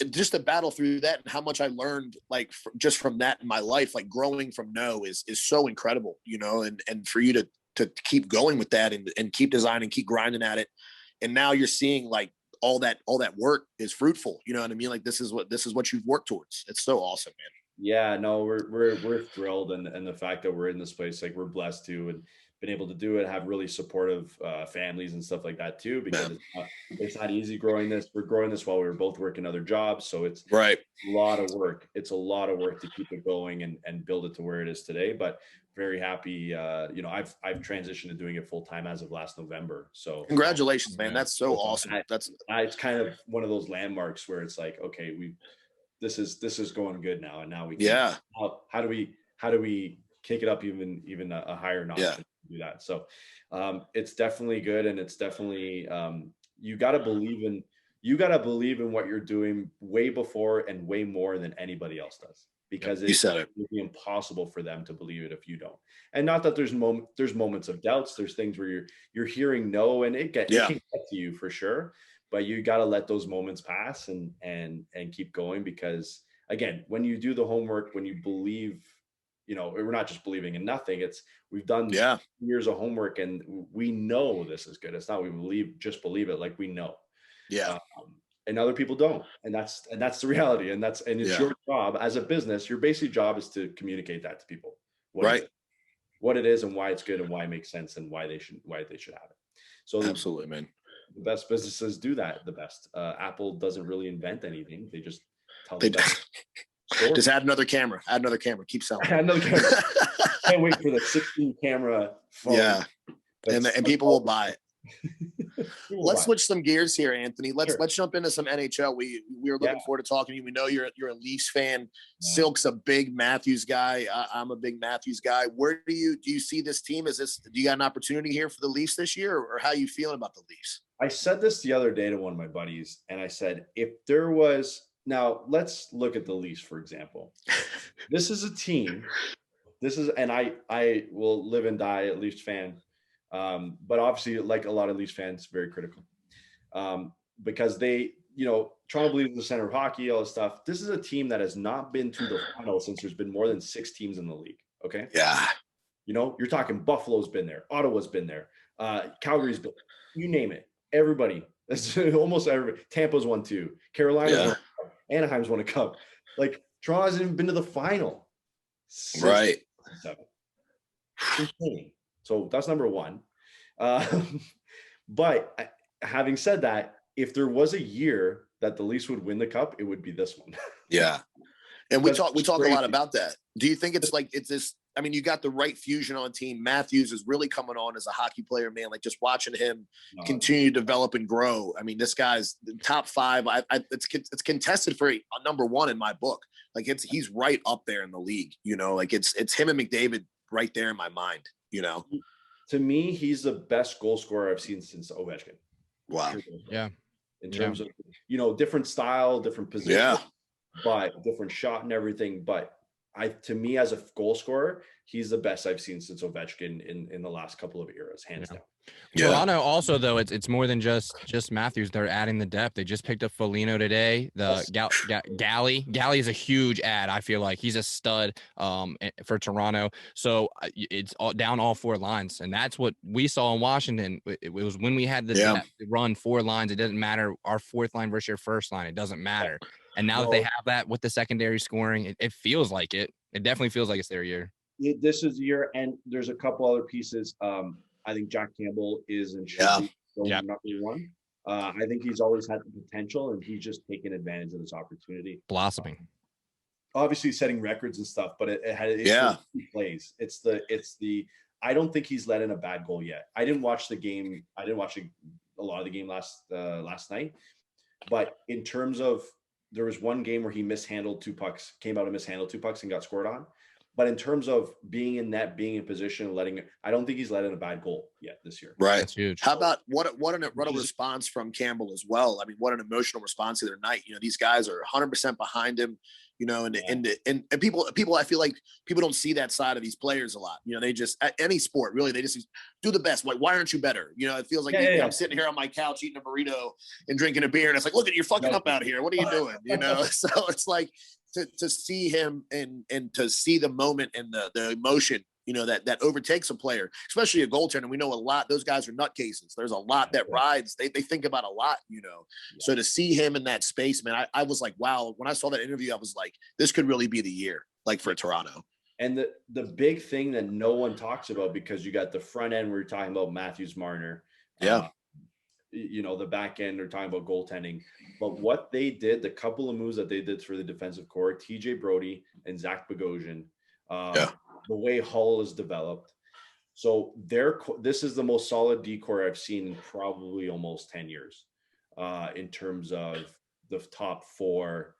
just to battle through that, and how much I learned, like, just from that in my life, like, growing from no is so incredible, and for you to keep going with that and keep designing, keep grinding at it. And now you're seeing, like, all that work is fruitful. You know what I mean? Like, this is what you've worked towards. It's so awesome, man. Yeah, no, we're thrilled. And the fact that we're in this place, like, we're blessed too. And been able to do it, have really supportive families and stuff like that too, because it's not easy growing this. We're growing this while we were both working other jobs. So it's right. a lot of work. It's a lot of work to keep it going and build it to where it is today. But very happy. I've transitioned to doing it full time as of last November. So congratulations, man. That's so awesome. It's kind of one of those landmarks where it's like, okay, this is going good now. And now we can, how do we kick it up even a higher notch and do that? So it's definitely good. And it's definitely, you got to believe in what you're doing way before and way more than anybody else does, because it would be impossible for them to believe it if you don't. And not that there's moments of doubts. There's things where you're hearing no, and it can get to you for sure, but you got to let those moments pass and keep going. Because again, when you do the homework, when you believe, we're not just believing in nothing. We've done years of homework and we know this is good. It's not we just believe it, like we know. Yeah. And other people don't. And that's the reality. And it's your job as a business. Your basic job is to communicate that to people. What it is and why it's good and why it makes sense and why they should have it. So absolutely, man. The best businesses do that the best. Apple doesn't really invent anything. They just tell just add another camera. Keep selling. Add another camera. Can't wait for the 16 camera phone. Yeah. And people will buy it. Let's switch some gears here, Anthony. Let's jump into some NHL. We were looking forward to talking to you. We know you're a Leafs fan. Yeah. Silk's a big Matthews guy. I'm a big Matthews guy. Where do you see this team? Do you got an opportunity here for the Leafs this year, or how are you feeling about the Leafs? I said this the other day to one of my buddies, and I said, now let's look at the Leafs, for example. This is a team. And I will live and die a Leafs fan. But obviously, like a lot of Leafs fans, very critical because they, Toronto believes in the center of hockey, all this stuff. This is a team that has not been to the final since there's been more than 6 teams in the league. Okay. Yeah. You're talking Buffalo's been there. Ottawa's been there. Calgary's been, you name it. Everybody. Almost everybody. Tampa's won 2. Carolina's won 1. Anaheim's won a cup. Like Toronto hasn't even been to the final. Right. 7. Insane. So that's number 1. But having said that, if there was a year that the Leafs would win the cup, it would be this one. Yeah. And we talk a lot about that. Do you think it's this? I mean, you got the right fusion on team. Matthews is really coming on as a hockey player, man. Like just watching him continue to develop and grow. I mean, this guy's top 5. It's contested for number 1 in my book. Like he's right up there in the league. Like it's him and McDavid right there in my mind. To me, he's the best goal scorer I've seen since Ovechkin. Wow. Yeah. In terms of, different style, different position, but different shot and everything. But to me, as a goal scorer, he's the best I've seen since Ovechkin in the last couple of eras, hands down. Yeah. Toronto also, though, it's more than just Matthews. They're adding the depth. They just picked up Foligno today. Galley is a huge add. I feel like he's a stud for Toronto. So it's down all 4 lines, and that's what we saw in Washington. It was when we had the run 4 lines. It doesn't matter our 4th line versus your 1st line. It doesn't matter. And now that they have that with the secondary scoring, it feels like it. It definitely feels like it's their year. This is year, and there's a couple other pieces. I think Jack Campbell is and should be number 1. I think he's always had the potential, and he's just taken advantage of this opportunity. Blossoming. Obviously setting records and stuff, but he plays. It's the I don't think he's let in a bad goal yet. I didn't watch the game. I didn't watch a lot of the game last night. But in terms of, there was one game where he mishandled 2 pucks, came out and mishandled 2 pucks and got scored on. But in terms of being in net, being in position, I don't think he's let in a bad goal yet this year. Right. That's huge. How about what a response from Campbell as well? I mean, what an emotional response the other night. These guys are 100% behind him. And people, I feel like people don't see that side of these players a lot. They just, at any sport, really, they just do the best. Like, why aren't you better? It feels like I'm sitting here on my couch eating a burrito and drinking a beer, and it's like, look at you're fucking up out here. What are you doing? So it's like to see him and to see the moment and the emotion, that overtakes a player, especially a goaltender. And we know a lot, those guys are nutcases. There's a lot that rides. They think about a lot, So to see him in that space, man, I was like, wow. When I saw that interview, I was like, this could really be the year, like for Toronto. And the big thing that no one talks about, because you got the front end, we're talking about Matthews Marner. Yeah. The back end, they're talking about goaltending. But what they did, the couple of moves that they did for the defensive core, TJ Brody and Zach Bogosian, the way Hull is developed. So this is the most solid D-core I've seen in probably almost 10 years in terms of the top 4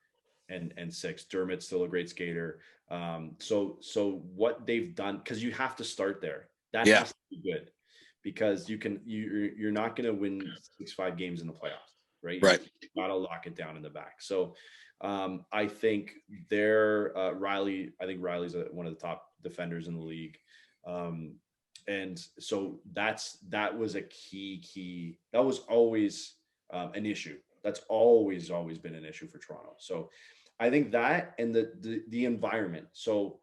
and 6. Dermott's still a great skater. So what they've done, because you have to start there. That has to be good, because you're not going to win 6-5 games in the playoffs, right? You got to lock it down in the back. So I think Riley. I think Riley's one of the top defenders in the league. And so that was a key. That was always an issue. That's always been an issue for Toronto. So I think that, and the environment. So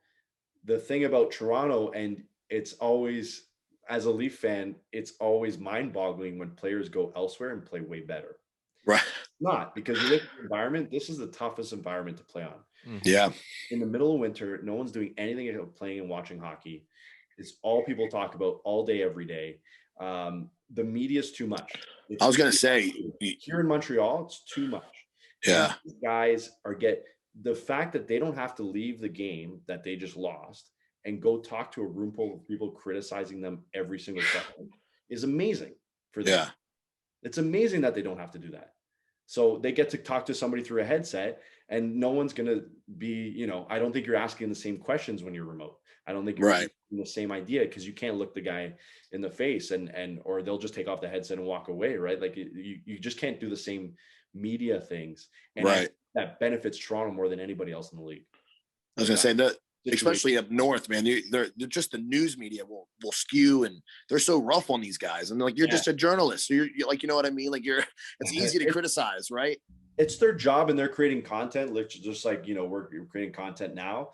the thing about Toronto, and it's always, as a Leaf fan, it's always mind-boggling when players go elsewhere and play way better. Right. Not because you look at the environment. This is the toughest environment to play on. Yeah. In the middle of winter, no one's doing anything except playing and watching hockey. It's all people talk about all day, every day. The media is too much. I was going to say, here in Montreal, it's too much. Yeah. These guys the fact that they don't have to leave the game that they just lost and go talk to a room full of people criticizing them every single second is amazing for them. Yeah. It's amazing that they don't have to do that. So they get to talk to somebody through a headset, and no one's going to be, I don't think you're asking the same questions when you're remote. I don't think you're asking the same idea, because you can't look the guy in the face or they'll just take off the headset and walk away. Right. Like you just can't do the same media things. And that benefits Toronto more than anybody else in the league. I was going to say that, especially up north, man, they're just, the news media will skew, and they're so rough on these guys. And like, you're just a journalist. So you're like, you know what I mean? Like it's easy to criticize, right? It's their job, and they're creating content, just like, we're creating content now.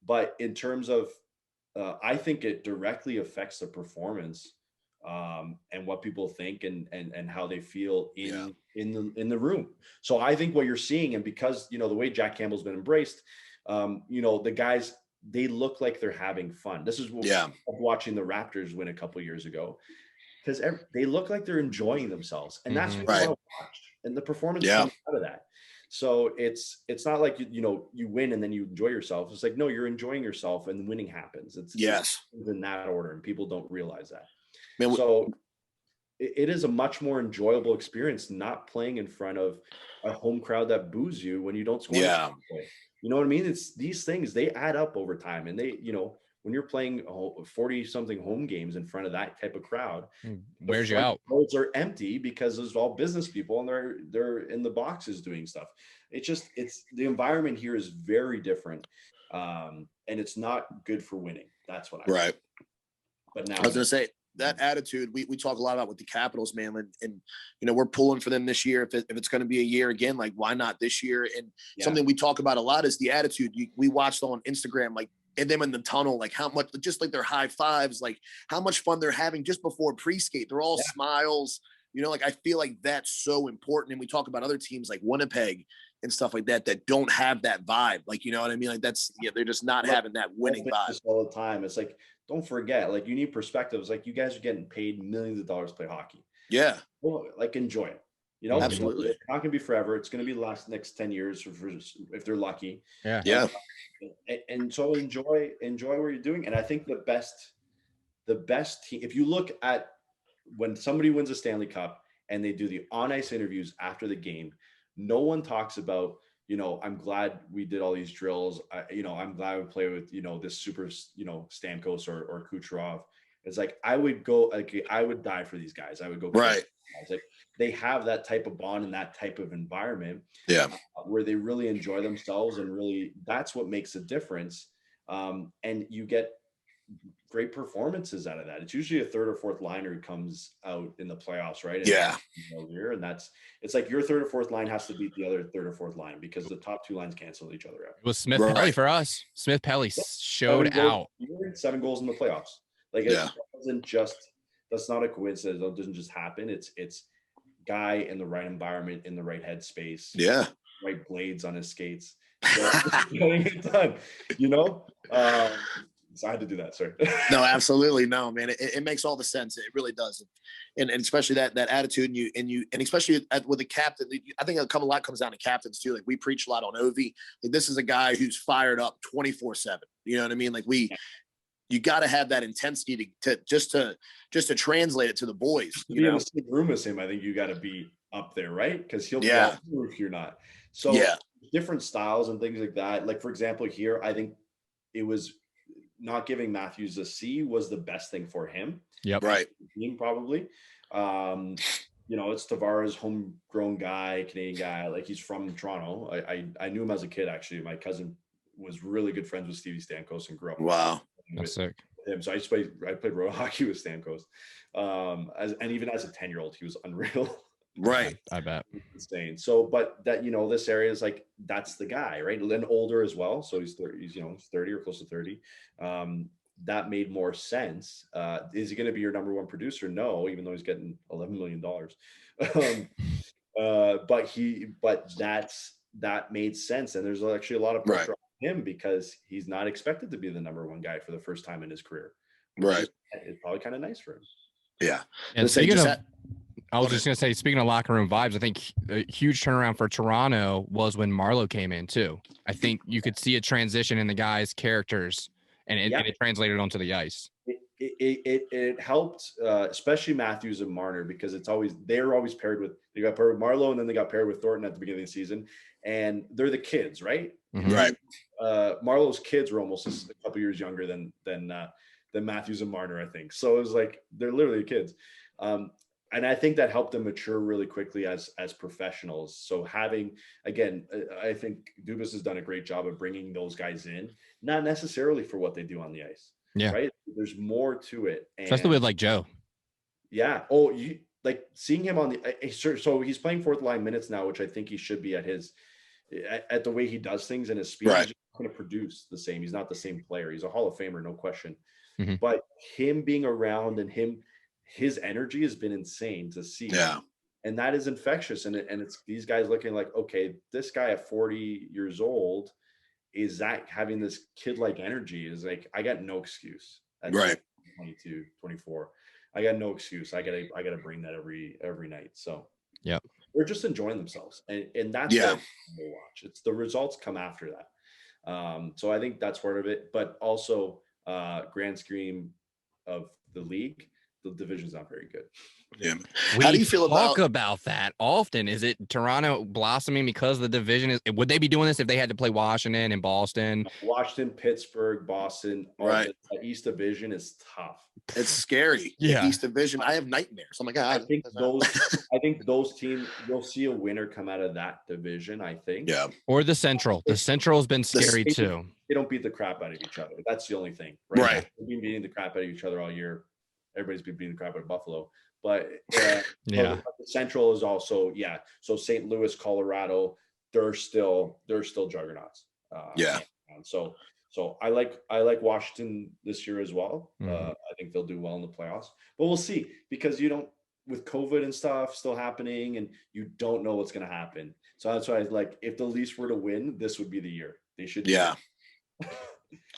But in terms of, I think it directly affects the performance and what people think and how they feel in the room. So I think what you're seeing, and because, the way Jack Campbell's been embraced, the guys, they look like they're having fun. This is what watching the Raptors win a couple years ago, because they look like they're enjoying themselves, and that's what you want to watch. And the performance comes out of that. So it's not like you win and then you enjoy yourself. It's like, no, you're enjoying yourself, and winning happens. It's in that order, and people don't realize that. Man, so it is a much more enjoyable experience not playing in front of a home crowd that boos you when you don't score. Yeah. You know what I mean? It's these things, they add up over time, and they, when you're playing 40 something home games in front of that type of crowd, wears you out. Roads are empty because there's all business people, and they're in the boxes doing stuff. It's the environment here is very different. And it's not good for winning. That's what I think. But now I was going to say, that attitude, we talk a lot about with the Capitals, man, and we're pulling for them this year. If it's going to be a year again, like, why not this year? And something we talk about a lot is the attitude. We watched on Instagram, like, and them in the tunnel, like how much, just like their high fives, like how much fun they're having just before pre-skate. They're all smiles, like, I feel like that's so important. And we talk about other teams like Winnipeg and stuff like that don't have that vibe. Like, you know what I mean? Like they're just not having that winning vibe all the time. It's like, don't forget, like, you need perspectives. Like, you guys are getting paid millions of dollars to play hockey. Yeah. Well, like, enjoy it. Absolutely. It's not going to be forever. It's going to be the next 10 years if they're lucky. Yeah. Yeah. And so enjoy what you're doing. And I think the best team, if you look at when somebody wins a Stanley Cup and they do the on-ice interviews after the game, no one talks about, I'm glad we did all these drills. I'm glad we play with, this super, Stamkos or Kucherov. It's like, I would die for these guys. I would go. Right. Like, they have that type of bond and that type of environment. Yeah. Where they really enjoy themselves, and really, that's what makes a difference. And you get great performances out of that. It's usually a third or fourth liner who comes out in the playoffs, right? And it's like your third or fourth line has to beat the other third or fourth line, because the top two lines cancel each other out. It was Smith Pelly for us. Smith Pelly showed out. 7 goals in the playoffs. Like, it wasn't just, that's not a coincidence. It doesn't just happen. It's guy in the right environment, in the right headspace. Yeah. Right blades on his skates. So, getting it done, So I had to do that, sorry. No, absolutely. No, man. It makes all the sense. It really does. And especially that attitude and especially with the captain, I think a lot comes down to captains too. Like we preach a lot on Ovi. Like this is a guy who's fired up 24/7. You know what I mean? Like you got to have that intensity to just to translate it to the boys. To be in the same room as him, I think you got to be up there, right? Because he'll be out if you're not. So different styles and things like that. Like for example, here I think it was not giving Matthews a C was the best thing for him. Yep. Right. Probably. It's Tavares, homegrown guy, Canadian guy. Like he's from Toronto. I knew him as a kid, actually. My cousin was really good friends with Stevie Stamkos and grew up. Wow. That's sick. Him. So I played road hockey with Stamkos. And even as a 10-year-old, he was unreal. Right. I bet. Insane. So, but that, this area is like, that's the guy, right? And then older as well. So he's 30, 30 or close to 30. That made more sense. Is he going to be your number one producer? No, even though he's getting $11 million. But that made sense. And there's actually a lot of pressure on him because he's not expected to be the number one guy for the first time in his career. Right. It's probably kind of nice for him. Yeah. And I was just going to say, speaking of locker room vibes, I think a huge turnaround for Toronto was when Marleau came in too. I think you could see a transition in the guys' characters and it translated onto the ice. It helped, especially Matthews and Marner, because they got paired with Marleau and then they got paired with Thornton at the beginning of the season, and they're the kids, right? Mm-hmm. Right. Marleau's kids were almost a couple years younger than Matthews and Marner, I think. So it was like they're literally kids. And I think that helped them mature really quickly as professionals. So having, again, I think Dubas has done a great job of bringing those guys in, not necessarily for what they do on the ice. Yeah. Right. There's more to it. And especially with like Joe. Yeah. Oh, you like seeing him on so he's playing fourth line minutes now, which I think he should be at the way he does things and his speed. Right. He's just going to produce the same. He's not the same player. He's a Hall of Famer, no question. Mm-hmm. But him being around and his energy has been insane to see. Yeah. And that is infectious. And it's these guys looking like, okay, this guy at 40 years old is that having this kid-like energy is like, I got no excuse. At right. 22, 24. I got no excuse. I gotta bring that every night. So yeah, they're just enjoying themselves. And that's what we'll watch. It's the results come after that. So I think that's part of it, but also grand scheme of the league, the division's not very good. Yeah. How do you feel about that often? Is it Toronto blossoming because the division would they be doing this if they had to play Washington and Boston? Washington, Pittsburgh, Boston, right. The East Division is tough. It's scary. Yeah. The East Division. I have nightmares. Oh my God. I think those teams, you'll see a winner come out of that division, I think. Yeah. Or the Central. The Central has been scary too. They don't beat the crap out of each other. That's the only thing. Right. They've been beating the crap out of each other all year. Everybody's been beating the crap out of Buffalo. But the Central is also, so St. Louis, Colorado, they're still juggernauts. So I like Washington this year as well. I think they'll do well in the playoffs, but we'll see, because with COVID and stuff still happening and you don't know what's going to happen. So that's why if the Leafs were to win, this would be the year they should.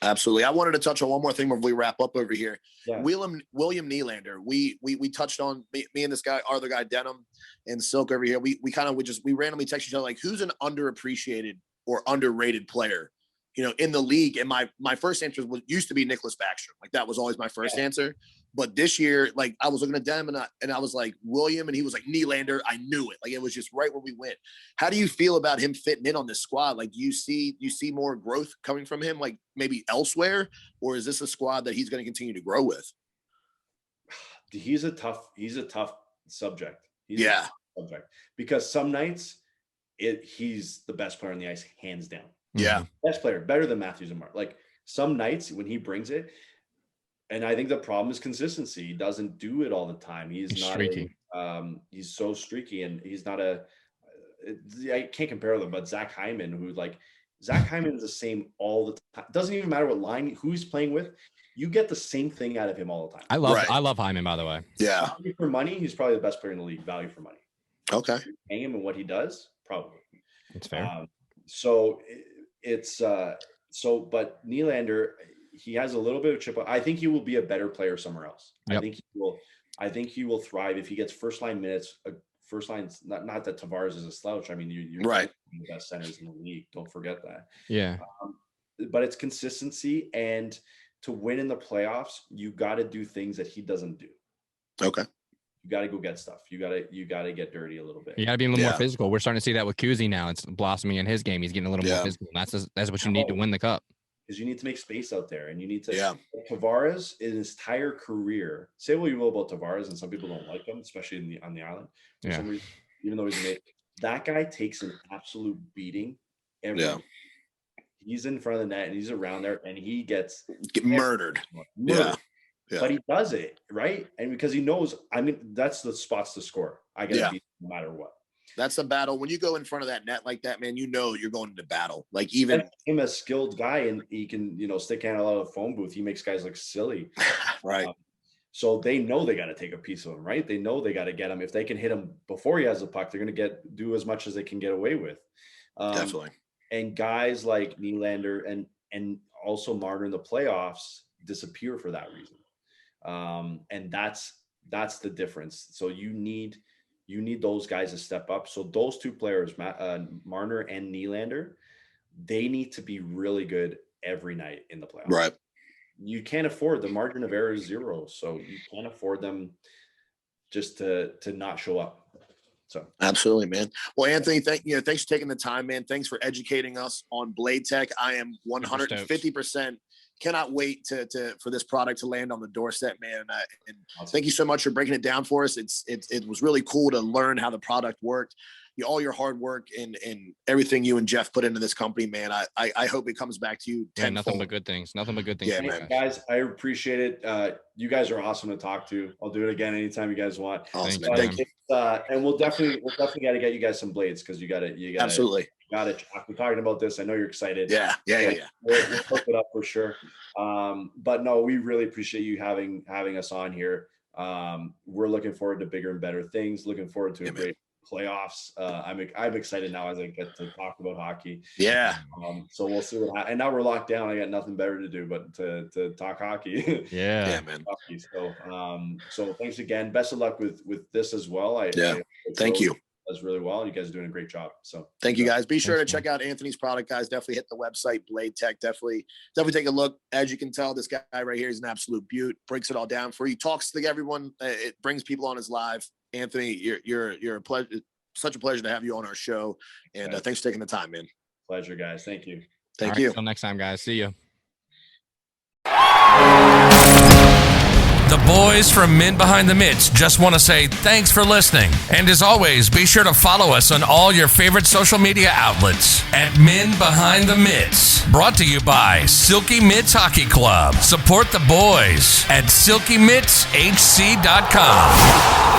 Absolutely. I wanted to touch on one more thing before we wrap up over here. Yeah. William Nylander. We touched on me and this guy, other guy, Denham and Silk over here. We randomly text each other like, who's an underappreciated or underrated player, in the league. And my first answer used to be Nicholas Backstrom. Like that was always my first answer. But this year, like I was looking at them and I was like William, and he was like Nylander. I knew it. Like it was just right where we went. How do you feel about him fitting in on this squad? Like, do you see more growth coming from him, like maybe elsewhere, or is this a squad that he's going to continue to grow with? He's a tough subject. Subject, because some nights he's the best player on the ice, hands down. Yeah, best player, better than Matthews and Mark. Like some nights when he brings it. And I think the problem is consistency. He doesn't do it all the time. He's not streaky. He's so streaky, and he's not I can't compare them, but Zach Hyman, Zach Hyman is the same all the time. It doesn't even matter what line, who he's playing with. You get the same thing out of him all the time. I love Hyman, by the way. Yeah. Value for money, he's probably the best player in the league. Value for money. Okay. Paying him and what he does, probably. That's fair. But Nylander, he has a little bit of chip. I think he will be a better player somewhere else. Yep. I think he will thrive if he gets first line minutes. First line, not that Tavares is a slouch. I mean, you're right. The best centers in the league. Don't forget that. Yeah. But it's consistency, and to win in the playoffs, you got to do things that he doesn't do. Okay. You got to go get stuff. You got to get dirty a little bit. You got to be a little more physical. We're starting to see that with Kuzi now. It's blossoming in his game. He's getting a little more physical. That's what you need to win the cup. Because you need to make space out there, and you need to. Tavares in his entire career. Say what you will about Tavares, and some people don't like him, especially on the island. For some reason, even though he's that guy takes an absolute beating every. Yeah. He's in front of the net, and he's around there, and he gets murdered. Yeah. But he does it right, and because he knows. I mean, that's the spots to score. I gotta beat no matter what. That's the battle. When you go in front of that net like that, man, you know you're going into battle. Like even him a skilled guy, and he can, stick handle out of the phone booth. He makes guys look silly. Right. So they know they got to take a piece of him, right? They know they got to get him. If they can hit him before he has the puck, they're going to do as much as they can get away with. Definitely. And guys like Nylander and also Marner in the playoffs disappear for that reason. And that's the difference. So you need those guys to step up. So those two players, Marner and Nylander, they need to be really good every night in the playoffs. Right. You can't afford the margin of error is 0. So you can't afford them just to not show up. So absolutely, man. Well, Anthony, thanks for taking the time, man. Thanks for educating us on BLADETECH. I am 150% cannot wait for this product to land on the doorstep, man. And thank you so much for breaking it down for us. It was really cool to learn how the product worked. All your hard work and everything you and Jeff put into this company, man. I hope it comes back to you. Yeah, nothing but good things. Nothing but good things. Yeah, man. Guys, I appreciate it. You guys are awesome to talk to. I'll do it again anytime you guys want. Awesome. Thank you. And we'll definitely got to get you guys some blades because you got to absolutely. Got it. After talking about this, I know you're excited. Yeah. We'll hook it up for sure. But no, we really appreciate you having us on here. We're looking forward to bigger and better things. Looking forward to a great playoffs. I'm excited now as I get to talk about hockey. Yeah. So we'll see what happens. And now we're locked down. I got nothing better to do but to talk hockey. Yeah, man. Hockey. So thanks again. Best of luck with this as well. Thank you. Does really well. You guys are doing a great job. So thank you guys. Be sure to check out Anthony's product, guys. Definitely hit the website, BLADETECH. Definitely take a look. As you can tell, this guy right here is an absolute beaut. Breaks it all down for you. Talks to everyone. It brings people on his live. Anthony, you're a pleasure. Such a pleasure to have you on our show. And thanks for taking the time, man. Pleasure, guys. Thank you. Thank you. Until next time, guys. See you. The boys from Men Behind the Mitts just want to say thanks for listening. And as always, be sure to follow us on all your favorite social media outlets at Men Behind the Mitts. Brought to you by Silky Mitts Hockey Club. Support the boys at silkymitsHC.com.